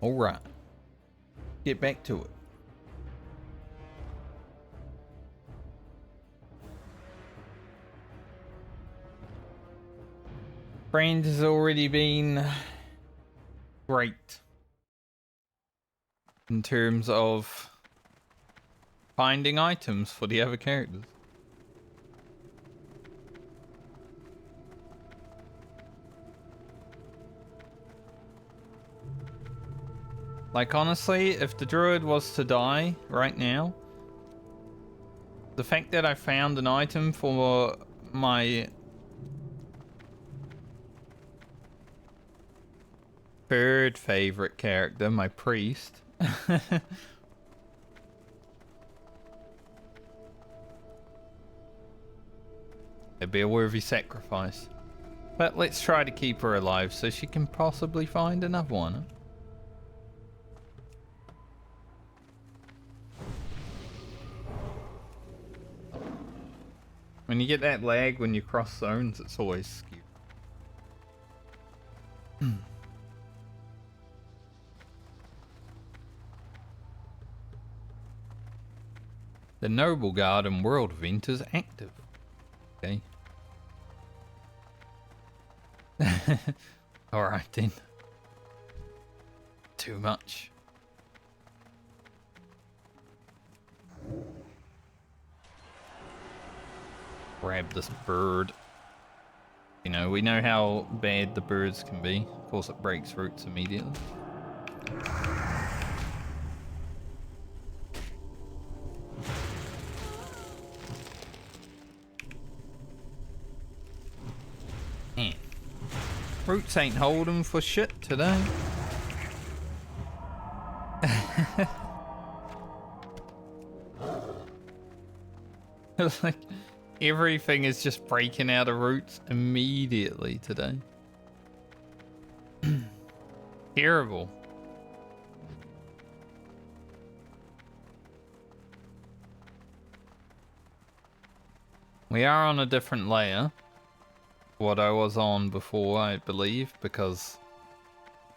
Alright. Get back to it. Brand has already been great in terms of finding items for the other characters. Like, honestly, if the Druid was to die right now, the fact that I found an item for my third favorite character, my priest, it'd be a worthy sacrifice. But let's try to keep her alive so she can possibly find another one. When you get that lag when you cross zones, it's always skewed. The Noble Garden World event is active. Okay. Alright then. Too much. Grab this bird. You know, we know how bad the birds can be. Of course, it breaks roots immediately. Man. Roots ain't holding for shit today. It's like everything is just breaking out of roots immediately today. Terrible. We are on a different layer. What I was on before, I believe, because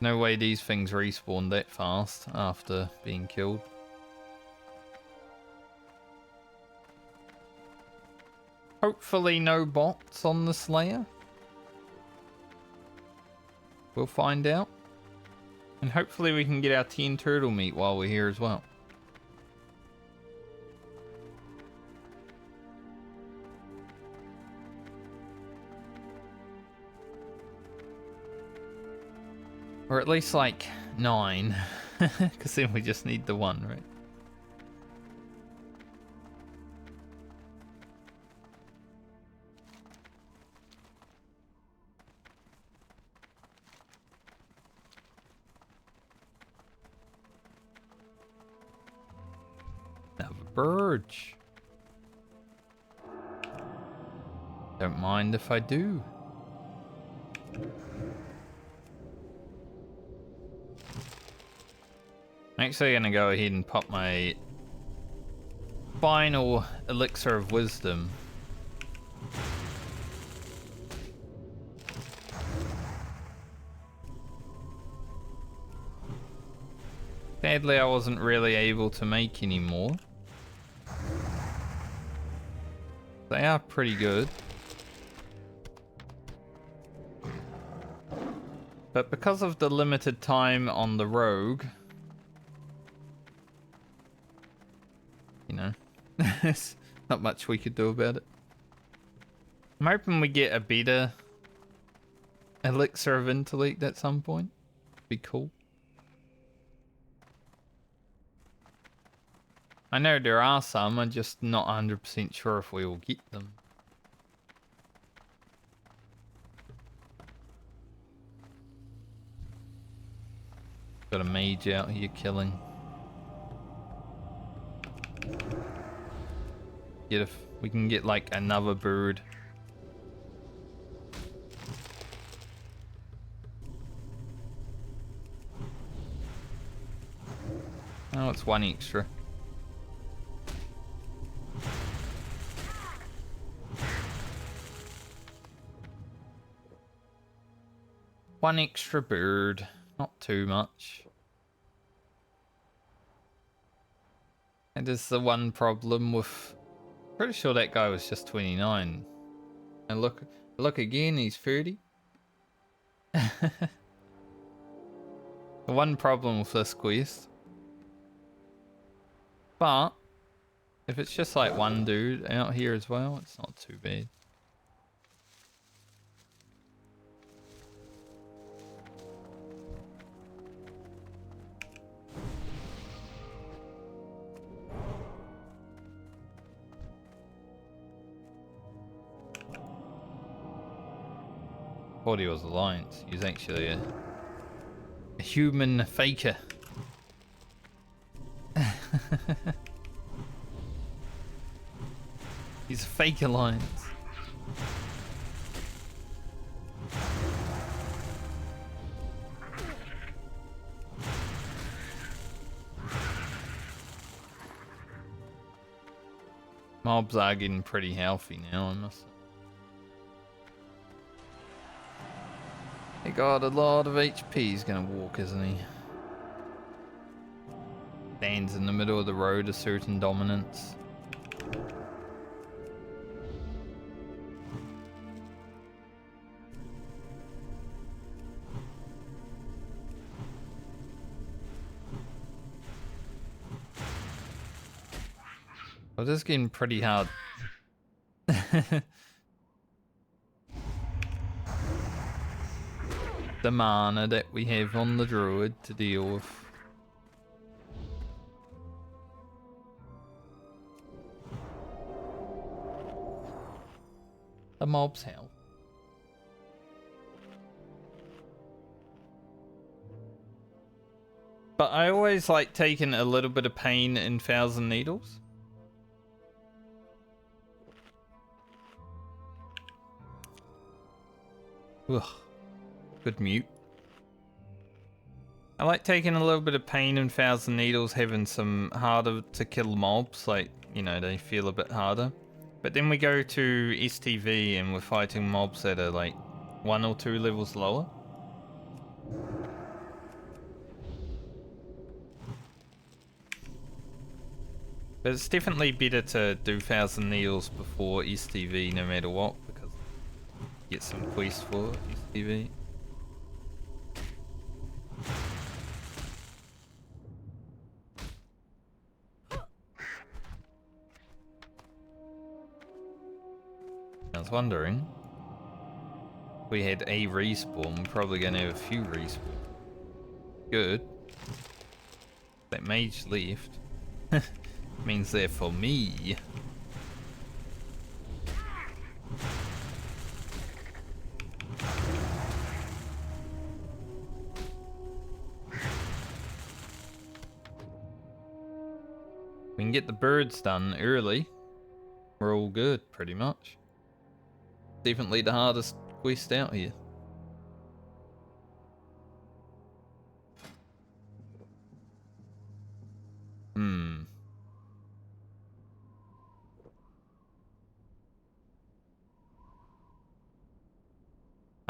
no way these things respawn that fast after being killed. Hopefully no bots on this layer. We'll find out. And hopefully we can get our 10 turtle meat while we're here as well. Or at least like 9. Because then we just need the 1, right? Birch. Don't mind if I do. I'm actually gonna go ahead and pop my final elixir of wisdom. Sadly, I wasn't really able to make any more. They are pretty good. But because of the limited time on the rogue, you know, there's not much we could do about it. I'm hoping we get a better elixir of intellect at some point. Be cool. I know there are some, I'm just not 100% sure if we will get them. Got a mage out here killing. Get if we can get like another bird. Oh, it's 1 extra. One extra bird, not too much. And is the one problem with... Pretty sure that guy was just 29. And look again, he's 30. The one problem with this quest. But if it's just like one dude out here as well, it's not too bad. Thought he was Alliance. He's actually a human faker. He's a fake Alliance. Mobs are getting pretty healthy now, I must say. He got a lot of HP. He's gonna walk, isn't he? Stands in the middle of the road, a certain dominance. Well, this is getting pretty hard. The mana that we have on the Druid to deal with. The mob's health. But I always like taking a little bit of pain in Thousand Needles. Ugh. Good mute. I like taking a little bit of pain in Thousand Needles, having some harder to kill mobs, like, you know, they feel a bit harder. But then we go to STV and we're fighting mobs that are like 1 or 2 levels lower. But it's definitely better to do Thousand Needles before STV no matter what, because you get some quests for STV. I was wondering, if we had a respawn, we're probably going to have a few respawns. Good. That mage left. Means they're for me. We can get the birds done early. We're all good, pretty much. Definitely the hardest quest out here.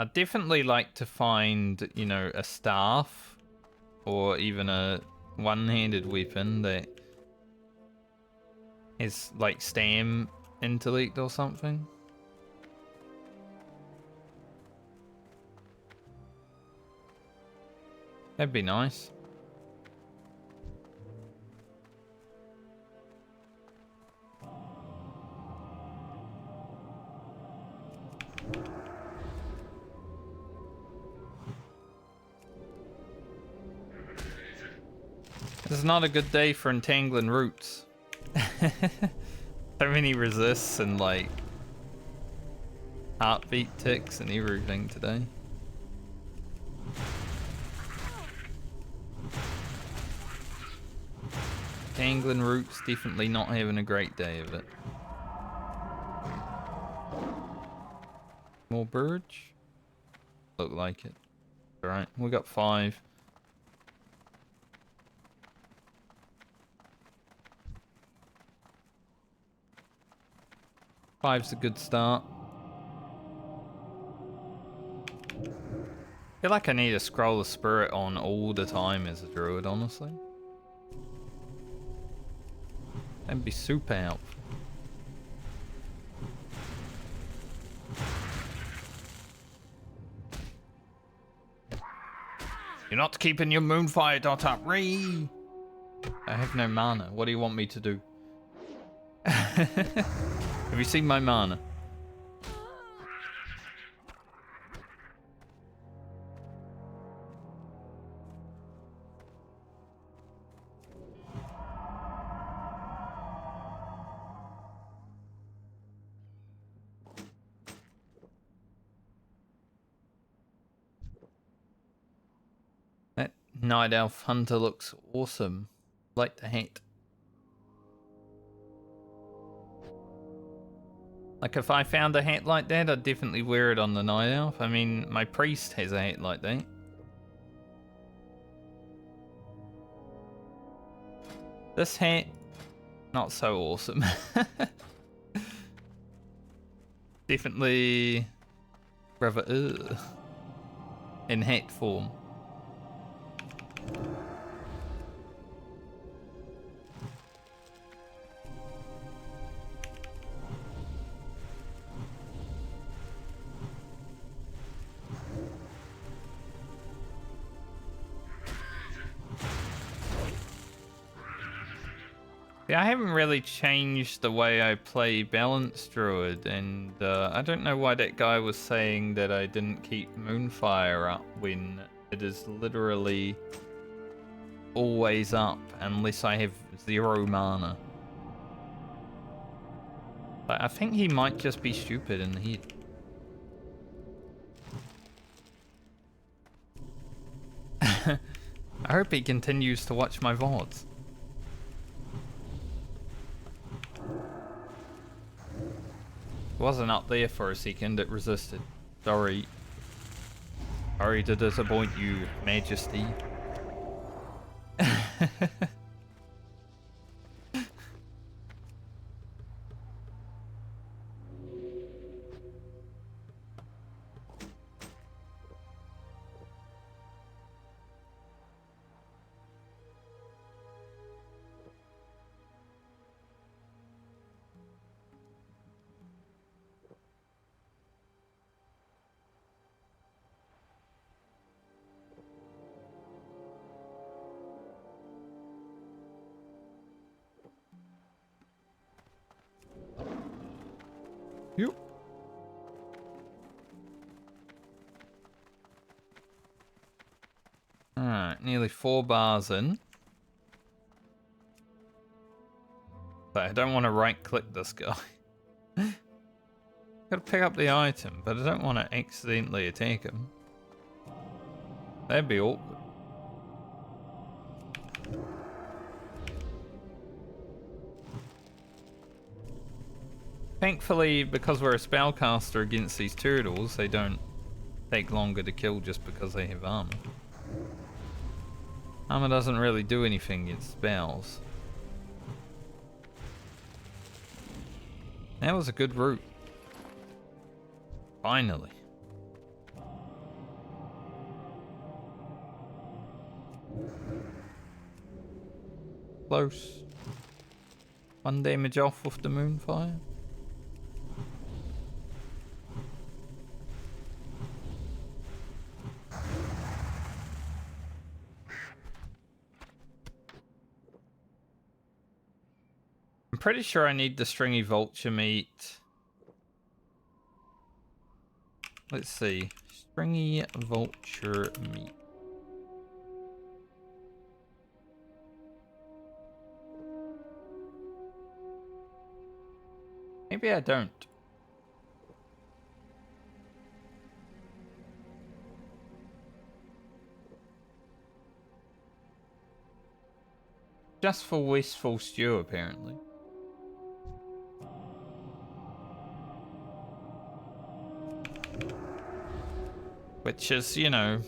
I'd definitely like to find, you know, a staff or even a one-handed weapon that is like stam intellect or something. That'd be nice. This is not a good day for entangling roots. So many resists and like heartbeat ticks and everything today. Entangling roots, definitely not having a great day of it. More birch? Look like it. Alright, we got 5. Five's a good start. I feel like I need a scroll of spirit on all the time as a druid, honestly. That'd be super helpful. You're not keeping your moonfire dot up, Ree. I have no mana. What do you want me to do? Have you seen my mana? That Night Elf Hunter looks awesome. Like the hat. Like if I found a hat like that, I'd definitely wear it on the Night Elf. I mean, my priest has a hat like that. This hat, not so awesome. Definitely rather in hat form. Yeah, I haven't really changed the way I play Balanced Druid, and I don't know why that guy was saying that I didn't keep Moonfire up when it is literally always up unless I have 0 mana. But I think he might just be stupid in the head. I hope he continues to watch my VODs. Wasn't up there for a second, it resisted. Sorry. Sorry to disappoint you, Majesty. Yep. Alright, nearly 4 bars in. But I don't want to right click this guy. Gotta pick up the item, but I don't want to accidentally attack him. That'd be awkward. Thankfully, because we're a spellcaster against these turtles, they don't take longer to kill just because they have armor. Armor doesn't really do anything against spells. That was a good route. Finally. Close. 1 damage off with the Moonfire. I'm pretty sure I need the stringy vulture meat. Let's see. Stringy vulture meat. Maybe I don't. Just for wasteful stew, apparently. Which is, you know,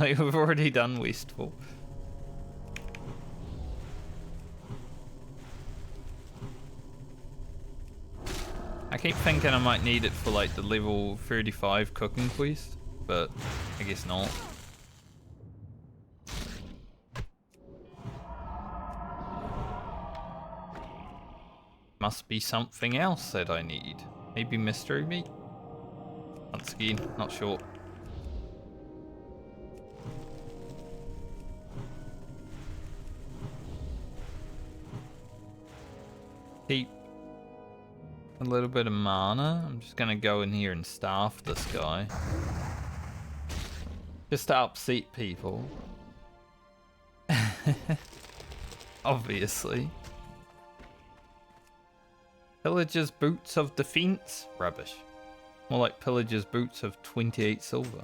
like we've already done wasteful. I keep thinking I might need it for like the level 35 cooking quest, but I guess not. Must be something else that I need. Maybe mystery meat? Once again, not sure. Keep a little bit of mana. I'm just gonna go in here and starve this guy. Just to upset people. Obviously. Pillager's boots of defense? Rubbish. More like Pillager's boots of 28 silver.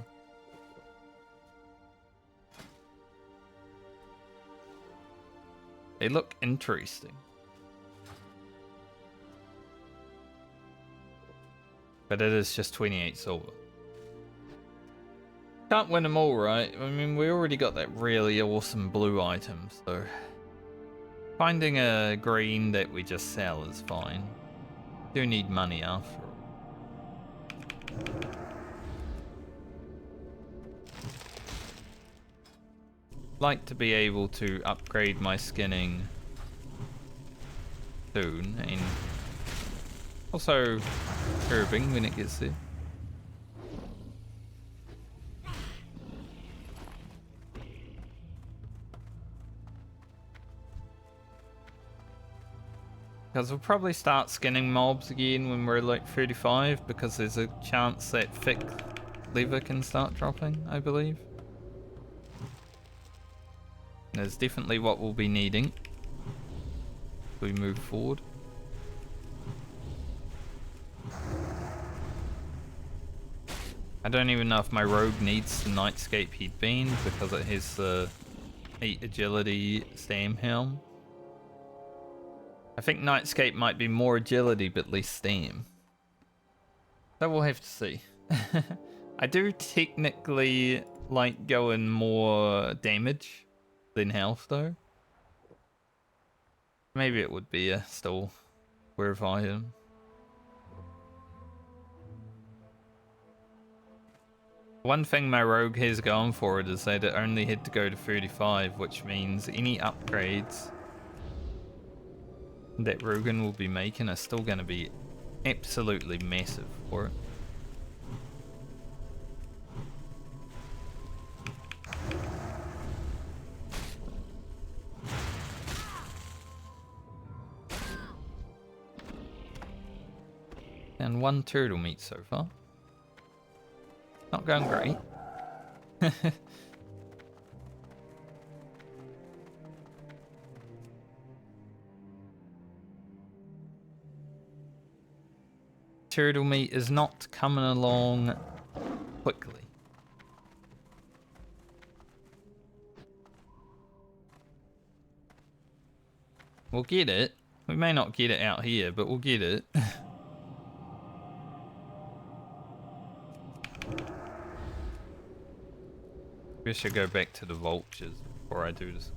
They look interesting. But it is just 28 silver. Can't win them all, right? I mean, we already got that really awesome blue item, so... Finding a green that we just sell is fine. Do need money after all. Like to be able to upgrade my skinning soon, and also herbing when it gets there. Because we'll probably start skinning mobs again when we're like 35, because there's a chance that thick leather can start dropping, I believe. There's definitely what we'll be needing as we move forward. I don't even know if my rogue needs the Nightscape Headband because it has the 8 agility stam helm. I think Nightscape might be more agility but less stam. So we'll have to see. I do technically like going more damage than health though. Maybe it would be a still worth item. One thing my rogue has going for it is that it only had to go to 35, which means any upgrades that Rugen will be making are still going to be absolutely massive for it. And 1 turtle meat so far. Not going great. Turtle meat is not coming along quickly. We'll get it. We may not get it out here, but we'll get it. We should go back to the vultures before I do this.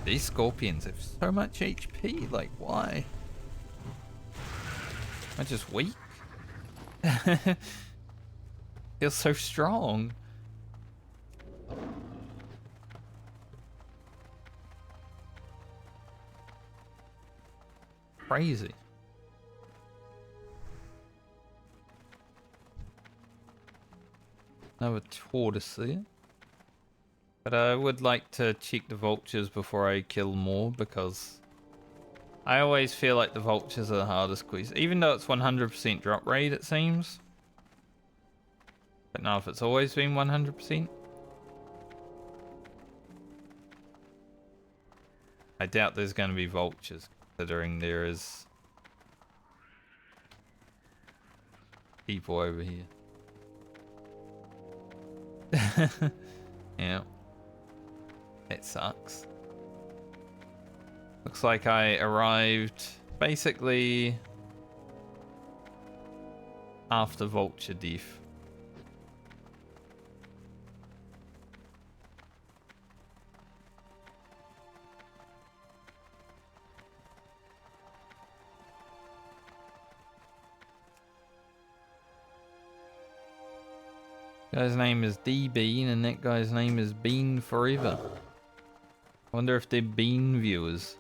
These scorpions have so much HP, like why? Am I just weak? Feels so strong. Crazy. Another tortoise there. But I would like to check the vultures before I kill more, because I always feel like the vultures are the hardest quest. Even though it's 100% drop rate, it seems. But now if it's always been 100%. I doubt there's going to be vultures, considering there is people over here. Yeah. It sucks. Looks like I arrived basically after vulture death. Guy's name is D Bean, and that guy's name is Bean Forever. I wonder if they're Bean viewers.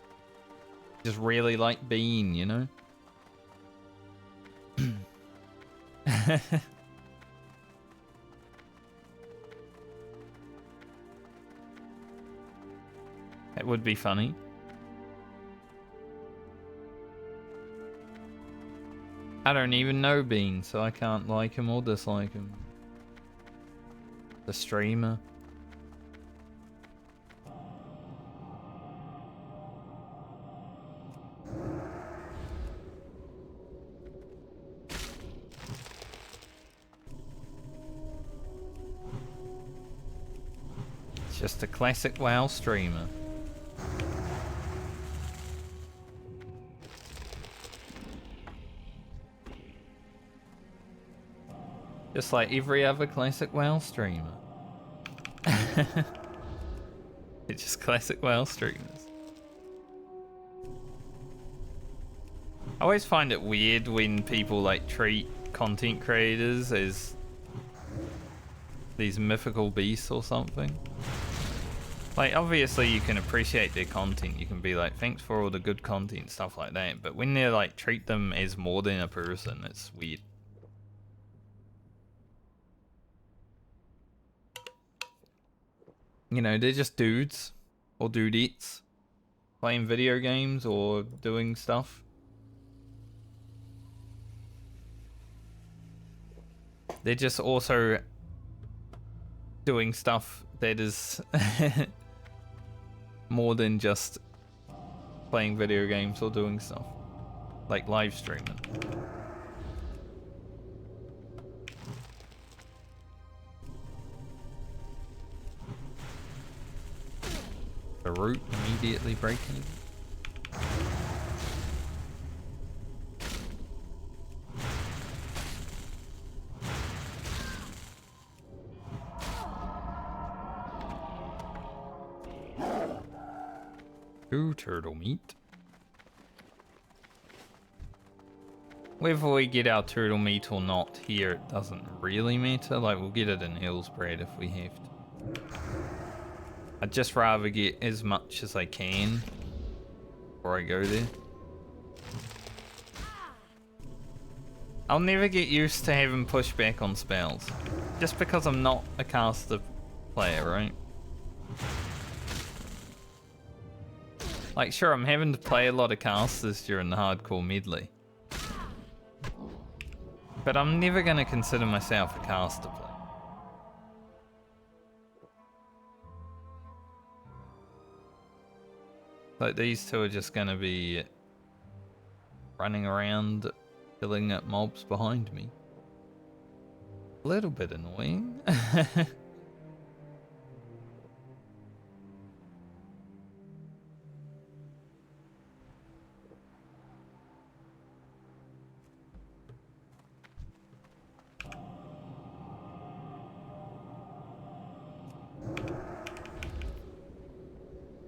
Just really like Bean, you know? That would be funny. I don't even know Bean, so I can't like him or dislike him. The streamer. It's just a classic WoW streamer. Just like every other classic WoW streamer. It's just classic WoW streamers. I always find it weird when people like treat content creators as these mythical beasts or something. Like, obviously you can appreciate their content. You can be like, thanks for all the good content, stuff like that. But when they like treat them as more than a person, it's weird. You know, they're just dudes or dudettes playing video games or doing stuff. They're just also doing stuff that is more than just playing video games or doing stuff like live streaming. The root immediately breaking. Ooh, turtle meat. Whether we get our turtle meat or not here, it doesn't really matter. Like, we'll get it in Hillsbrad if we have to. I'd just rather get as much as I can before I go there. I'll never get used to having pushback on spells. Just because I'm not a caster player, right? Like, sure, I'm having to play a lot of casters during the hardcore medley. But I'm never going to consider myself a caster player. Like, these two are just going to be running around killing at mobs behind me. A little bit annoying.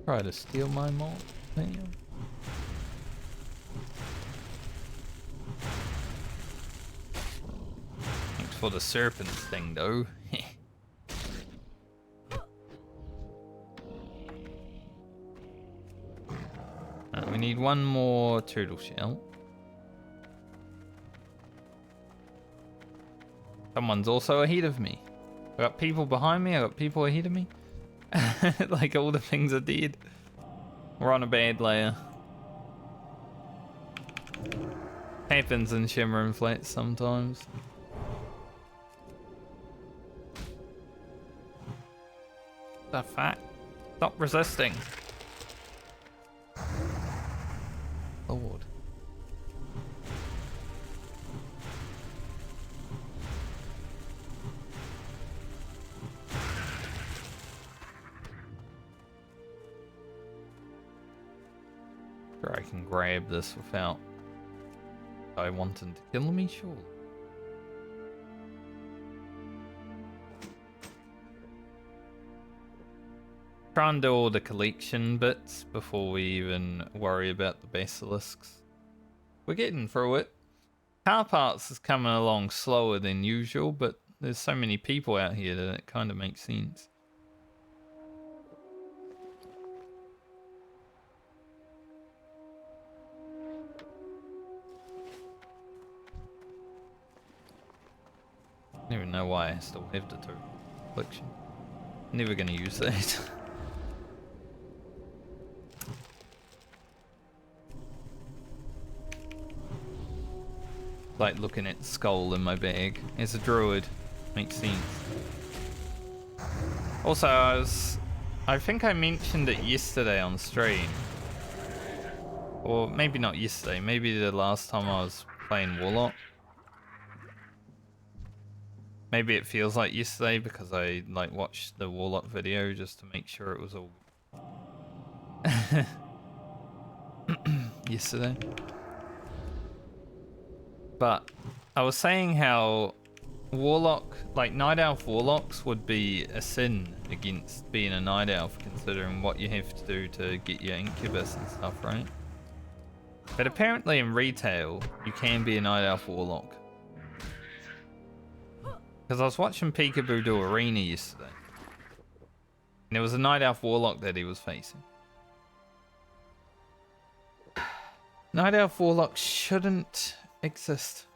Try to steal my mob. Damn. Thanks for the serpents thing, though. We need one more turtle shell. Someone's also ahead of me. I got people behind me, I got people ahead of me. Like, all the things are dead. We're on a bad layer. Happens in Shimmer and Flats sometimes. The fuck? Stop resisting. Lord. Sure, I can grab this without I wanting to kill me, sure. Try and do all the collection bits before we even worry about the basilisks. We're getting through it. Car parts is coming along slower than usual, but there's so many people out here that it kind of makes sense. I don't even know why I still have the turtle collection. Never gonna use that. Like looking at the skull in my bag. As a druid, makes sense. Also, I think I mentioned it yesterday on stream. Or maybe not yesterday, maybe the last time I was playing Warlock. Maybe it feels like yesterday because I like watched the Warlock video just to make sure it was all yesterday. But I was saying how Warlock, like Night Elf Warlocks would be a sin against being a Night Elf considering what you have to do to get your Incubus and stuff, right? But apparently in retail, you can be a Night Elf Warlock. Because I was watching Peekaboo do Arena yesterday. And there was a Night Elf Warlock that he was facing. Night Elf Warlock shouldn't exist.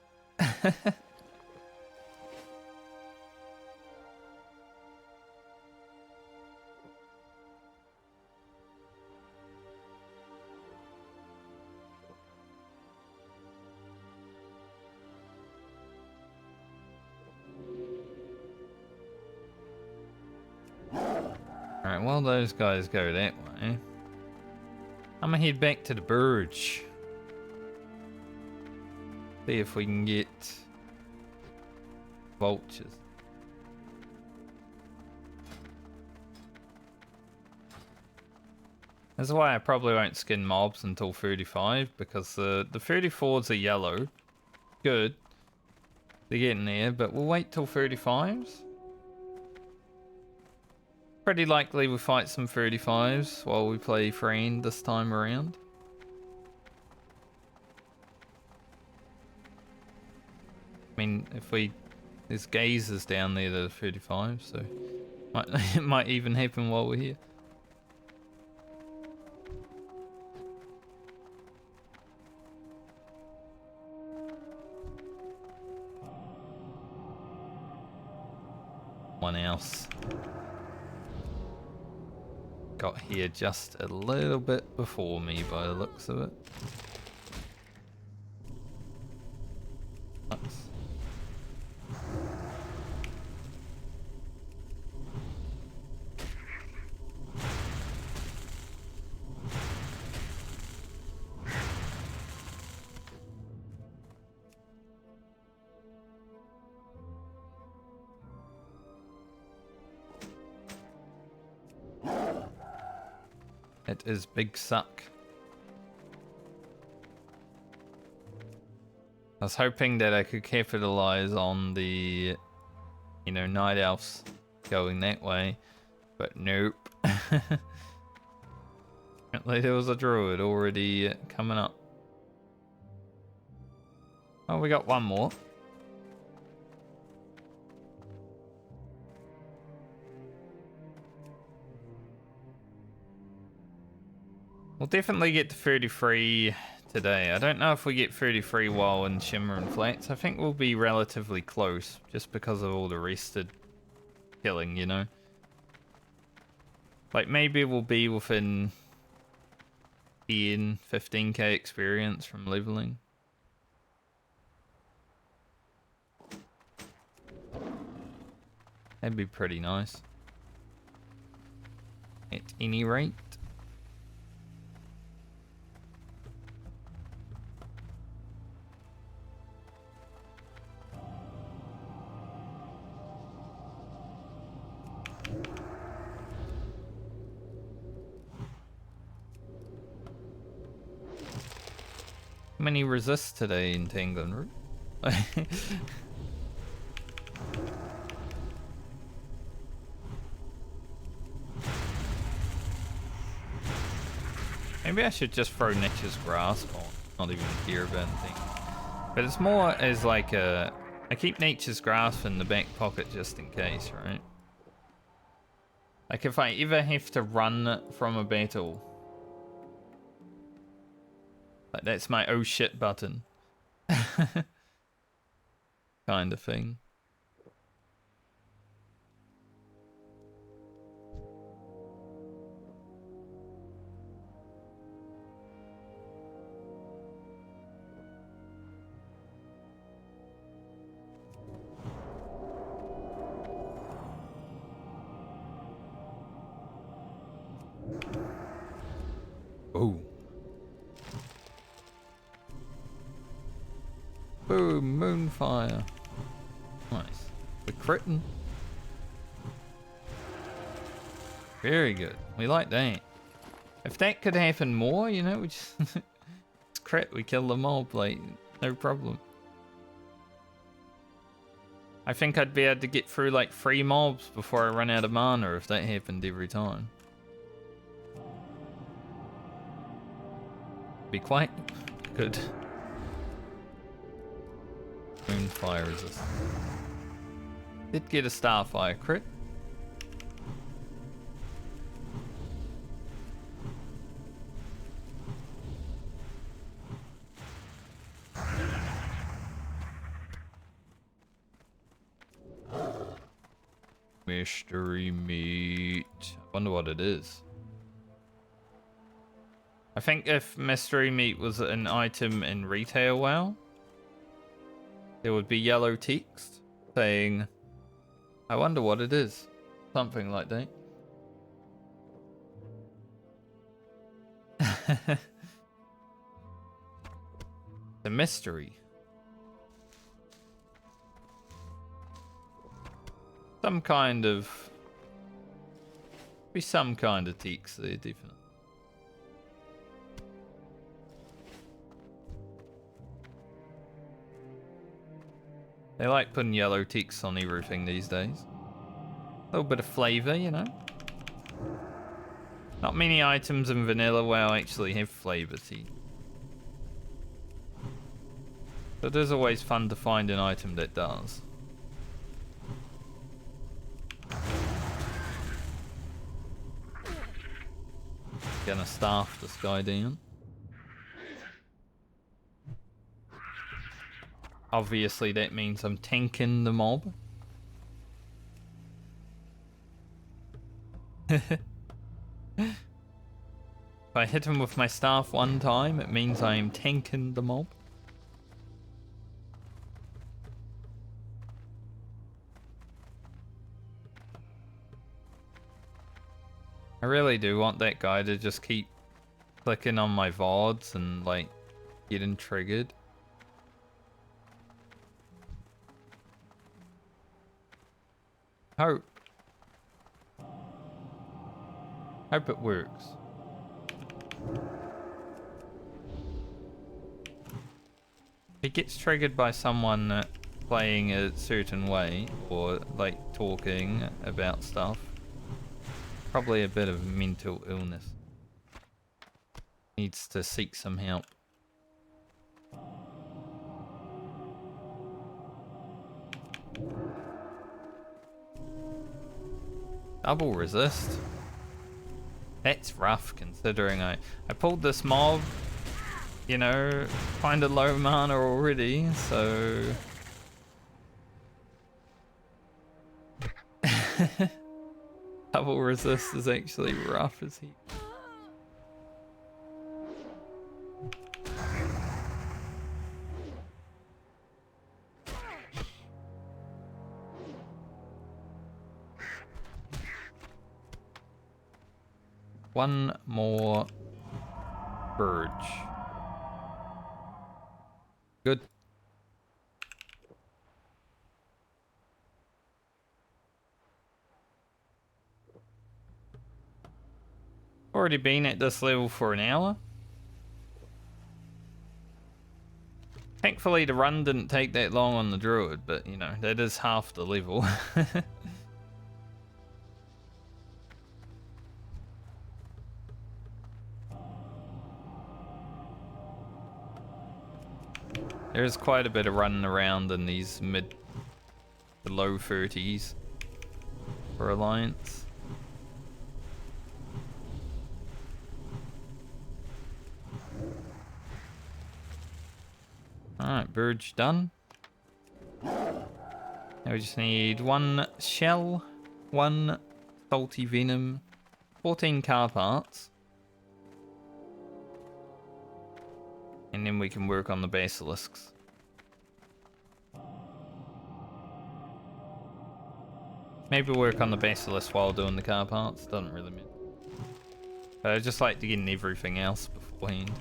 Alright, while those guys go that way, I'm gonna head back to the Burge. See if we can get vultures. That's why I probably won't skin mobs until 35, because the 34s are yellow. Good. They're getting there, but we'll wait till 35s. Pretty likely we'll fight some 35s while we play Friend this time around. I mean, if there's gazers down there that are 35, so it might even happen while we're here. One else got here just a little bit before me by the looks of it. Nice. It is big suck. I was hoping that I could capitalize on the, Night Elves going that way, but nope. Apparently there was a Druid already coming up. Oh, we got one more. We'll definitely get to 33 today. I don't know if we get 33 while in Shimmer and Flats. I think we'll be relatively close just because of all the rested killing, Like maybe we'll be within 10, 15k experience from leveling. That'd be pretty nice. At any rate. How many resists today in Tanglin? Maybe I should just throw Nature's Grasp on, not even care about anything. But it's more as like a I keep Nature's Grasp in the back pocket just in case, right? Like if I ever have to run from a battle. Like that's my oh shit button. Kind of thing. Oh. Boom, moonfire. Nice. We're critting. Very good. We like that. If that could happen more, you know, we just, just crit, we kill the mob, like, no problem. I think I'd be able to get through like 3 mobs before I run out of mana if that happened every time. Be quite good. Moonfire resist. Did get a Starfire crit. Mystery meat. I wonder what it is. I think if mystery meat was an item in retail WoW, there would be yellow text saying, I wonder what it is. Something like that. The mystery. Some kind of... Be some kind of text there, definitely. They like putting yellow text on everything these days. A little bit of flavor, you know. Not many items in vanilla WoW actually have flavor tea. But it is always fun to find an item that does. Gonna staff this guy down. Obviously that means I'm tanking the mob. If I hit him with my staff one time, it means I am tanking the mob. I really do want that guy to just keep clicking on my VODs and like getting triggered. Hope it works. If he gets triggered by someone playing a certain way or like talking about stuff, probably a bit of mental illness. Needs to seek some help. Double resist. That's rough considering I pulled this mob, you know, kinda low mana already, so... Double resist is actually rough as heck. One more purge. Good. Already been at this level for an hour. Thankfully the run didn't take that long on the Druid, but you know, that is half the level. There's quite a bit of running around in these low 30s for Alliance. Alright, Burge done. Now we just need 1 shell, 1 salty venom, 14 car parts. And then we can work on the basilisks. Maybe work on the basilisk while doing the car parts. Doesn't really matter. But I just like to get in everything else beforehand.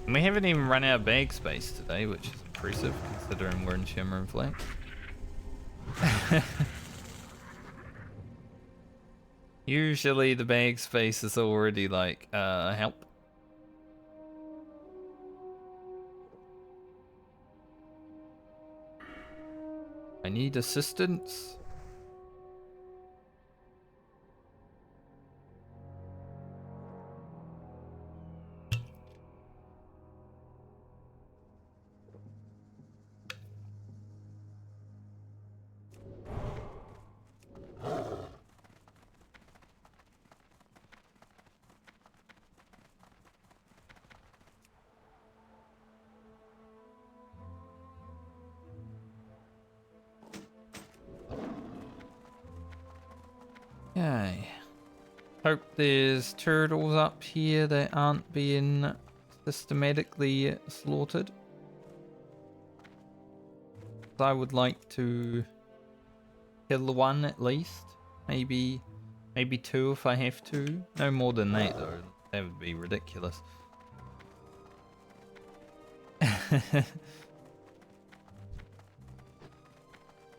And we haven't even run out of bag space today, which is impressive considering we're in Shimmer and Flex. Usually the bag space is already like, help. I need assistance. Okay. Hope there's turtles up here that aren't being systematically slaughtered. I would like to kill one at least. Maybe 2 if I have to. No more than that though. That would be ridiculous.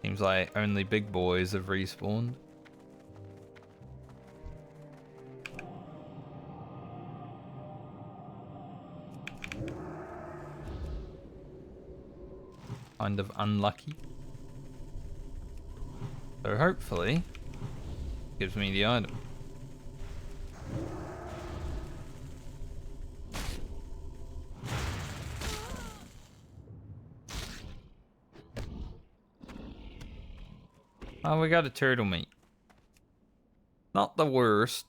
Seems like only big boys have respawned. Kind of unlucky. So hopefully gives me the item. Oh, we got a turtle meat. Not the worst.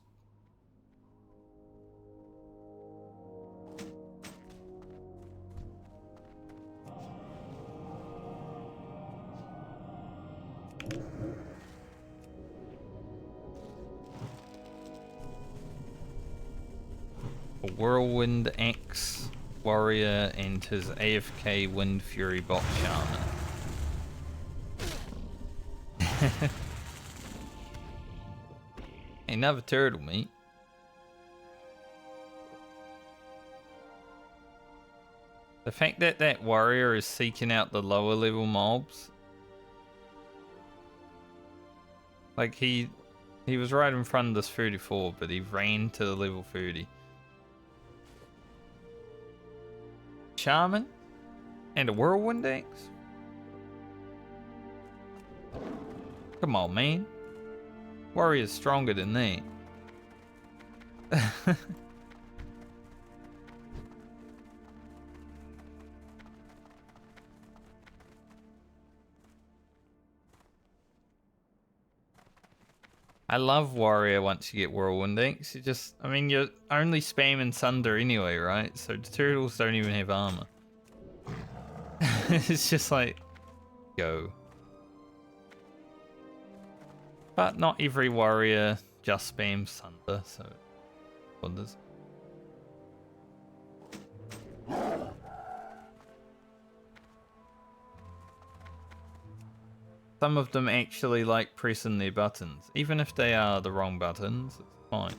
A Whirlwind Axe Warrior and his AFK Wind Fury Bot Shaman. Another turtle meat. The fact that that warrior is seeking out the lower level mobs. Like he was right in front of this 34, but he ran to the level 30. Shaman and a Whirlwind Axe? Come on, man. Warrior's stronger than that. I love Warrior once you get Whirlwind Axe. You just, I mean, you're only spamming Sunder anyway, right? So the turtles don't even have armor. It's just like, go. But not every warrior just spams Sunder, so it wonders. Some of them actually like pressing their buttons. Even if they are the wrong buttons, it's fine.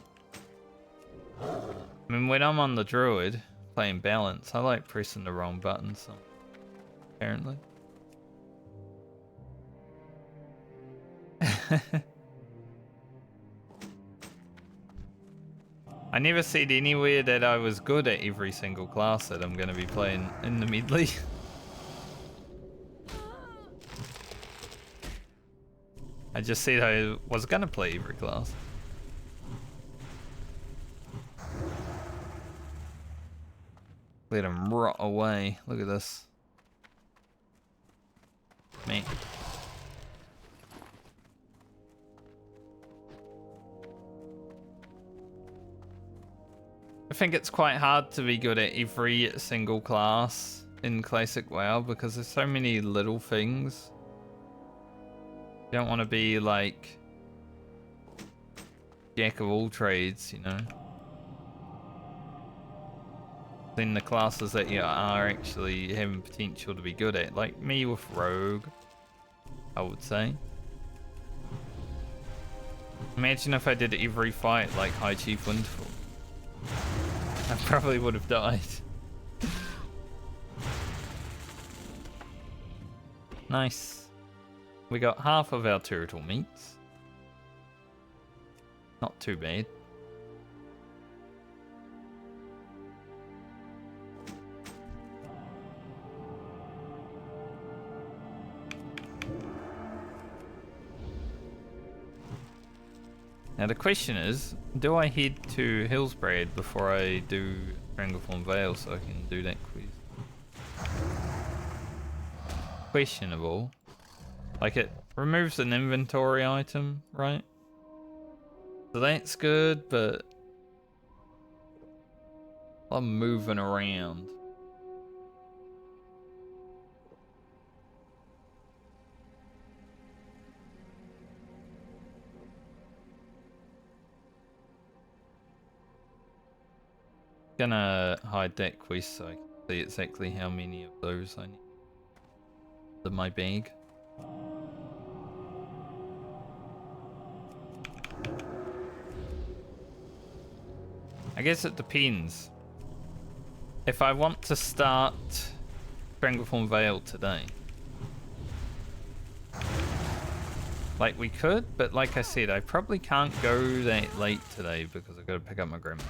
I mean, when I'm on the Druid, playing balance, I like pressing the wrong buttons, apparently. I never said anywhere that I was good at every single class that I'm going to be playing in the Medley. I just said I was going to play every class. Let him rot away. Look at this. Me. I think it's quite hard to be good at every single class in Classic WoW because there's so many little things. You don't want to be like jack of all trades, you know. Then the classes that you are actually having potential to be good at, like me with Rogue, I would say. Imagine if I did every fight like High Chief Windfall. I probably would have died. Nice. We got half of our turtle meats. Not too bad. Now the question is, do I head to Hillsbrad before I do Stranglethorn Vale so I can do that quiz? Questionable. Like it removes an inventory item, right? So that's good, but I'm moving around. Gonna hide that quest so I can see exactly how many of those I need in my bag. I guess it depends. If I want to start Stranglethorn Vale today, like we could, but like I said, I probably can't go that late today because I've got to pick up my grandma.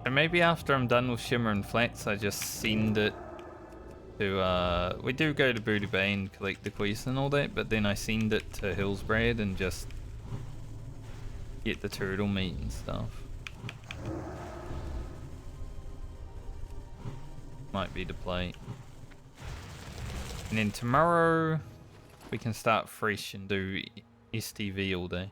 So maybe after I'm done with Shimmer and Flats, I just send it to, we do go to Booty Bay and collect the quest and all that, but then I send it to Hillsbrad and just get the turtle meat and stuff. Might be the play. And then tomorrow we can start fresh and do STV all day.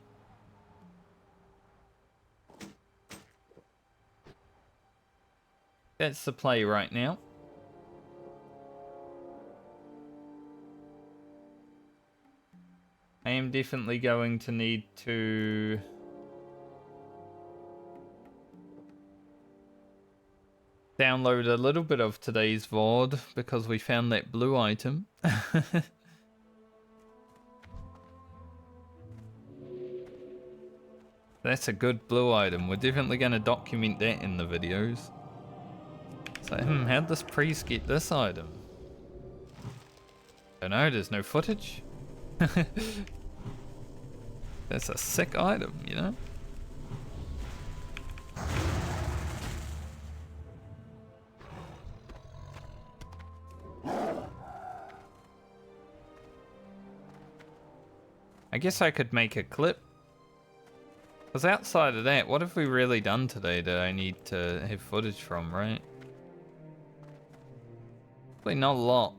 That's the play right now. I am definitely going to need to download a little bit of today's VOD because we found that blue item. That's a good blue item. We're definitely going to document that in the videos. So, how'd this priest get this item? Don't know, there's no footage. That's a sick item, you know? I guess I could make a clip. Because outside of that, what have we really done today that I need to have footage from, right? Probably not a lot.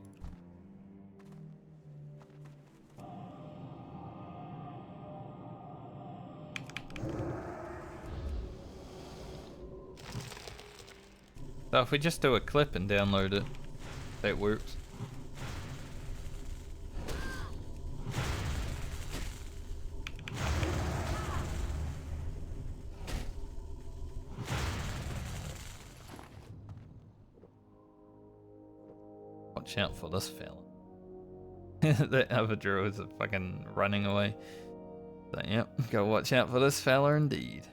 So if we just do a clip and download it, that works. Watch out for this fella. That other druids are fucking running away. So yep, go watch out for this fella indeed.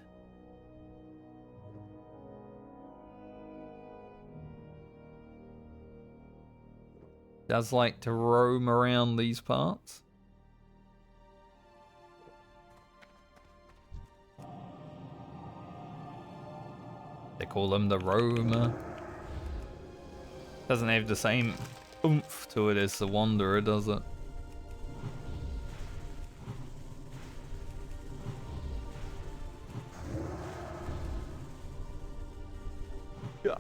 Does like to roam around these parts. They call him the roamer. Doesn't have the same oomph to it as the wanderer, does it? Yeah.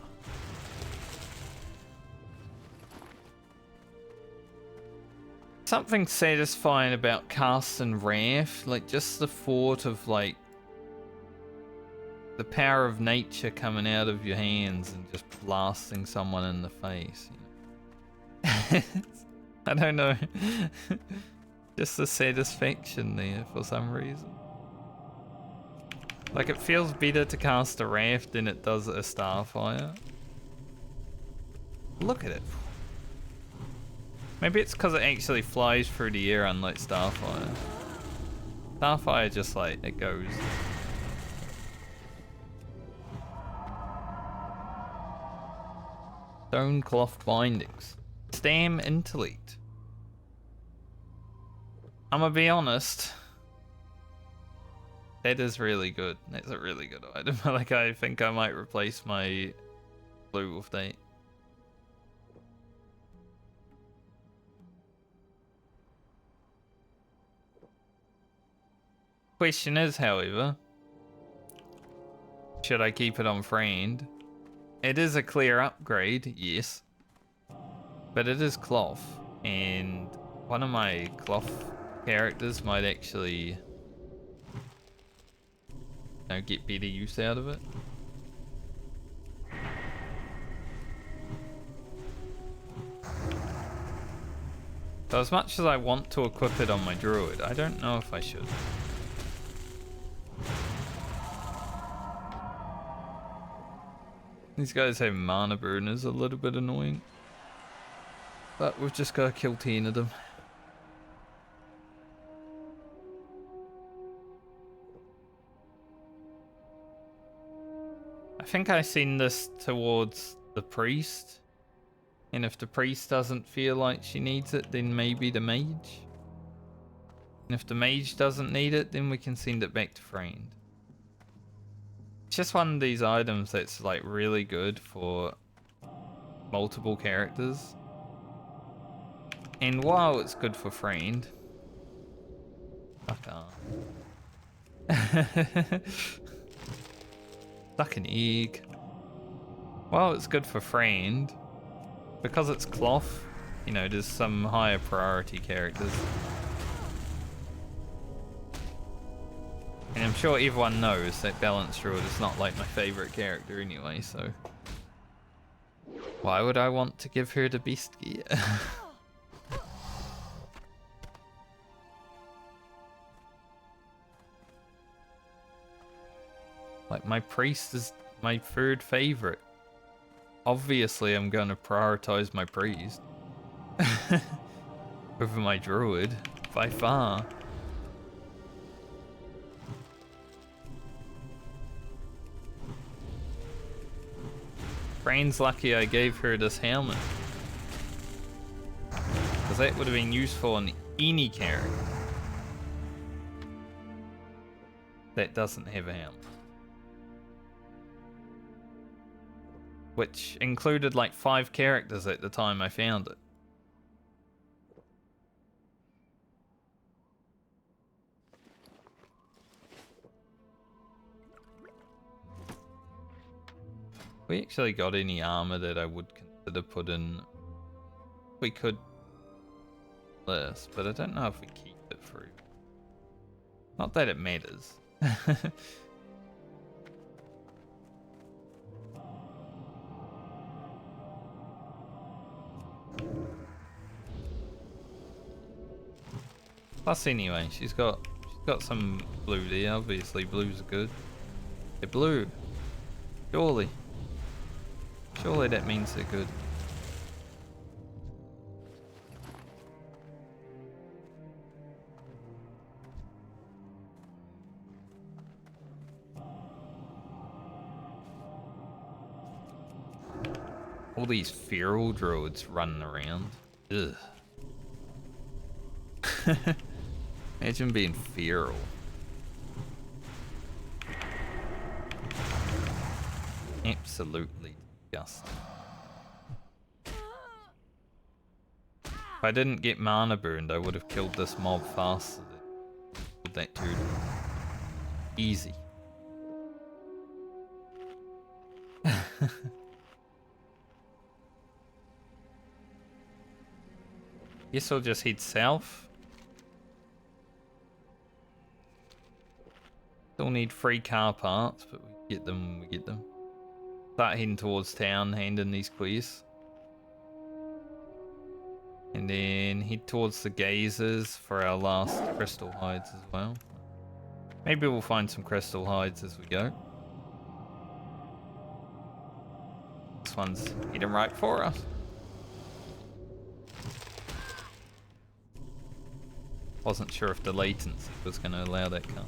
Something satisfying about casting Wrath, like just the thought of like the power of nature coming out of your hands and just blasting someone in the face. You know? I don't know. Just the satisfaction there for some reason. Like it feels better to cast a Wrath than it does a Starfire. Look at it. Maybe it's because it actually flies through the air unlike Starfire. Starfire just like, it goes. Stone cloth bindings. Stam intellect. I'm gonna be honest. That is really good. That's a really good item. Like I think I might replace my blue with that. Question is, however, should I keep it on friend? It is a clear upgrade, yes. But it is cloth, and one of my cloth characters might actually get better use out of it. So as much as I want to equip it on my Druid, I don't know if I should. These guys have mana burn is a little bit annoying. But we've just got to kill 10 of them. I think I send this towards the priest. And if the priest doesn't feel like she needs it, then maybe the mage. And if the mage doesn't need it, then we can send it back to friend. It's just one of these items that's like really good for multiple characters. And while it's good for friend, fuck off. Suck an egg. While it's good for friend, because it's cloth, you know, there's some higher priority characters. And I'm sure everyone knows that Balanced Druid is not like my favourite character anyway, so why would I want to give her the best gear? Like my priest is my third favourite. Obviously I'm gonna prioritise my priest over my druid, by far. Brain's lucky I gave her this helmet, because that would have been useful on any character that doesn't have a helmet. Which included like 5 characters at the time I found it. We actually got any armor that I would consider put in. We could this, but I don't know if we keep it through. Not that it matters. Plus anyway, she's got some blue there. Obviously blues are good. They're blue. Surely that means they're good. All these feral druids running around. Ugh. Imagine being feral. Absolutely disgusting. If I didn't get mana burned, I would have killed this mob faster than that dude. Easy. Guess I'll just head south. Still need 3 car parts, but we get them when we get them. Start heading towards town, handing these quests. And then head towards the gazers for our last crystal hides as well. Maybe we'll find some crystal hides as we go. This one's heading right for us. Wasn't sure if the latency was going to allow that car.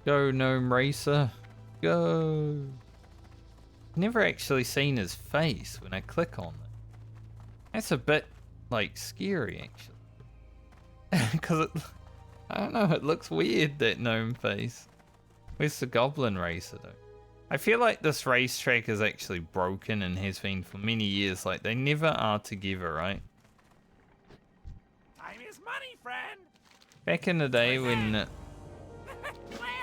Go, Gnome Racer. Go. Never actually seen his face when I click on it. That's a bit, like, scary, actually. Because it... I don't know, it looks weird, that gnome face. Where's the Goblin Racer, though? I feel like this racetrack is actually broken and has been for many years. Like, they never are together, right? Time is money, friend. Back in the day when Glad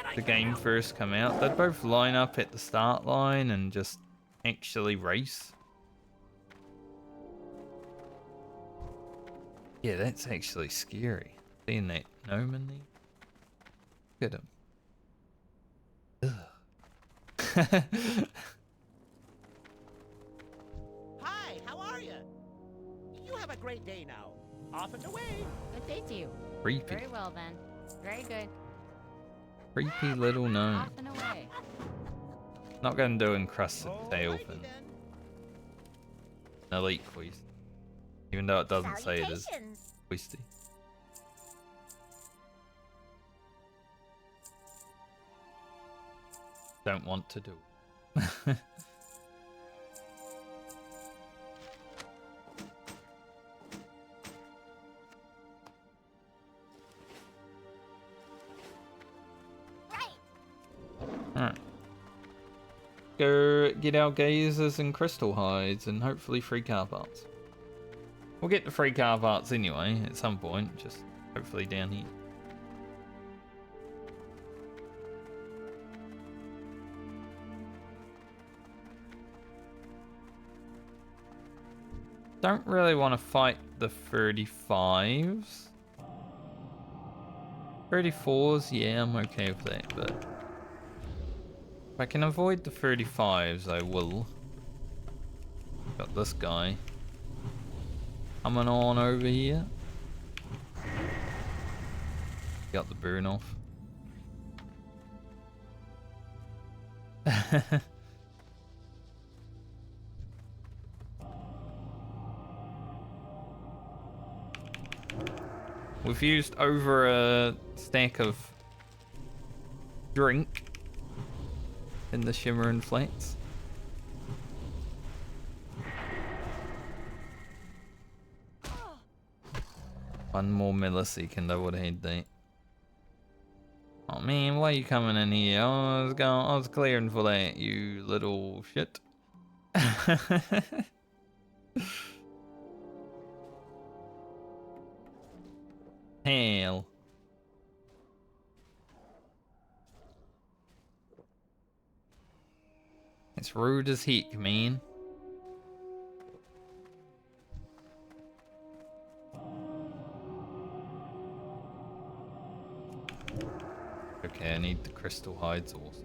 I the could game help. first come out, they'd both line up at the start line and just actually race. Yeah, that's actually scary. Seeing that gnome in there. Look at him. Ugh. Hi, how are you? You have a great day now. Off and away. Good day to you. Creepy. Very well then. Very good. Creepy little gnome. Off and away. Not gonna do encrusted tail Alrighty fin. then. Elite quest. Even though it doesn't say it is Salutations. questy. Don't want to do it. Alright. Go get our gazers and crystal hides and hopefully 3 car parts. We'll get the 3 car parts anyway at some point, just hopefully down here. Don't really want to fight the 35s. 34s, yeah, I'm okay with that, but if I can avoid the 35s, I will. Got this guy coming on over here. Got the burn off. We've used over a stack of drink in the Shimmering Flats. One more millisecond, I would have had that. Oh man, why are you coming in here? I was clearing for that, you little shit. Hell. It's rude as heck, man. Okay, I need the crystal hides also.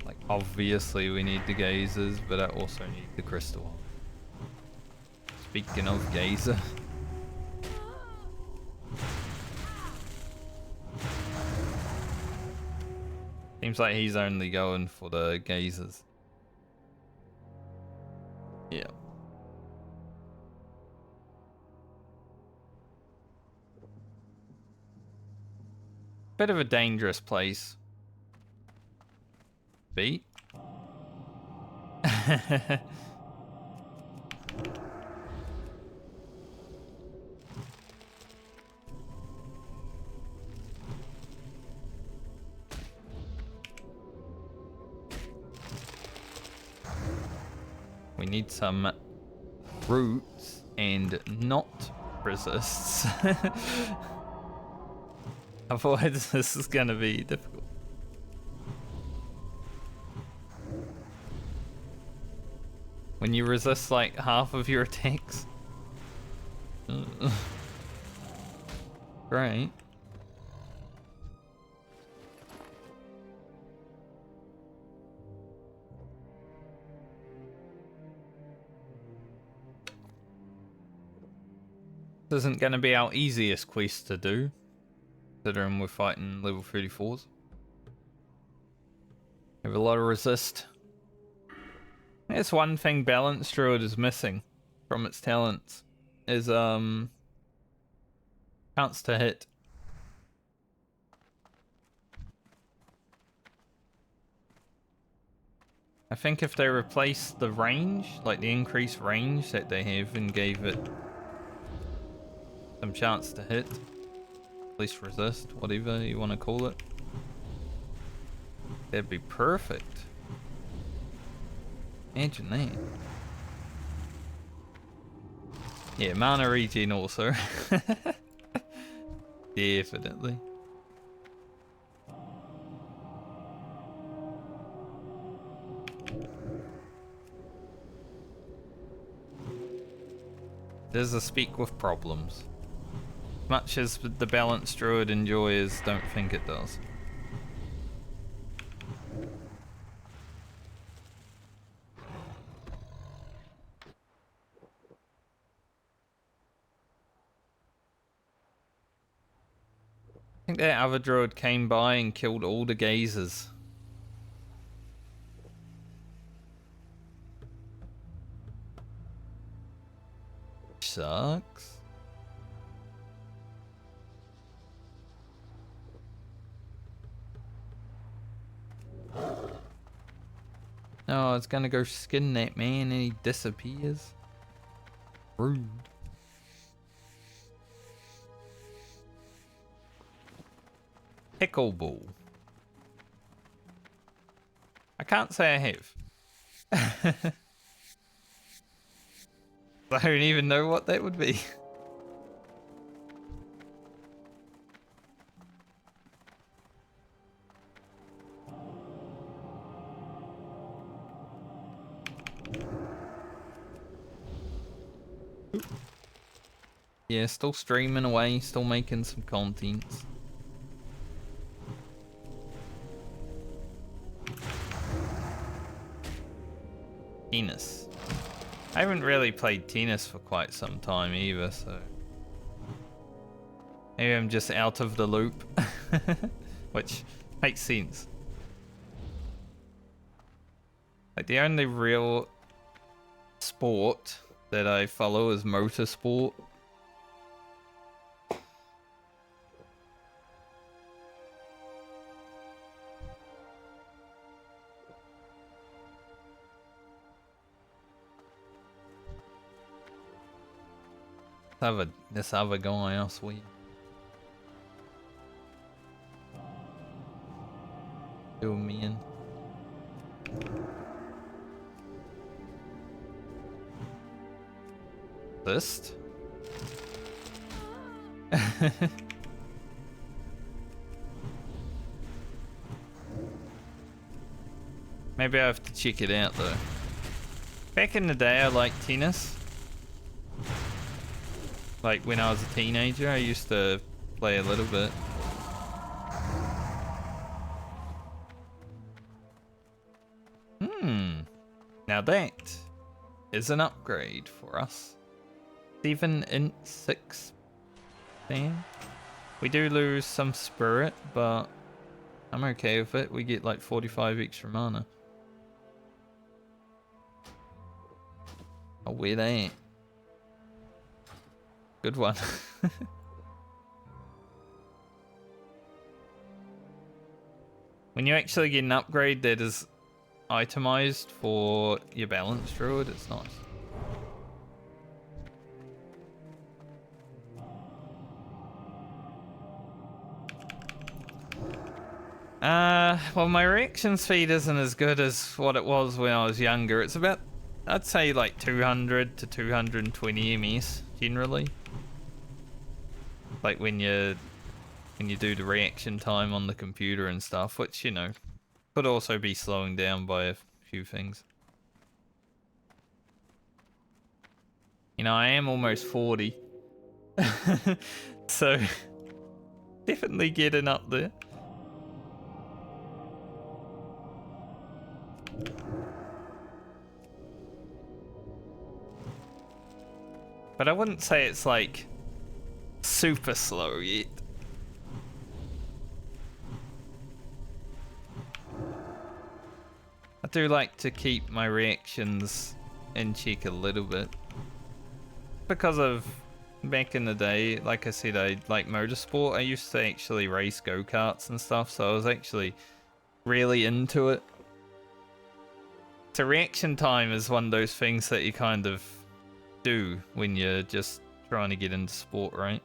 Like, obviously we need the gazers, but I also need the crystal hides. Speaking of gazer. Seems like he's only going for the gazers. Yeah. Bit of a dangerous place. Beat. We need some roots and not resists. Otherwise, this is gonna be difficult. When you resist like half of your attacks. Great. This isn't going to be our easiest quest to do, considering we're fighting level 34s. We have a lot of resist. That's one thing Balanced Druid is missing from its talents, is chance to hit. I think if they replaced the range, like the increased range that they have, and gave it some chance to hit, at least resist, whatever you want to call it, that'd be perfect. Imagine that. Yeah, mana regen also. Definitely. There's a speak with problems. Much as the Balanced Druid enjoyers don't think it does. I think that other druid came by and killed all the gazers. Sucks. Oh, it's gonna go skin that man and he disappears. Rude. Pickleball. I can't say I have. I don't even know what that would be. Yeah, still streaming away, still making some content. Tennis. I haven't really played tennis for quite some time either, so maybe I'm just out of the loop, which makes sense. Like the only real sport that I follow is motorsport. This other guy, I swear. Fill me in. List? Maybe I have to check it out though. Back in the day I liked tennis. Like when I was a teenager, I used to play a little bit. Now that is an upgrade for us. 7 6 fan. We do lose some spirit, but I'm okay with it. We get like 45 extra mana. Oh, weird ain't. Good one. When you actually get an upgrade that is itemized for your Balanced Druid, it's nice. Well, my reaction speed isn't as good as what it was when I was younger. It's about I'd say like 200 to 220 ms generally. Like when you do the reaction time on the computer and stuff, which, you know, could also be slowing down by a few things. You know, I am almost 40. So definitely getting up there. But I wouldn't say it's like super slow yet. I do like to keep my reactions in check a little bit. Because of back in the day, like I said, I like motorsport. I used to actually race go-karts and stuff, so I was actually really into it. So reaction time is one of those things that you kind of do when you're just trying to get into sport, right?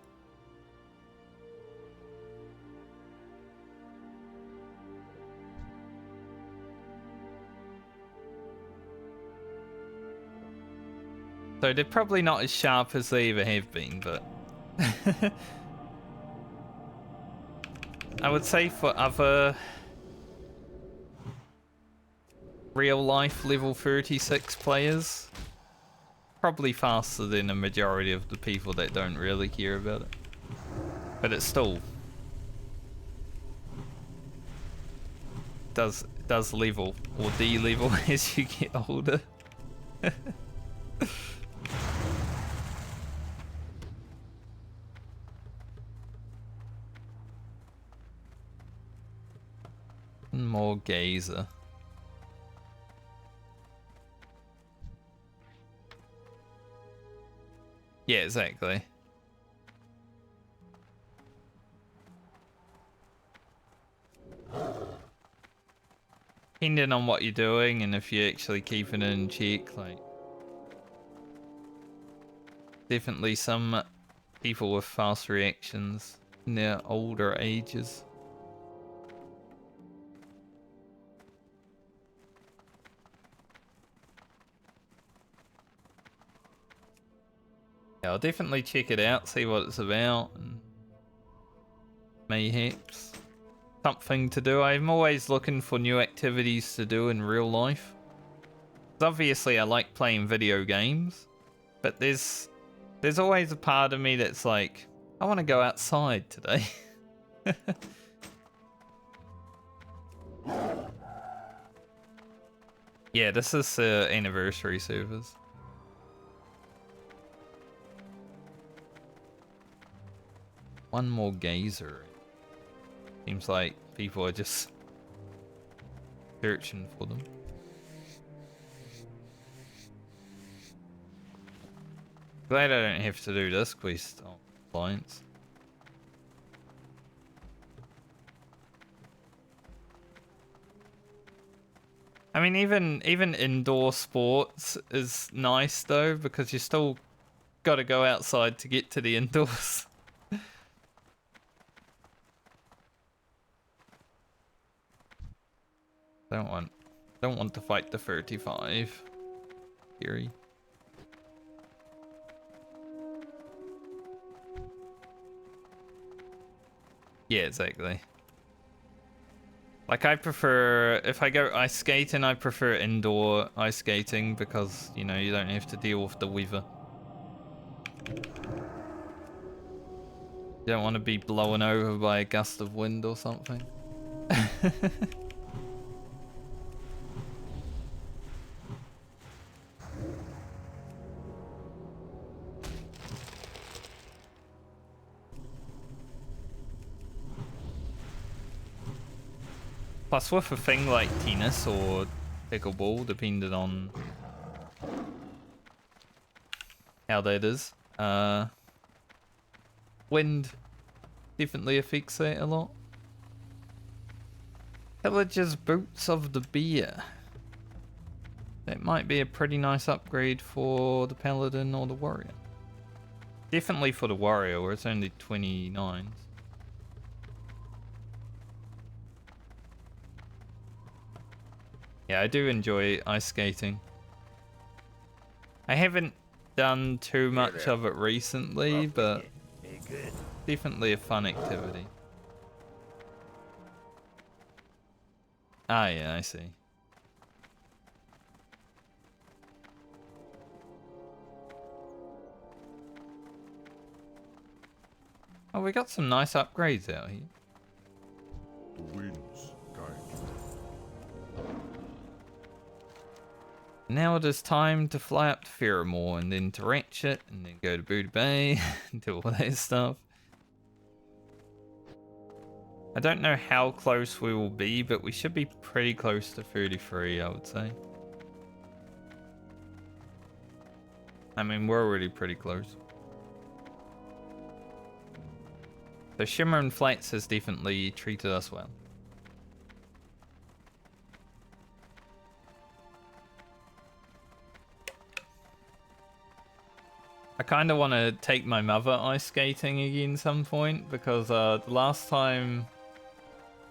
So they're probably not as sharp as they ever have been, but I would say for other real life level 36 players, probably faster than a majority of the people that don't really care about it. But it still does level or de-level as you get older. More gazer. Yeah, exactly. Depending on what you're doing and if you're actually keeping it in check, like definitely some people with fast reactions in their older ages. Yeah, I'll definitely check it out, see what it's about, and mayhaps something to do. I'm always looking for new activities to do in real life. 'Cause obviously I like playing video games, but there's always a part of me that's like, I want to go outside today. Yeah, this is anniversary servers. One more gazer. Seems like people are just searching for them. Glad I don't have to do this quest on clients. I mean, even indoor sports is nice though, because you still got to go outside to get to the indoors. Don't want to fight the 35. Theory. Yeah, exactly. Like I prefer, if I go ice skating, I prefer indoor ice skating because, you know, you don't have to deal with the weather. You don't want to be blown over by a gust of wind or something. Plus with a thing like tennis or pickleball, depending on how that is, wind definitely affects that a lot. Pillager's Boots of the Bear. That might be a pretty nice upgrade for the Paladin or the Warrior. Definitely for the Warrior, where it's only 29s. Yeah, I do enjoy ice skating. I haven't done too much of it recently, but Hey, good. definitely a fun activity. Ah, yeah, I see. Oh, we got some nice upgrades out here. The winds guide you. Now it is time to fly up to Pheromore and then to Ratchet and then go to Buddha Bay and do all that stuff. I don't know how close we will be, but we should be pretty close to 33, I would say. I mean, we're already pretty close. So Shimmer and Flats has definitely treated us well. I kind of want to take my mother ice skating again some point, because the last time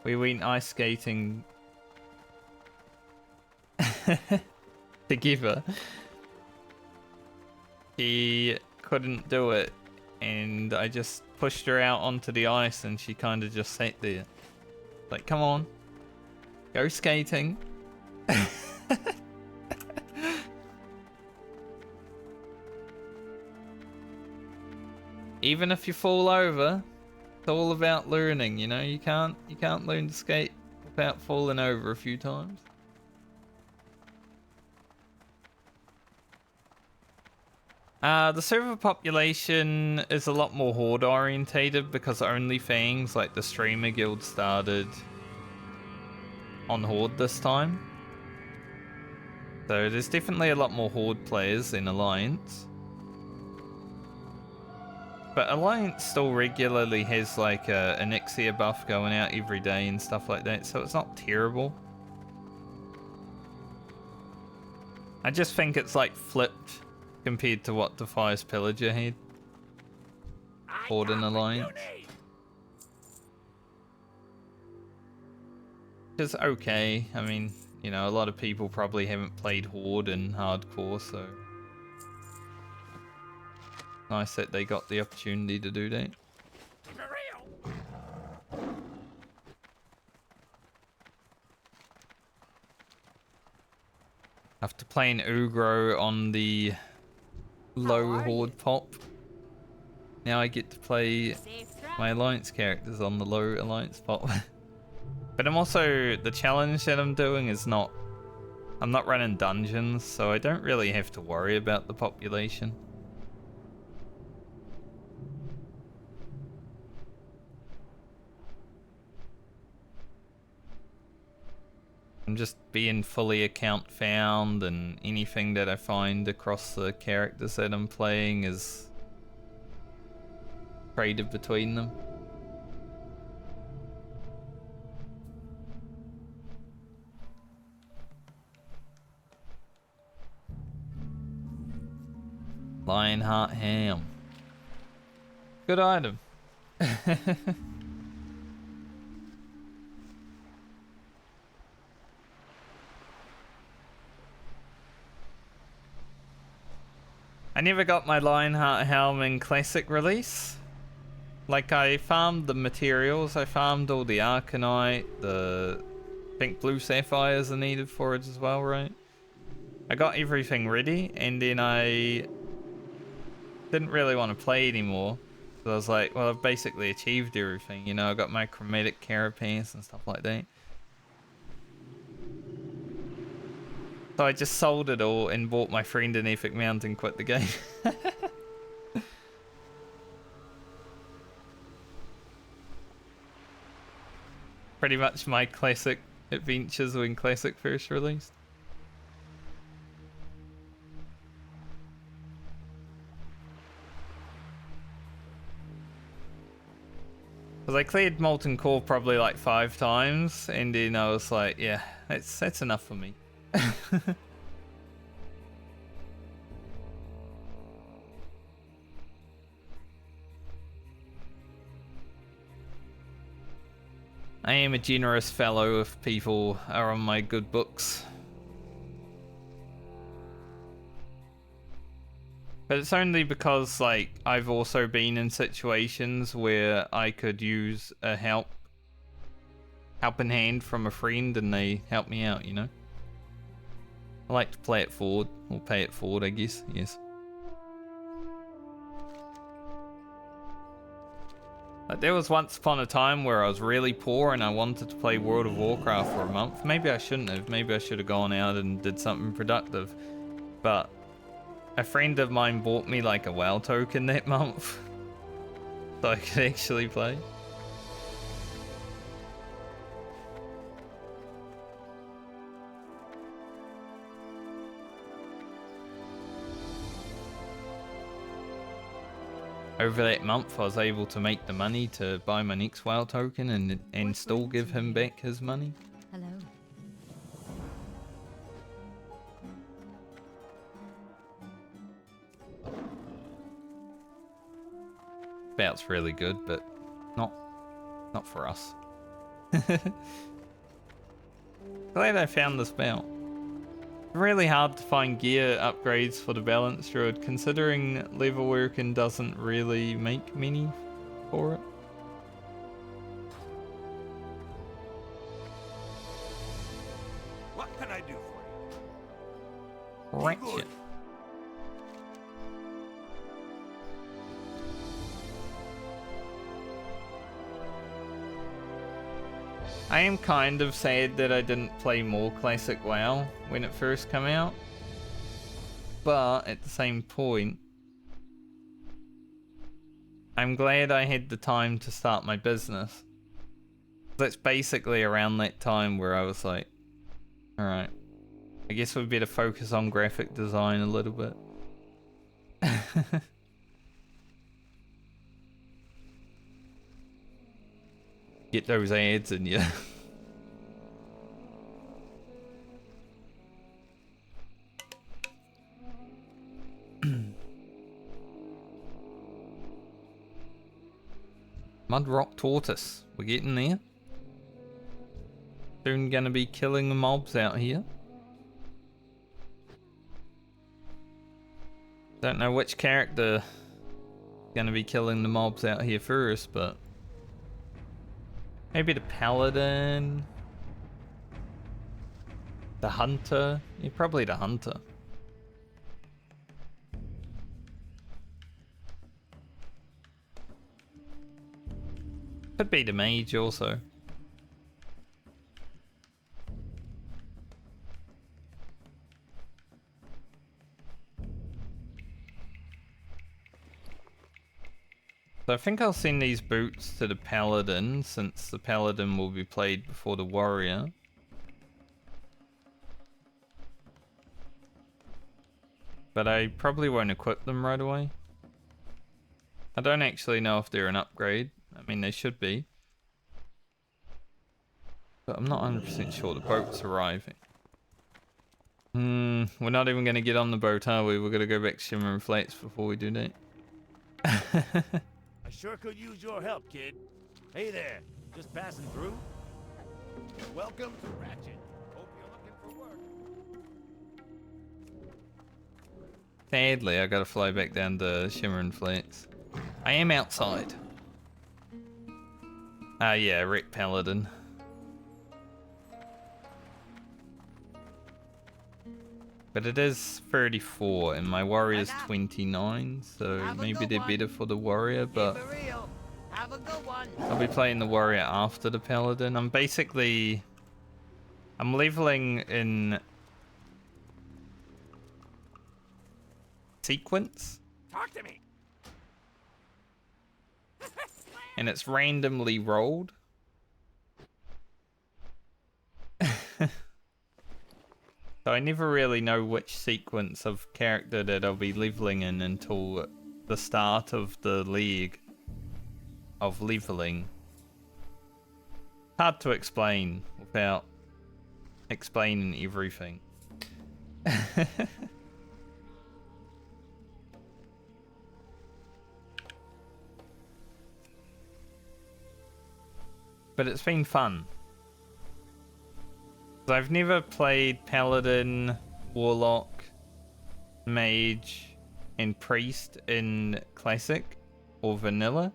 we went ice skating together, she couldn't do it, and I just pushed her out onto the ice and she kind of just sat there. Like, come on, go skating. Even if you fall over, it's all about learning, you know? You can't learn to skate without falling over a few times. The server population is a lot more horde orientated because OnlyFans, like the streamer guild, started on horde this time. So there's definitely a lot more horde players in Alliance. But Alliance still regularly has like an Ixia buff going out every day and stuff like that, so it's not terrible. I just think it's like flipped compared to what Defias Pillager had. Horde and Alliance. Which is okay. I mean, you know, a lot of people probably haven't played Horde in hardcore, so nice that they got the opportunity to do that. After playing Ugro on the low Horde pop, now I get to play my Alliance characters on the low Alliance pop. But I'm also, the challenge that I'm doing is not, I'm not running dungeons, so I don't really have to worry about the population. I'm just being fully account found, and anything that I find across the characters that I'm playing is traded between them. Lionheart ham. Good item. I never got my Lionheart helm in Classic release. Like, I farmed the materials, I farmed all the Arcanite, the pink blue sapphires are needed for it as well, right? I got everything ready, and then I didn't really want to play anymore. So I was like, well, I've basically achieved everything, you know, I got my chromatic carapace and stuff like that. So I just sold it all and bought my friend an epic mount and quit the game. Pretty much my classic adventures when Classic first released. Because I cleared Molten Core probably like 5 times, and then I was like, yeah, that's enough for me. I am a generous fellow if people are on my good books. But it's only because, like, I've also been in situations where I could use a helping hand from a friend and they help me out, you know? I like to play it forward, or pay it forward, I guess, yes. Like, there was once upon a time where I was really poor and I wanted to play World of Warcraft for a month. Maybe I shouldn't have. Maybe I should have gone out and did something productive. But a friend of mine bought me like a WoW token that month. So I could actually play. Over that month, I was able to make the money to buy my next WoW token and still give him back his money. Hello. Spout's really good, but not for us. Glad I found the spout. Really hard to find gear upgrades for the balance druid, considering level working doesn't really make many for it. What can I do for you? Ratchet. I am kind of sad that I didn't play more classic WoW when it first came out, but at the same point, I'm glad I had the time to start my business. That's basically around that time where I was like, alright, I guess we better focus on graphic design a little bit. Get those ads in you. Mud Rock Tortoise. We're getting there. Soon gonna be killing the mobs out here. Don't know which character gonna be killing the mobs out here first, but maybe the paladin, the hunter. Yeah, probably the hunter. Could be the mage also. So I think I'll send these boots to the paladin, since the paladin will be played before the warrior. But I probably won't equip them right away. I don't actually know if they're an upgrade. I mean, they should be. But I'm not 100% sure the boat's arriving. We're not even going to get on the boat, are we? We're going to go back to Shimmering Flats before we do that. I sure could use your help, kid. Hey there, just passing through? Welcome to Ratchet. Hope you're looking for work. Sadly, I gotta fly back down to Shimmering Flats. I am outside. Ah, yeah, Wreck Paladin. But it is 34 and my warrior's 29, so maybe they're better for the warrior, but Have a good one. I'll be playing the warrior after the paladin. I'm leveling in sequence. Talk to me. And it's randomly rolled. So I never really know which sequence of character that I'll be leveling in until the start of the league of leveling. Hard to explain without explaining everything. But it's been fun. I've never played Paladin, Warlock, Mage, and priest in classic or vanilla.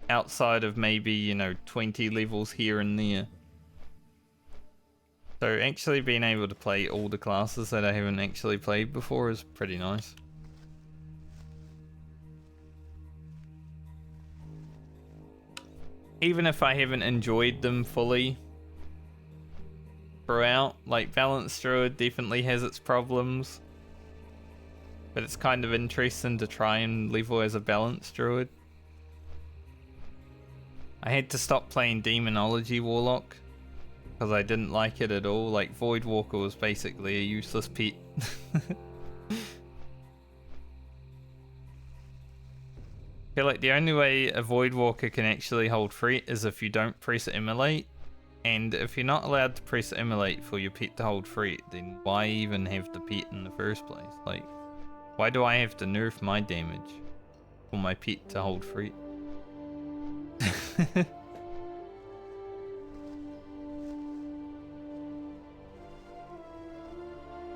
Outside of maybe, you know, 20 levels here and there. So actually being able to play all the classes that I haven't actually played before is pretty nice. Even if I haven't enjoyed them fully throughout, like Balanced Druid definitely has its problems. But it's kind of interesting to try and level as a Balanced Druid. I had to stop playing Demonology Warlock because I didn't like it at all. Like Voidwalker was basically a useless pet. I feel like the only way a Voidwalker can actually hold threat is if you don't press Immolate. And if you're not allowed to press Immolate for your pet to hold threat, then why even have the pet in the first place? Like, why do I have to nerf my damage for my pet to hold threat?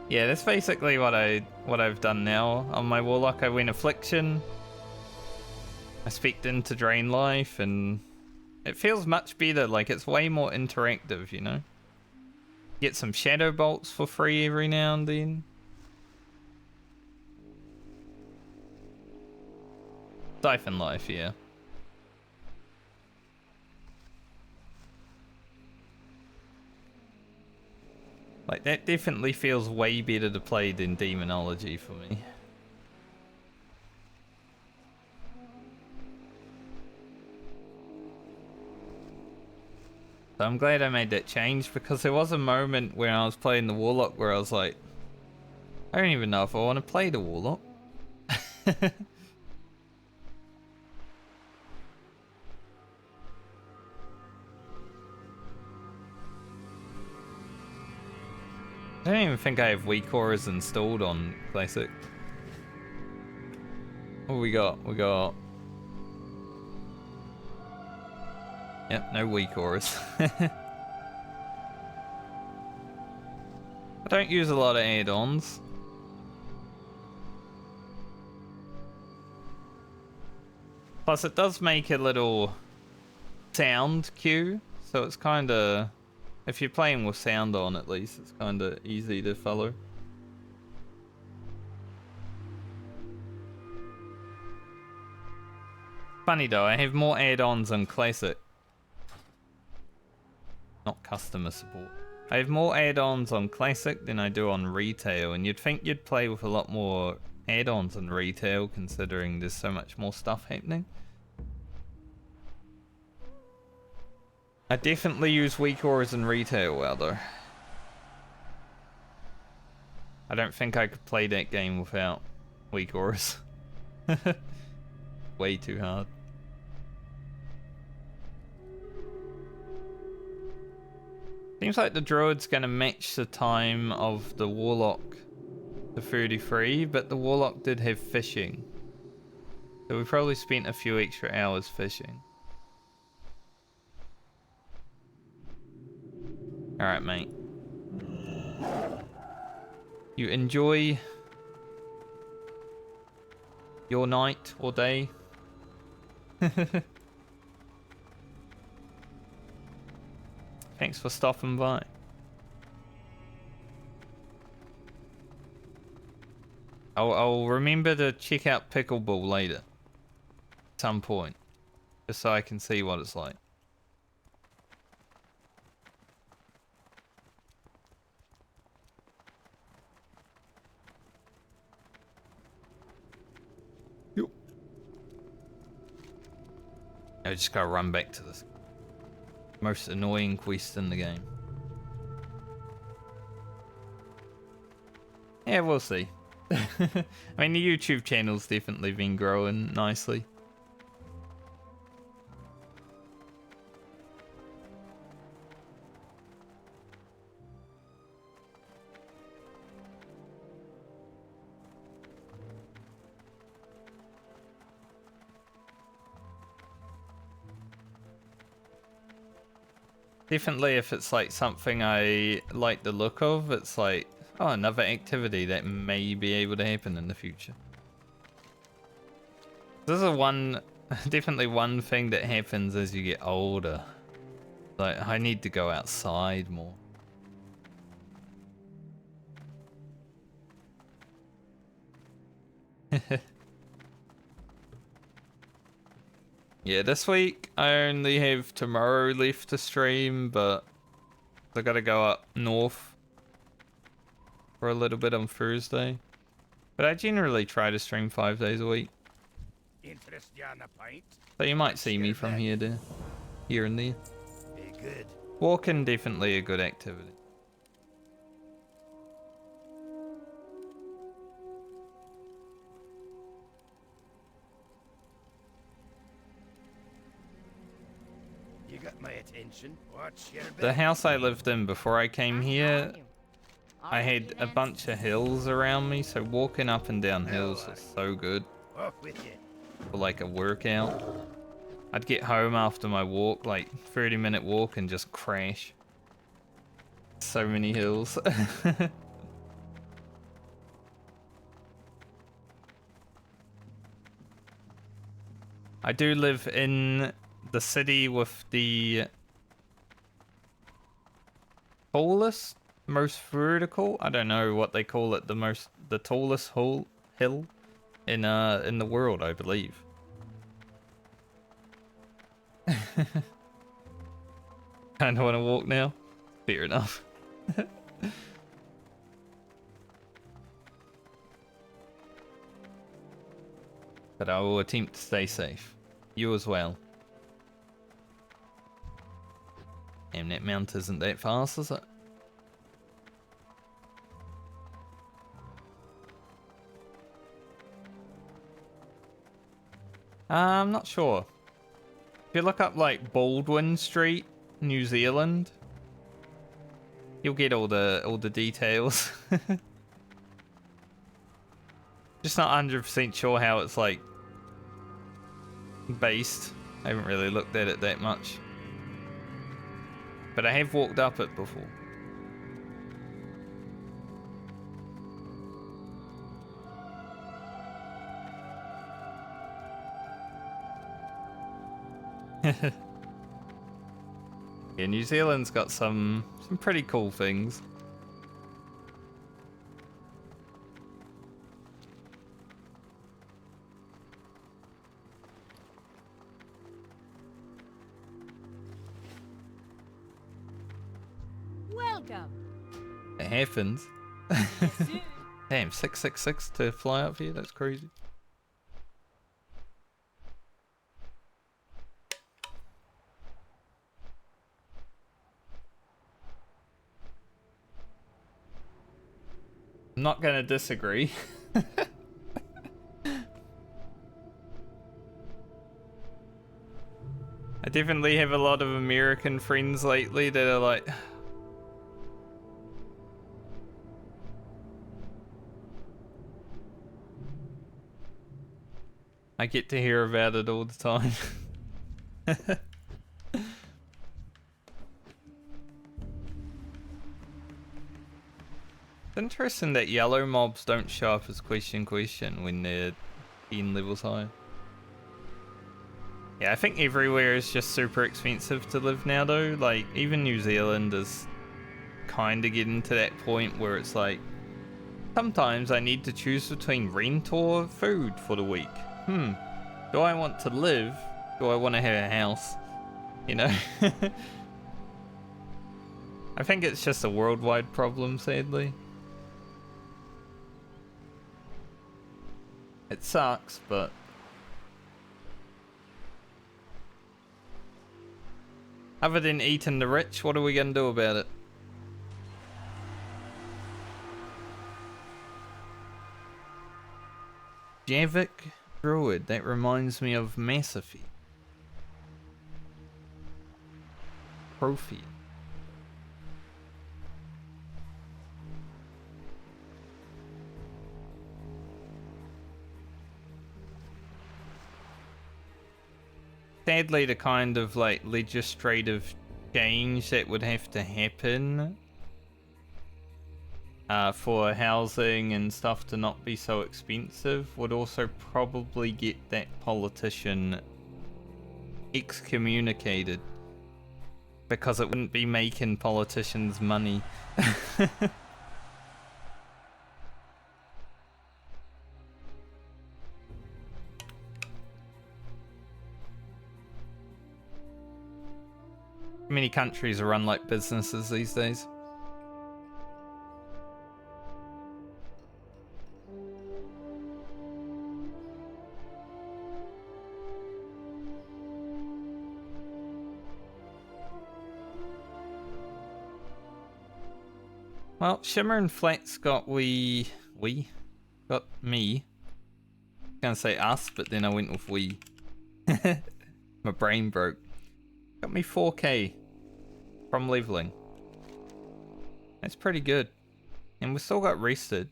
Yeah, that's basically what I've done now. On my Warlock I went Affliction. I specced into Drain Life and it feels much better, like it's way more interactive, you know? Get some Shadow Bolts for free every now and then. Siphon Life, yeah. Like, that definitely feels way better to play than Demonology for me. So I'm glad I made that change, because there was a moment where I was playing the Warlock where I was like, I don't even know if I want to play the Warlock. I don't even think I have weak auras installed on Classic. What we got? We got... Yep, no weak auras. I don't use a lot of add-ons. Plus it does make a little sound cue, so it's kinda... If you're playing with sound on, at least, it's kind of easy to follow. Funny though, I have more add-ons on Classic. Not customer support. I have more add-ons on Classic than I do on Retail, and you'd think you'd play with a lot more add-ons on Retail, considering there's so much more stuff happening. I definitely use weak auras in Retail well though. I don't think I could play that game without weak auras. Way too hard. Seems like the Druid's gonna match the time of the Warlock to 33, but the Warlock did have fishing. So we probably spent a few extra hours fishing. Alright, mate. You enjoy your night or day. Thanks for stopping by. I'll remember to check out Pickleball later. At some point. Just so I can see what it's like. I just gotta run back to this most annoying quest in the game. Yeah, we'll see. I mean, the YouTube channel's definitely been growing nicely. Definitely if it's like something I like the look of, it's like Oh, another activity that may be able to happen in the future. This is definitely one thing that happens as you get older. Like, I need to go outside more. Yeah, this week I only have tomorrow left to stream, but I gotta go up north for a little bit on Thursday. But I generally try to stream 5 days a week. Interest you on a pint? So you might see me from here and there. Be good. Walking definitely a good activity. You got my attention. Watch your The back. house I lived in before I came How here, are you? I Alright, had you a then. bunch of hills around me, so walking up and down hills was so good Off with you. for like a workout. I'd get home after my walk, like 30-minute walk, and just crash. So many hills. I do live in the city with the tallest, most vertical. I don't know what they call it. The tallest hill in the world, I believe. Kind of want to walk now. Fair enough. But I will attempt to stay safe. You as well. Damn, that mount isn't that fast, is it? I'm not sure. If you look up like Baldwin Street, New Zealand, you'll get all the details. Just not 100% sure how it's like based. I haven't really looked at it that much. But I have walked up it before. Yeah, New Zealand's got some pretty cool things. Welcome. It happens. Damn, 666 to fly up here, that's crazy. I'm not gonna disagree. I definitely have a lot of American friends lately that are like, I get to hear about it all the time. It's interesting that yellow mobs don't show up as question when they're in levels high. Yeah, I think everywhere is just super expensive to live now though. Like, even New Zealand is kind of getting to that point where it's like, sometimes I need to choose between rent or food for the week. Do I want to live? Do I want to have a house? You know? I think it's just a worldwide problem, sadly. It sucks, but other than eating the rich, what are we gonna do about it? Javik Druid, that reminds me of Massify. Profi. Sadly, the kind of like legislative change that would have to happen for housing and stuff to not be so expensive would also probably get that politician excommunicated, because it wouldn't be making politicians money. Many countries are run like businesses these days. Well, Shimmer and Flat's got got me. I was gonna say us, but then I went with we. My brain broke. Got me 4k from leveling. That's pretty good. And we still got rested.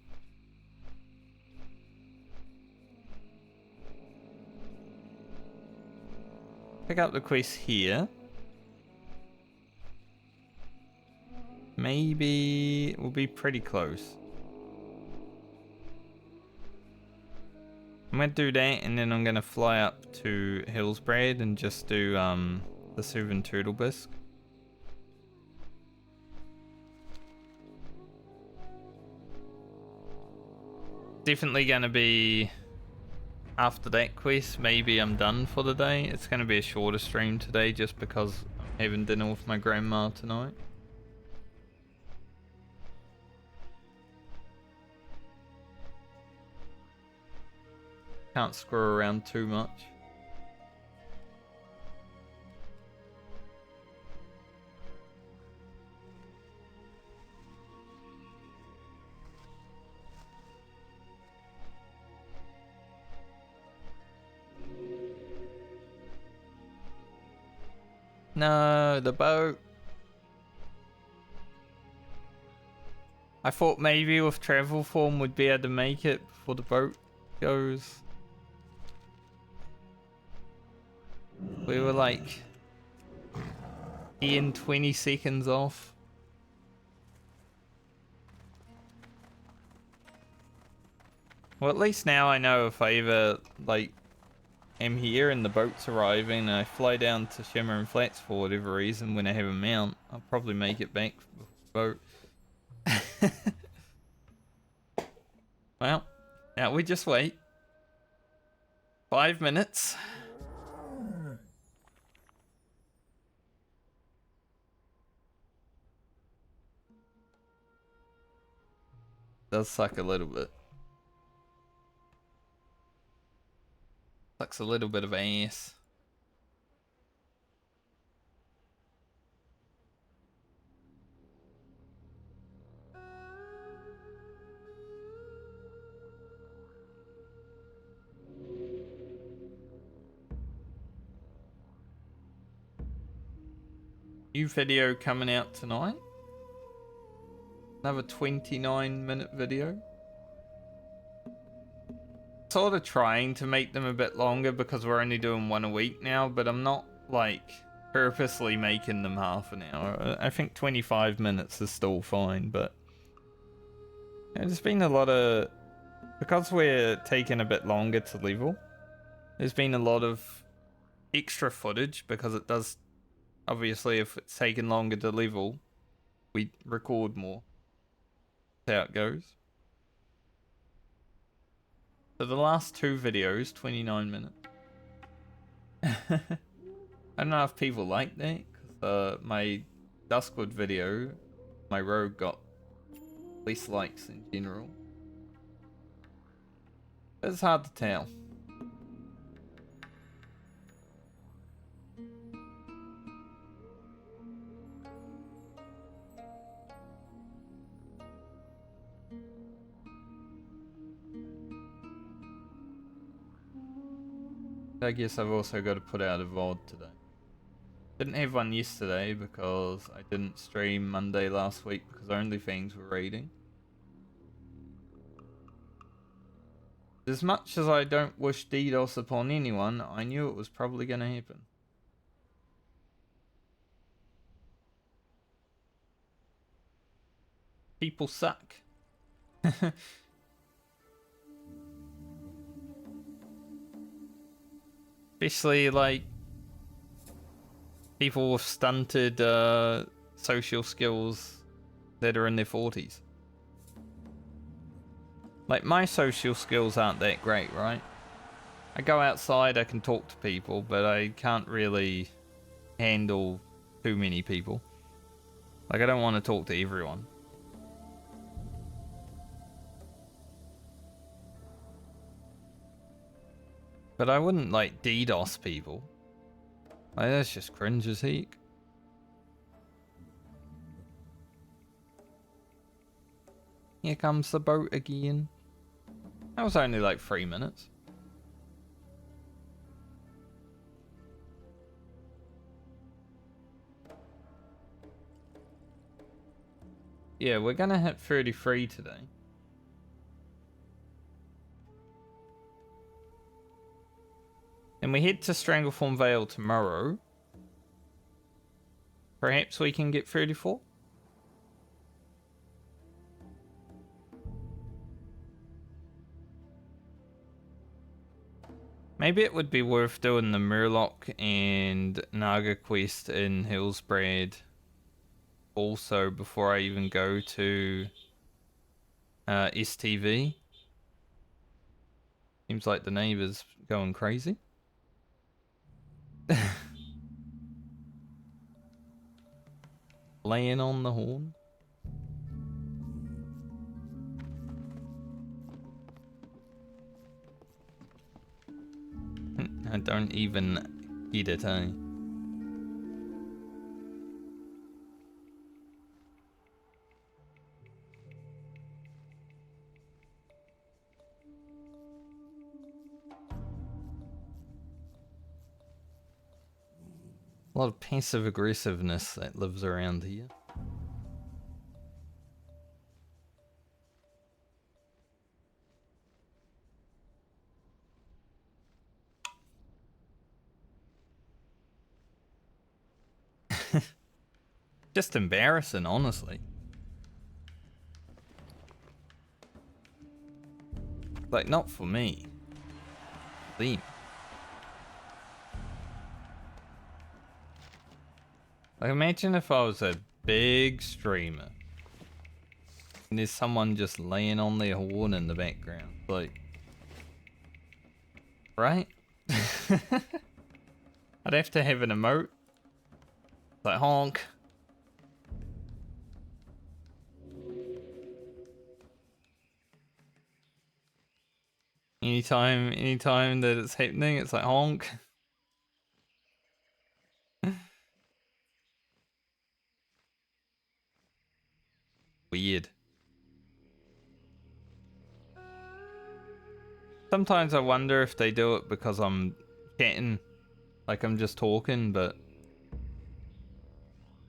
Pick up the quest here. Maybe we'll be pretty close. I'm gonna do that, and then I'm gonna fly up to Hillsbrad and just do the Suvin Turtle Bisque. Definitely gonna be after that quest. Maybe I'm done for the day. It's gonna be a shorter stream today, just because I'm having dinner with my grandma tonight. Can't screw around too much. No, the boat. I thought maybe with travel form we'd be able to make it before the boat goes. We were like 20 seconds off. Well, at least now I know if I ever like am here and the boat's arriving and I fly down to Shimmer and Flats for whatever reason when I have a mount, I'll probably make it back with the boat. Well, now we just wait. 5 minutes. Does suck a little bit. Sucks a little bit of ass. New video coming out tonight. Another 29-minute video. Sort of trying to make them a bit longer because we're only doing one a week now, but I'm not like purposely making them half an hour. I think 25 minutes is still fine, but there's been a lot of, because we're taking a bit longer to level, there's been a lot of extra footage because it does, obviously if it's taking longer to level, we record more. That's how it goes. So the last two videos, 29 minutes. I don't know if people like that, because my Duskwood video, my rogue got least likes in general. It's hard to tell. I guess I've also got to put out a VOD today. Didn't have one yesterday because I didn't stream Monday last week because OnlyFans were raiding. As much as I don't wish DDoS upon anyone, I knew it was probably going to happen. People suck. Especially like people with stunted social skills that are in their 40s. Like, my social skills aren't that great, right? I go outside, I can talk to people, but I can't really handle too many people. Like, I don't want to talk to everyone. But I wouldn't, like, DDoS people. Like, that's just cringe as heck. Here comes the boat again. That was only like 3 minutes. Yeah, we're gonna hit 33 today. And we head to Stranglethorn Vale tomorrow. Perhaps we can get 34? Maybe it would be worth doing the Murloc and Naga quest in Hillsbrad also before I even go to STV. Seems like the neighbor's going crazy. Laying on the horn. I don't even get it, eh? A lot of passive aggressiveness that lives around here. Just embarrassing, honestly. Like, not for me. Them. Like, imagine if I was a big streamer and there's someone just laying on their horn in the background. Like, right? I'd have to have an emote. Like, honk. Anytime that it's happening, it's like honk. Weird. Sometimes I wonder if they do it because I'm chatting, like I'm just talking, but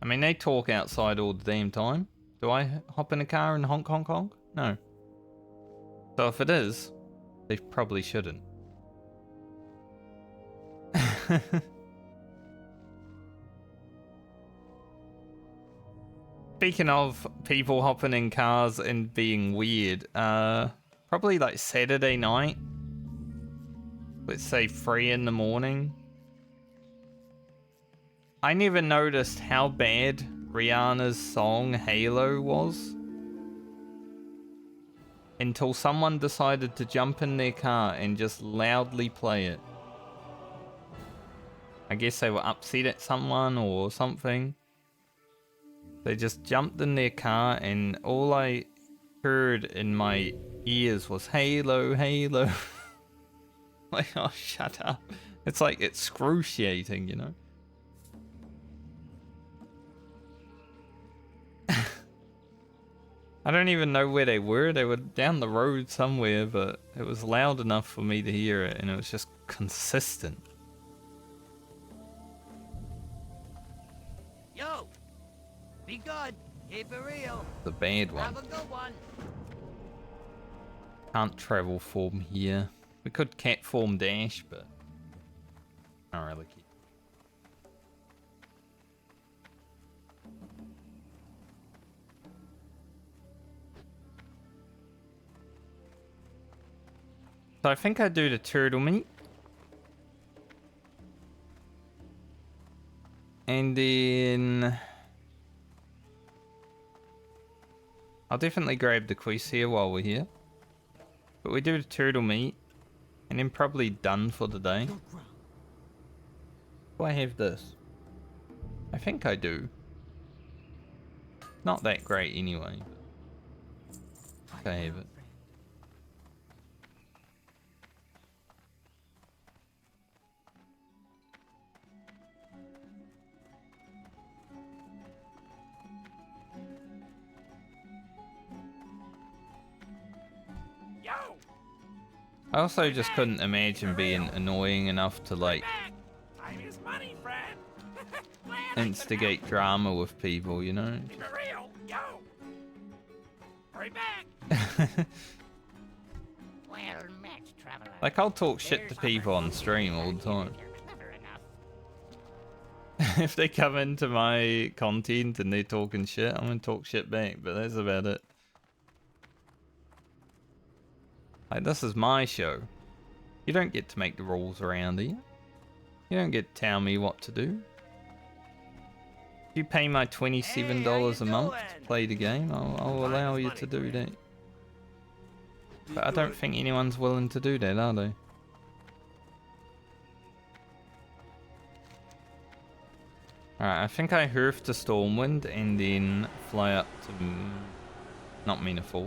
I mean, they talk outside all the damn time. Do I hop in a car and honk honk honk? No. So if it is, they probably shouldn't. Speaking of people hopping in cars and being weird, probably like Saturday night, let's say 3 in the morning, I never noticed how bad Rihanna's song Halo was until someone decided to jump in their car and just loudly play it. I guess they were upset at someone or something. They just jumped in their car and all I heard in my ears was Halo, Halo. Like, oh, shut up. It's like excruciating, you know? I don't even know where they were. They were down the road somewhere, but it was loud enough for me to hear it, and it was just consistent. Yo, be good. Keep it real. The bad one. Have a good one. Can't travel form here. We could cat form dash, but I don't really care. So I think I do the turtle meat. And then I'll definitely grab the quest here while we're here. But we do the turtle meat. And then probably done for the day. Do I have this? I think I do. Not that great anyway. I have it. Yo! I also just couldn't imagine being annoying enough to like Time is money, friend. Glad I could instigate drama with people, you know? Keep it real. Yo! Hurry back. Well met, traveler. Like I'll talk shit to people on stream all the time. You're clever enough. If they come into my content and they're talking shit, I'm gonna talk shit back, but that's about it. Like, this is my show. You don't get to make the rules around here. You don't get to tell me what to do. If you pay my $27 a month to play the game, I'll allow you to do that. But I don't think anyone's willing to do that, are they? Alright, I think I hoof to Stormwind and then fly up to... not Meaningful,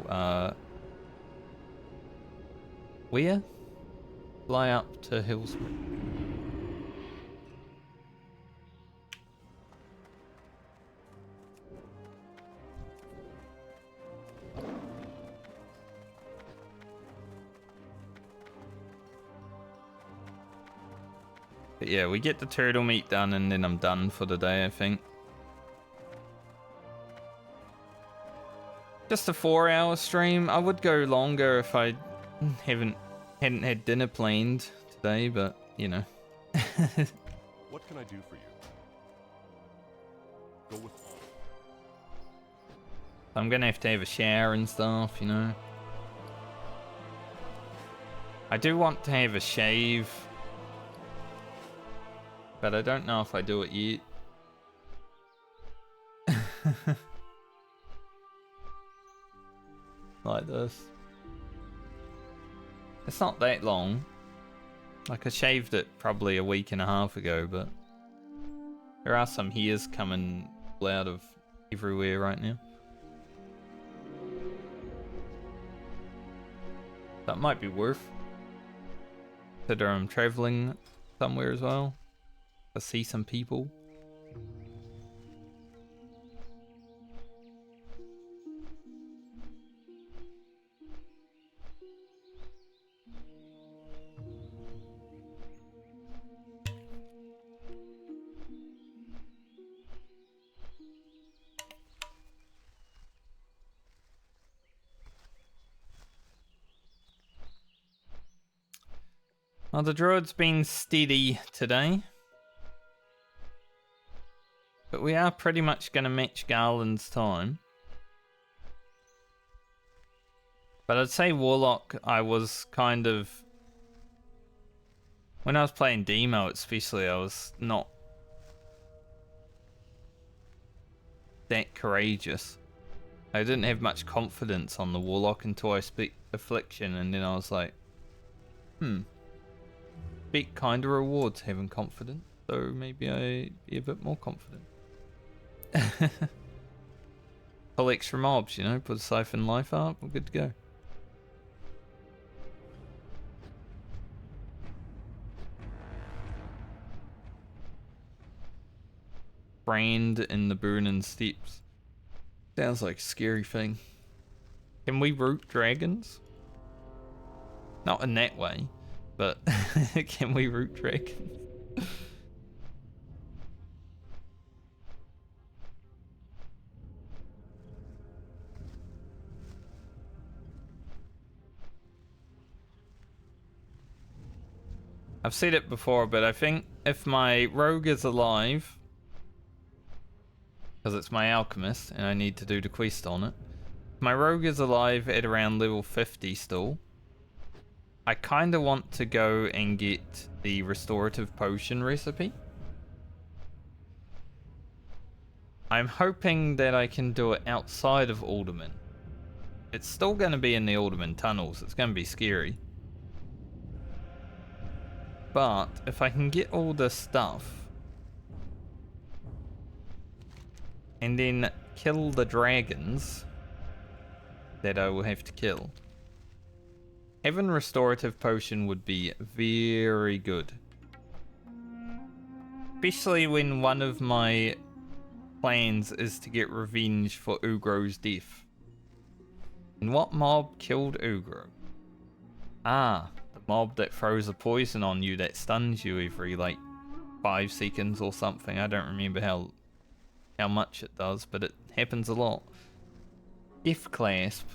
where? Fly up to Hillsborough. But yeah, we get the turtle meat done and then I'm done for the day, I think. Just a 4-hour stream. I would go longer if I hadn't had dinner planned today, but you know. What can I do for you? Go with all. I'm gonna have to have a shower and stuff, you know. I do want to have a shave, but I don't know if I do it yet. Like this. It's not that long. Like I shaved it probably a week and a half ago, but there are some hairs coming out of everywhere right now. That might be worth. Consider I'm traveling somewhere as well. To see some people. Well, the Druid's been steady today. But we are pretty much going to match Garland's time. But I'd say Warlock, I was kind of... when I was playing Demo especially, I was not that courageous. I didn't have much confidence on the Warlock until I speak Affliction, and then I was like, Beat kinda rewards having confidence, so maybe I be a bit more confident. Pull extra mobs, you know, put a Siphon life up, we're good to go. Brand in the Burning Steppes. Sounds like a scary thing. Can we root dragons? Not in that way, but can we root dragons? I've said it before, but I think if my rogue is alive, because it's my alchemist and I need to do the quest on it, if my rogue is alive at around level 50 still, I kind of want to go and get the restorative potion recipe. I'm hoping that I can do it outside of Alderman. It's still going to be in the Alderman tunnels. It's going to be scary. But if I can get all this stuff and then kill the dragons that I will have to kill, having restorative potion would be very good. Especially when one of my plans is to get revenge for Ugro's death. And what mob killed Ugro? Ah, the mob that throws a poison on you that stuns you every like 5 seconds or something. I don't remember how much it does, but it happens a lot. Death clasp.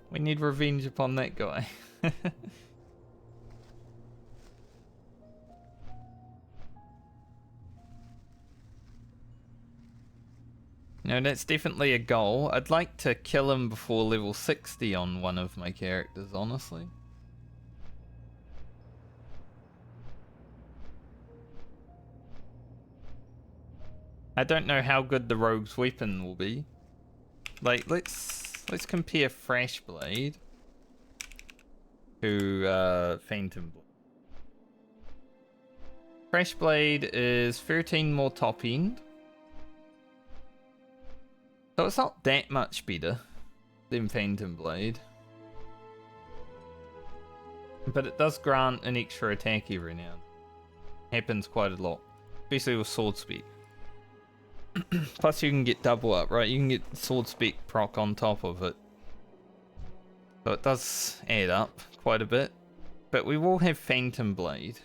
We need revenge upon that guy. No, that's definitely a goal. I'd like to kill him before level 60 on one of my characters, honestly. I don't know how good the rogue's weapon will be. Like, let's compare Fresh Blade to Phantom Blade. Fresh Blade is 13 more top end. So it's not that much better than Phantom Blade. But it does grant an extra attack every now and then. Happens quite a lot. Especially with Sword Spec. Plus you can get double up, right? You can get Sword Spec proc on top of it. So it does add up quite a bit. But we will have Phantom Blade.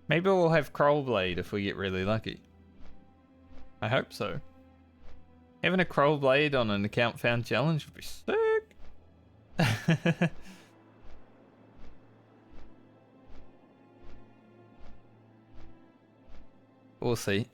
Maybe we'll have Kroll Blade if we get really lucky. I hope so. Having a Kroll Blade on an account found challenge would be sick. We'll see.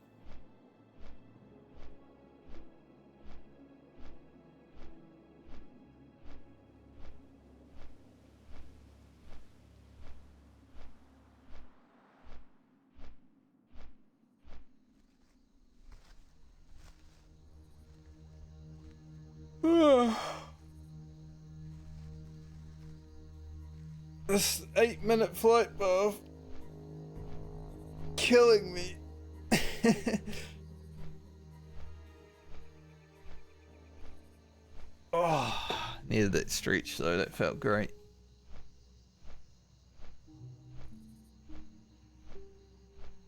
This 8-minute flight buff killing me. Oh, needed that stretch though, that felt great.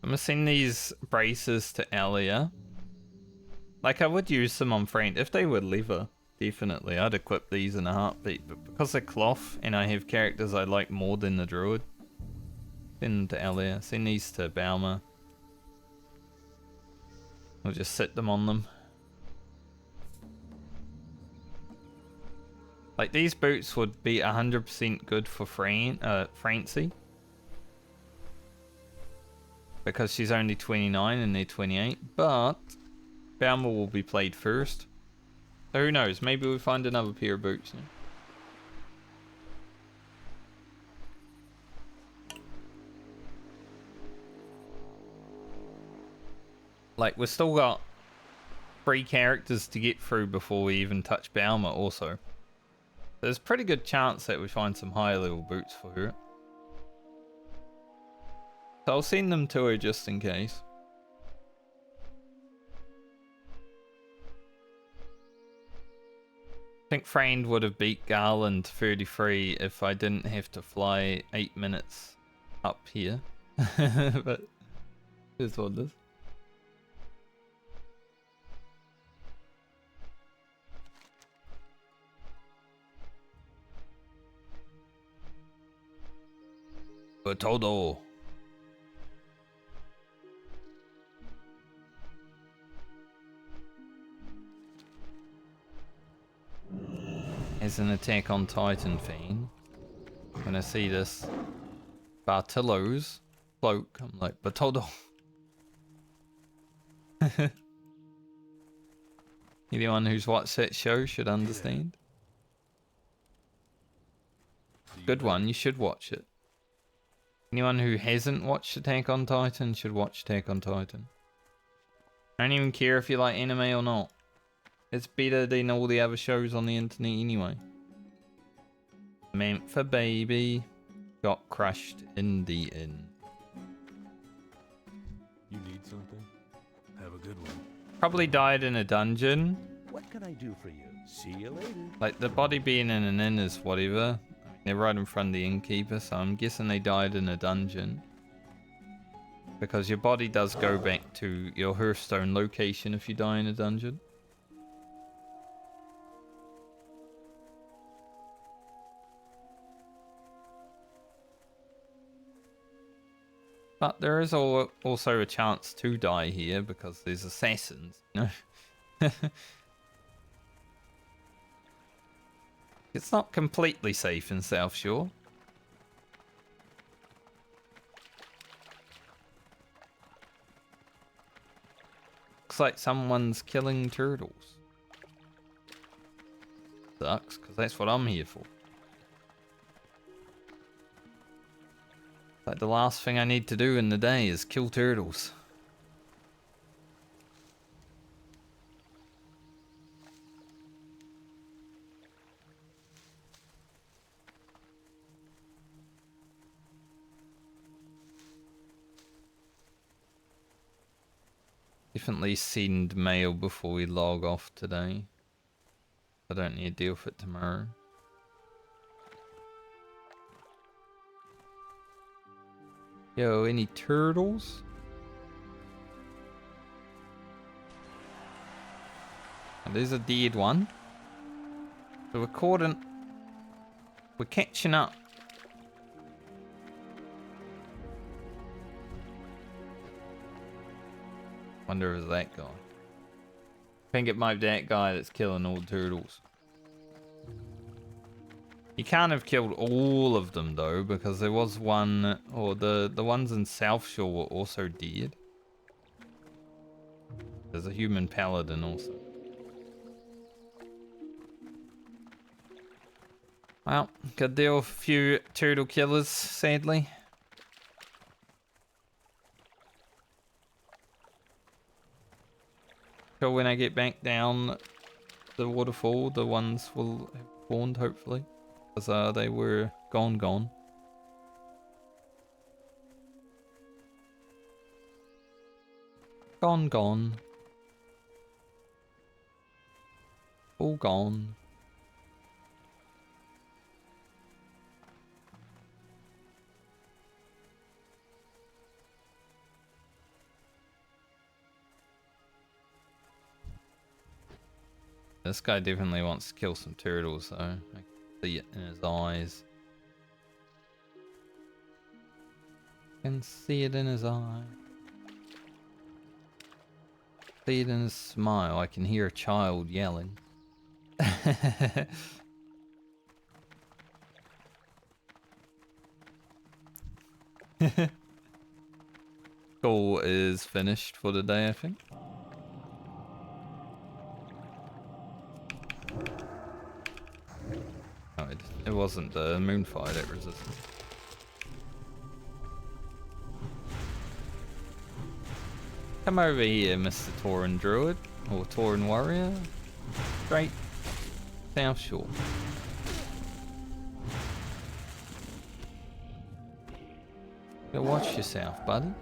I'm gonna send these braces to Alia. Like, I would use them on Friend if they were leather. Definitely, I'd equip these in a heartbeat, but because they're cloth and I have characters I like more than the Druid, send them to Alia. Send these to Balmer. We'll just sit them on them. Like, these boots would be 100% good for Francie. Because she's only 29 and they're 28, but Balmer will be played first. So who knows, maybe we'll find another pair of boots. Yeah. Like, we've still got 3 characters to get through before we even touch Balmer also. There's a pretty good chance that we find some higher level boots for her. So I'll send them to her just in case. I think Friend would have beat Garland 33 if I didn't have to fly 8 minutes up here. But here's what it is. Todo. As an Attack on Titan fan, when I see this Bartillo's cloak, I'm like, Batodo. Anyone who's watched that show should understand. Good one, you should watch it. Anyone who hasn't watched Attack on Titan should watch Attack on Titan. I don't even care if you like anime or not. It's better than all the other shows on the internet anyway. Meant for baby. Got crushed in the inn. You need something? Have a good one. Probably died in a dungeon. What can I do for you? See you later. Like, the body being in an inn is whatever. They're right in front of the innkeeper, so I'm guessing they died in a dungeon. Because your body does go back to your Hearthstone location if you die in a dungeon. But there is also a chance to die here because there's assassins, you know? It's not completely safe in South Shore. Looks like someone's killing turtles. Sucks, because that's what I'm here for. Like, the last thing I need to do in the day is kill turtles. Definitely send mail before we log off today. I don't need to deal with it tomorrow. Yo, any turtles? Oh, there's a dead one. So we're catching up. Wonder if it's that guy. I think it might be that guy that's killing all the turtles. You can't have killed all of them though, because there was one, or the ones in South Shore were also dead. There's a human paladin also. Well, gotta deal with a few turtle killers, sadly. So when I get back down the waterfall, the ones will have spawned, hopefully. Because they were gone. Gone. All gone. This guy definitely wants to kill some turtles, though. I can see it in his eyes. I can see it in his eye. See it in his smile. I can hear a child yelling. Call is finished for the day, I think. Oh, it wasn't the Moonfire that resisted. Come over here, Mr. Tauren Druid, or Tauren Warrior. Straight South Shore. Go watch yourself, buddy.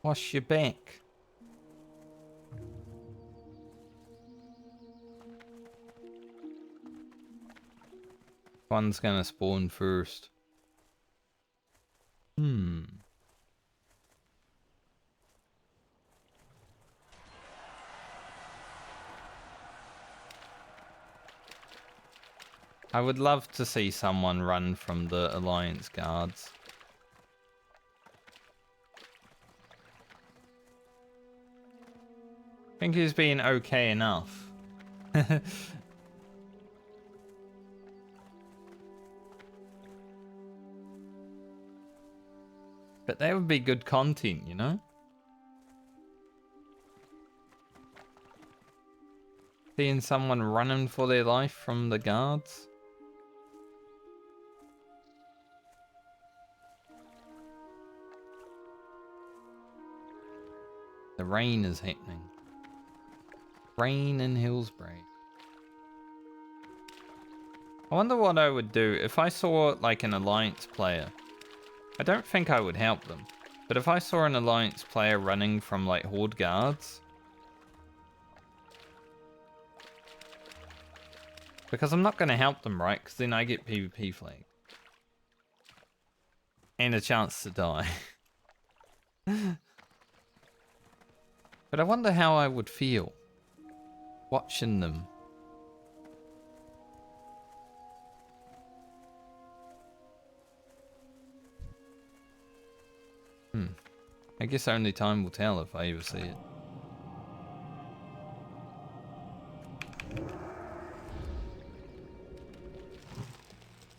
Wash your back. One's gonna spawn first. I would love to see someone run from the Alliance guards. think he's being okay enough. But that would be good content, you know? Seeing someone running for their life from the guards. The rain is happening. Rain in Hillsbury. I wonder what I would do if I saw like an Alliance player. I don't think I would help them. But if I saw an Alliance player running from like Horde guards. Because I'm not going to help them, right? Because then I get PvP flag. And a chance to die. But I wonder how I would feel watching them. I guess only time will tell if I ever see it.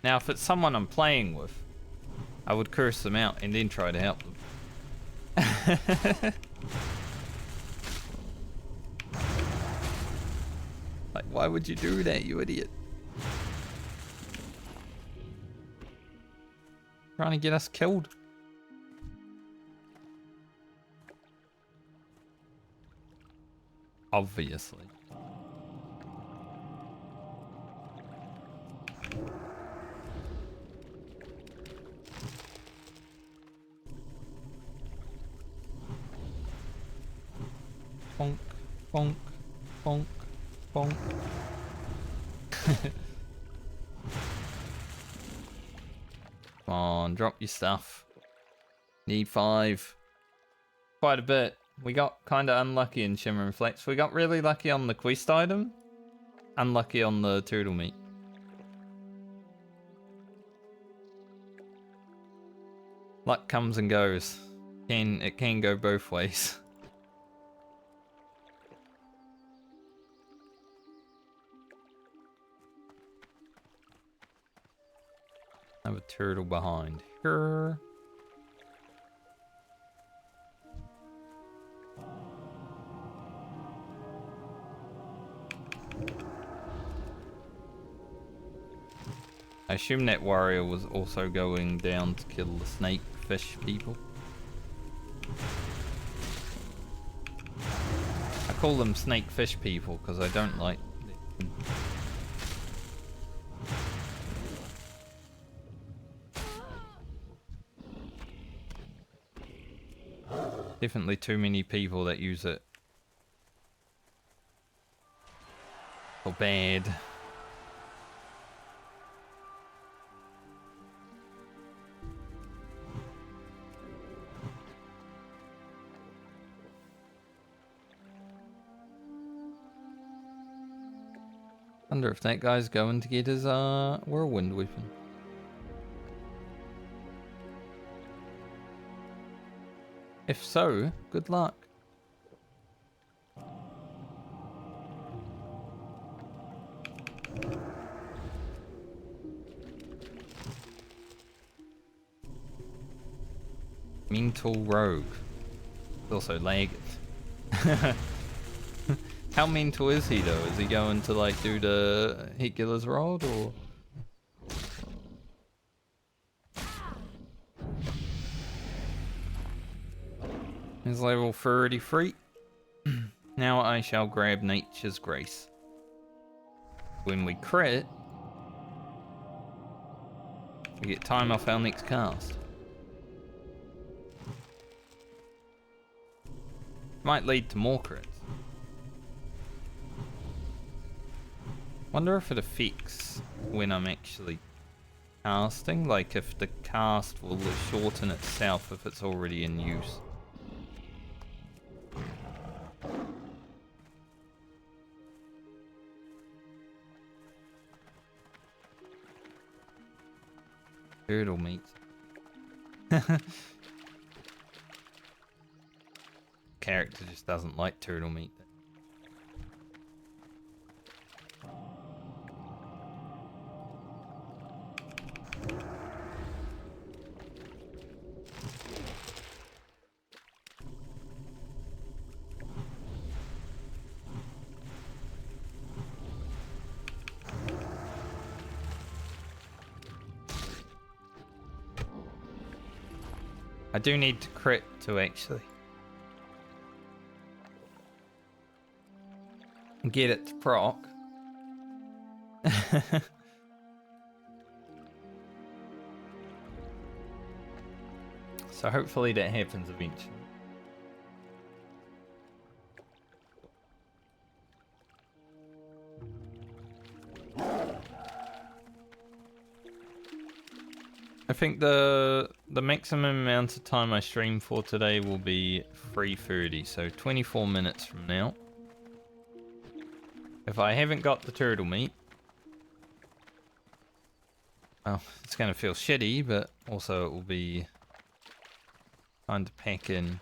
Now, if it's someone I'm playing with, I would curse them out and then try to help them. Like, why would you do that, you idiot? Trying to get us killed. Obviously. Bonk, bonk, bonk, bonk. Come on, drop your stuff. Need 5. Quite a bit. We got kind of unlucky in Shimmer and Flex. We got really lucky on the quest item. Unlucky on the turtle meat. Luck comes and goes. It can go both ways. I have a turtle behind here. I assume that warrior was also going down to kill the snake fish people. I call them snake fish people because I don't like them. Definitely too many people that use it. For bad. Wonder if that guy's going to get his whirlwind weapon. If so, good luck. Mental rogue. Also lag it. How mental is he though? Is he going to like do the Hitler's rod or? He's level 33. Now I shall grab Nature's Grace. When we crit, we get time off our next cast. Might lead to more crits. Wonder if it affects when I'm actually casting, like if the cast will shorten itself if it's already in use. Turtle meat. Character just doesn't like turtle meat. do need to crit to actually get it to proc. So hopefully that happens eventually. I think the maximum amount of time I stream for today will be 3:30, so 24 minutes from now. If I haven't got the turtle meat, well, it's gonna feel shitty, but also it will be time to pack in.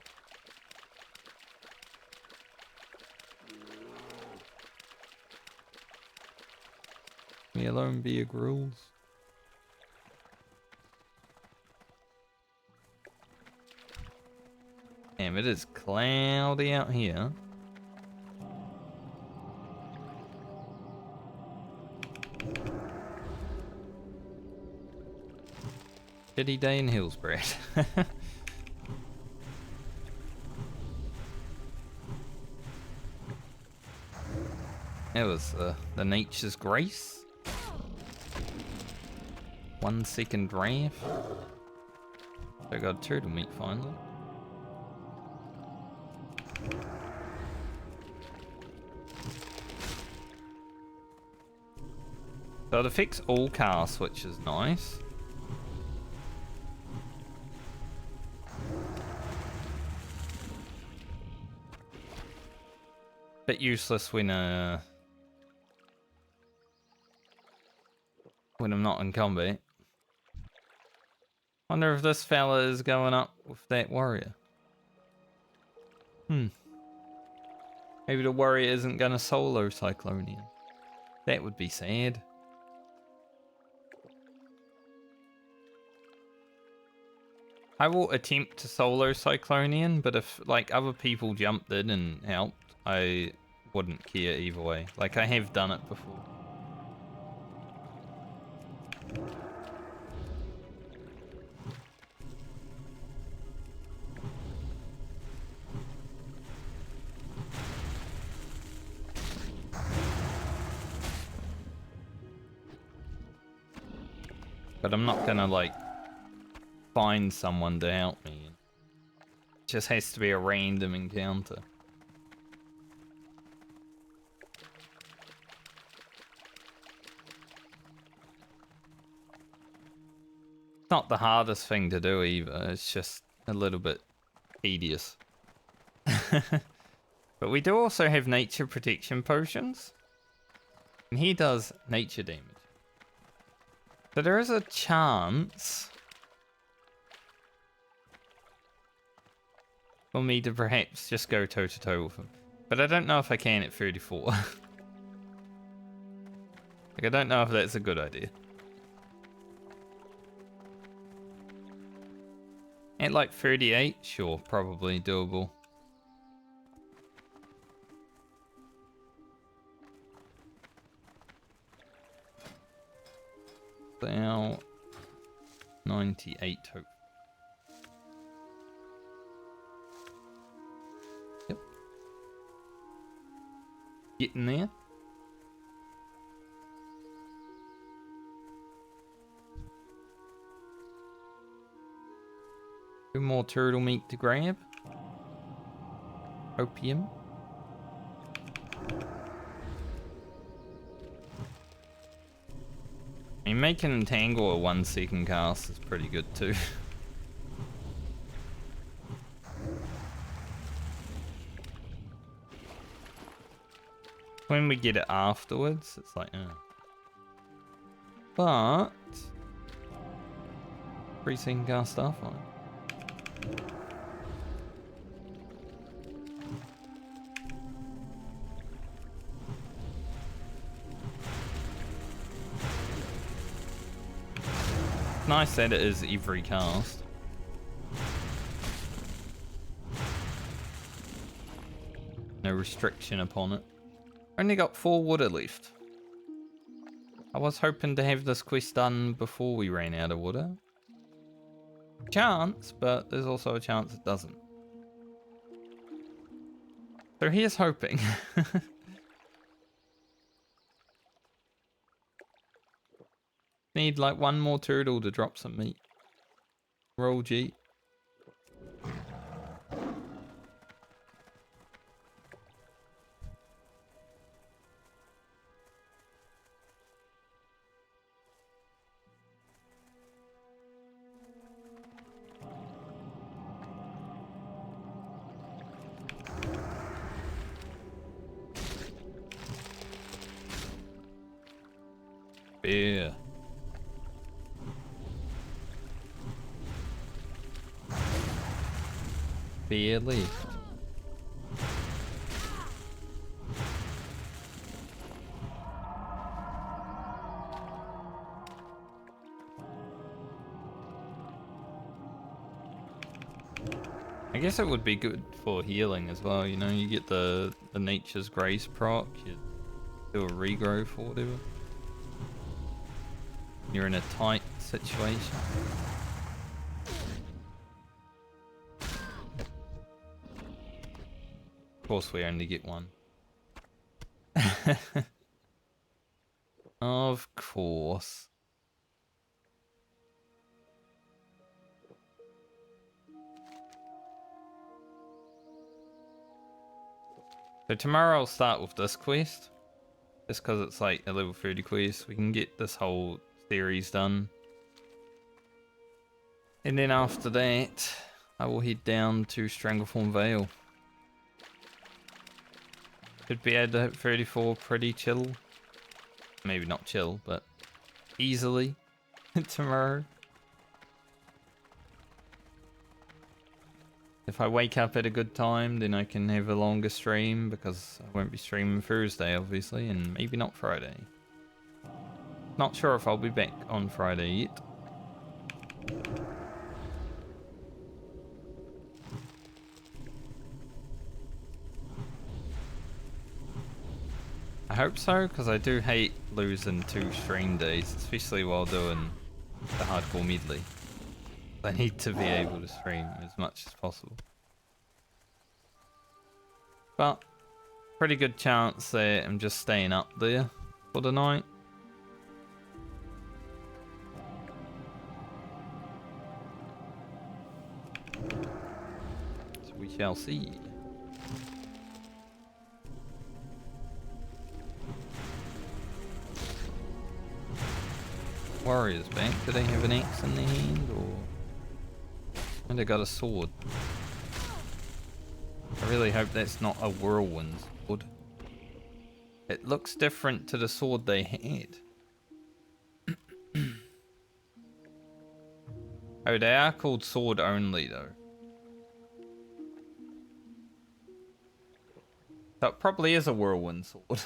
Me alone, beer grills. Damn, it is cloudy out here. Shitty day in Hillsborough. It was the nature's grace. 1 second draft. I got turtle meat finally. So it affects all casts, which is nice. Bit useless when I'm not in combat. Wonder if this fella is going up with that warrior. Maybe the warrior isn't gonna solo Cyclonian. That would be sad. I will attempt to solo Cyclonian, but if like other people jumped in and helped, I wouldn't care either way. Like I have done it before. But I'm not gonna like find someone to help me. It just has to be a random encounter. It's not the hardest thing to do either, it's just a little bit tedious. But we do also have nature protection potions. And he does nature damage. So there is a chance for me to perhaps just go toe to toe with him. But I don't know if I can at 34. Like I don't know if that's a good idea. At like 38, sure, probably doable. About 98 hope. Yep. Getting there. Two more turtle meat to grab. Opium. I mean, making entangle a 1 second cast is pretty good too. When we get it afterwards, it's like, But 3 second cast Starfire. Nice that it is every cast. No restriction upon it. Only got 4 water left. I was hoping to have this quest done before we ran out of water. chance, but there's also a chance it doesn't. So here's hoping. Need like one more turtle to drop some meat. Roll G. Beer. Barely. I guess it would be good for healing as well, you know, you get the Nature's Grace proc, you do a regrowth or whatever. You're in a tight situation. Of course we only get one. Of course. So tomorrow I'll start with this quest. Just because it's like a level 30 quest. We can get this whole series done. And then after that, I will head down to Stranglethorn Vale. Should be able to hit 34 pretty chill. Maybe not chill, but easily tomorrow. If I wake up at a good time, then I can have a longer stream because I won't be streaming Thursday, obviously, and maybe not Friday. Not sure if I'll be back on Friday yet. I hope so, because I do hate losing 2 stream days, especially while doing the hardcore medley. I need to be able to stream as much as possible. But, pretty good chance that I'm just staying up there for the night. So we shall see. Warriors back. Do they have an axe in their hand or? And they got a sword. I really hope that's not a whirlwind sword. It looks different to the sword they had. Oh, they are called sword only though. So it probably is a whirlwind sword.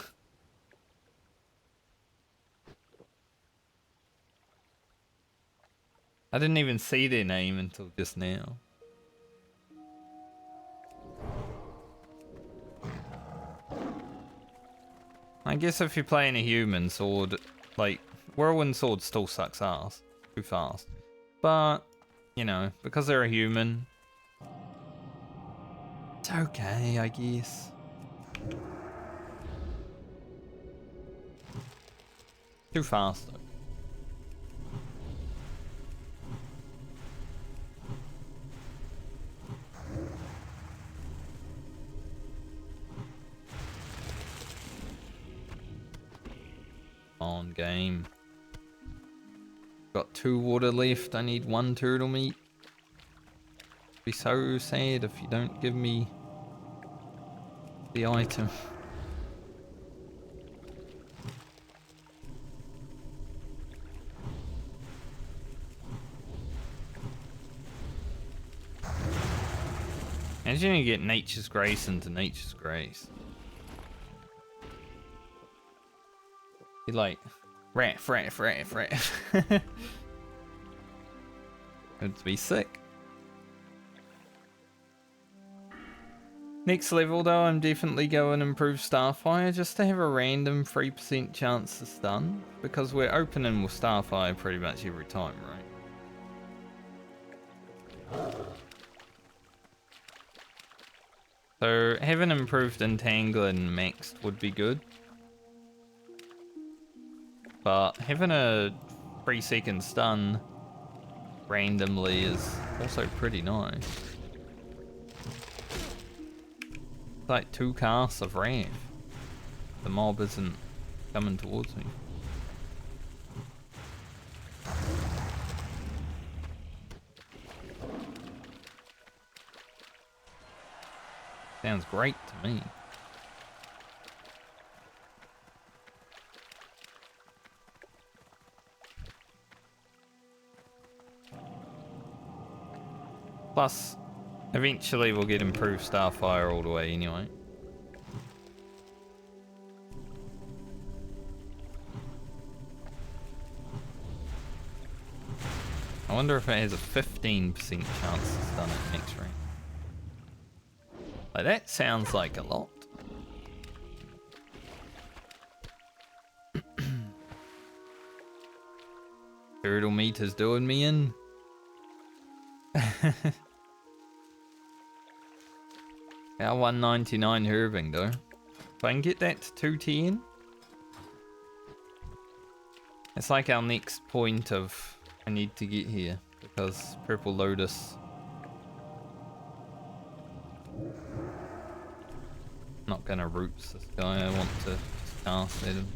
I didn't even see their name until just now. I guess if you're playing a human sword, like, whirlwind sword still sucks ass. Too fast. But, you know, because they're a human, it's okay, I guess. Too fast though. On game. Got 2 water left. I need 1 turtle meat. Be so sad if you don't give me the item. Imagine you get Nature's Grace into Nature's Grace. You're like, raff. It'd be sick. Next level though, I'm definitely going to improve Starfire just to have a random 3% chance to stun. Because we're opening with Starfire pretty much every time, right? So having improved entangling maxed would be good. But having a 3-second stun randomly is also pretty nice. It's like 2 casts of Wrath. The mob isn't coming towards me. Sounds great to me. Plus, eventually we'll get improved Starfire all the way anyway. I wonder if it has a 15% chance to stun it next round. Like, that sounds like a lot. Turtle meat is doing me in. Our 199 herbing though. If I can get that to 210, it's like our next point of I need to get here because Purple Lotus. Not gonna roots this guy, I want to just cast at him.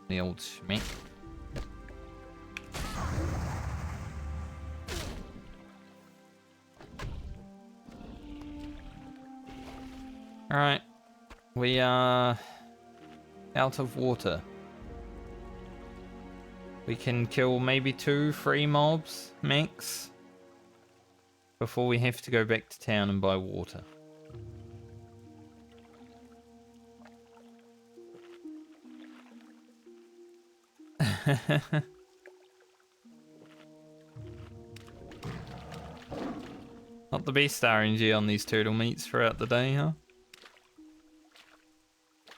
The old schmeck. Alright, we are out of water. We can kill maybe 2 free mobs max before we have to go back to town and buy water. Not the best RNG on these turtle meats throughout the day, huh?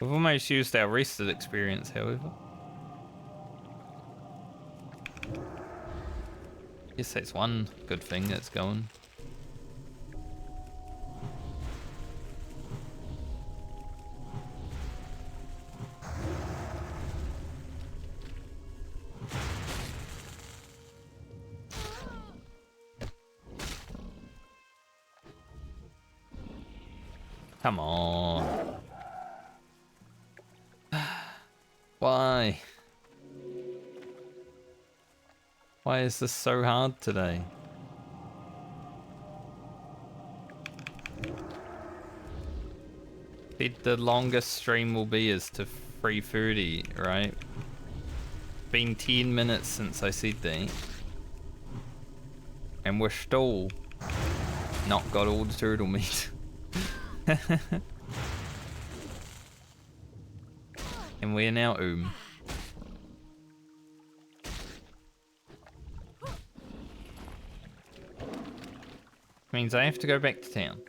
We've almost used our rested experience, however. Guess that's one good thing that's going. Come on. Why? Why is this so hard today? The longest stream will be is to 3:30, right? Been 10 minutes since I said that. And we're still not got all the turtle meat. And we're now means I have to go back to town.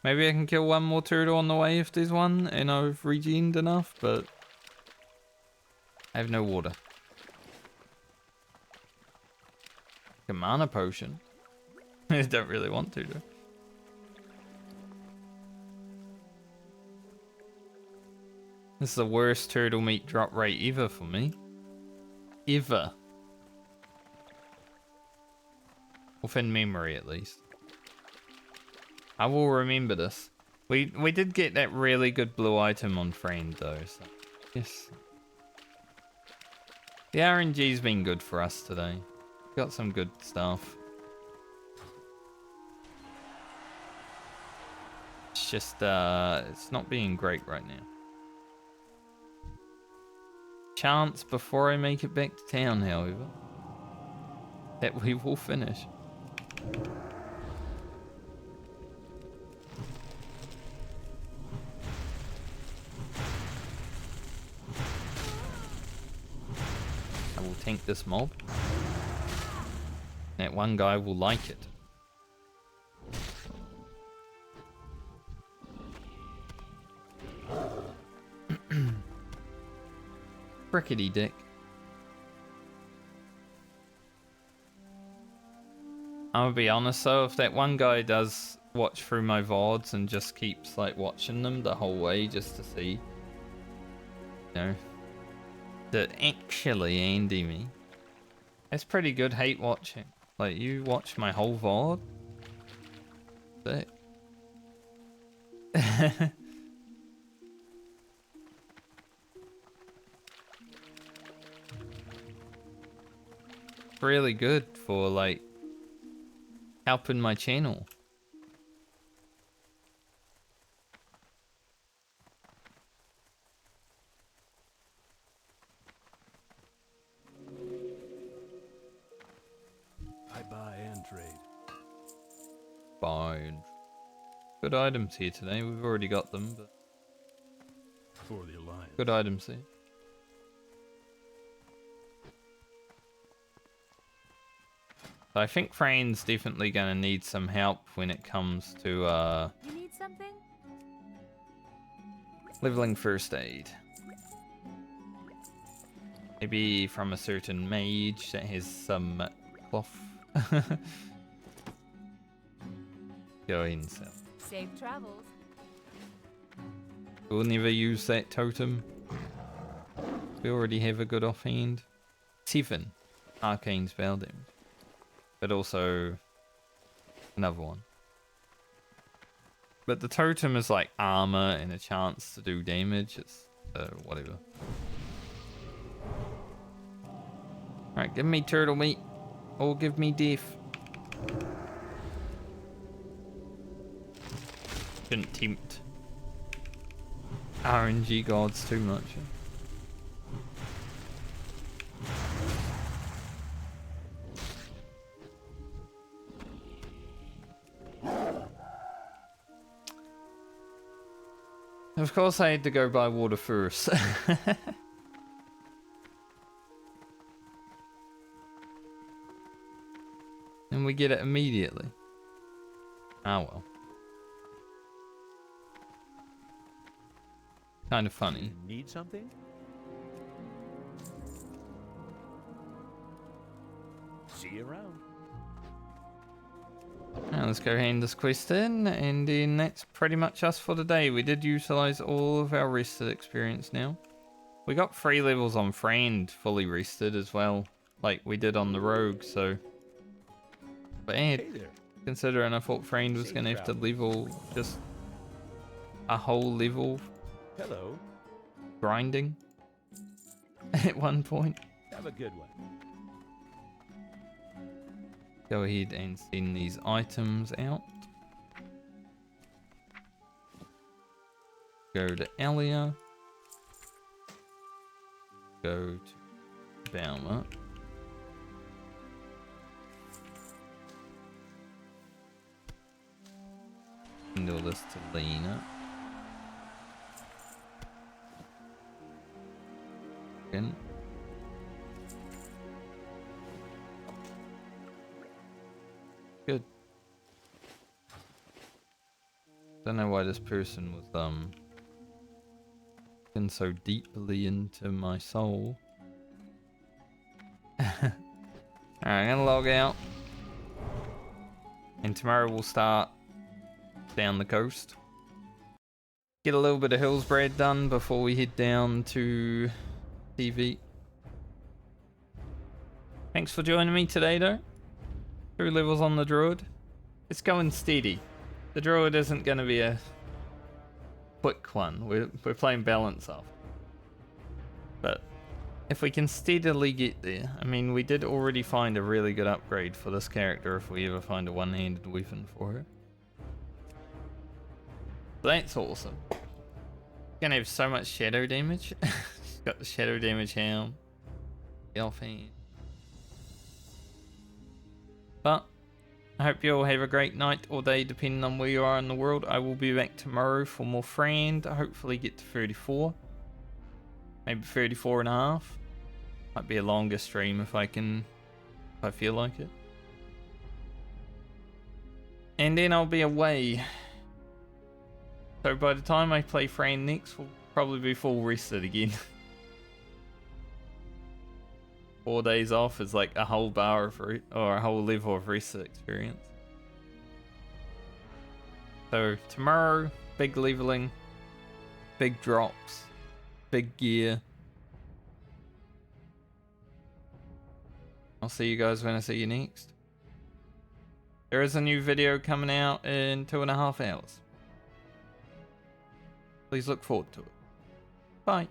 Maybe I can kill one more turtle on the way if there's one and I've regened enough, but I have no water. A mana potion. I don't really want to though. This is the worst turtle meat drop rate ever for me. Ever. Within memory at least. I will remember this. We did get that really good blue item on Friend though, so yes. The RNG's been good for us today. Got some good stuff. It's just it's not being great right now. Chance before I make it back to town, however, that we will finish. I will tank this mob. That one guy will like it. Brickety dick. I'm gonna be honest though, if that one guy does watch through my VODs and just keeps like watching them the whole way just to see, you know, that actually Andy me. That's pretty good hate watching. Like, you watch my whole VOD? Sick. Really good for like helping my channel. I buy and trade. Fine. Good items here today. We've already got them, but For the Alliance. good items here. So I think Frane's definitely gonna need some help when it comes to You need something? leveling first aid. Maybe from a certain mage that has some cloth. Go ahead and sell. Safe travels. We'll never use that totem. We already have a good offhand. 7 arcane spell damage. But also another one. But the totem is like armor and a chance to do damage. It's whatever. Alright, give me turtle meat. Or give me death. Shouldn't tempt RNG gods too much. Of course I had to go by water first. And we get it immediately. Ah well. Kind of funny. Need something? See you around. Now let's go hand this quest in, and then that's pretty much us for today. We did utilize all of our rested experience now. We got 3 levels on Friend fully rested as well, like we did on the Rogue, so... But Hey there. considering I thought Friend was going to have to level just a whole level Hello. grinding at one point. Have a good one. Go ahead and send these items out. Go to Alia. Go to Baumer. Send all this to Lena. Again. Good. Don't know why this person was looking so deeply into my soul. Alright, I'm gonna log out. And tomorrow we'll start down the coast. Get a little bit of Hillsbread done before we head down to TV. Thanks for joining me today though. 2 levels on the Druid. It's going steady. The Druid isn't going to be a quick one. We're playing balance off. But if we can steadily get there. I mean, we did already find a really good upgrade for this character if we ever find a one-handed weapon for her. That's awesome. Gonna have so much shadow damage. She's got the shadow damage helm. The offhand. But I hope you all have a great night or day depending on where you are in the world. I will be back tomorrow for more Friend. Hopefully get to 34. Maybe 34 and a half. Might be a longer stream if I feel like it. And then I'll be away. So by the time I play Friend next, we'll probably be full rested again. 4 days off is like a whole bar of or a whole level of reset experience. So tomorrow, big leveling, big drops, big gear. I'll see you guys when I see you next. There is a new video coming out in 2.5 hours. Please look forward to it. Bye.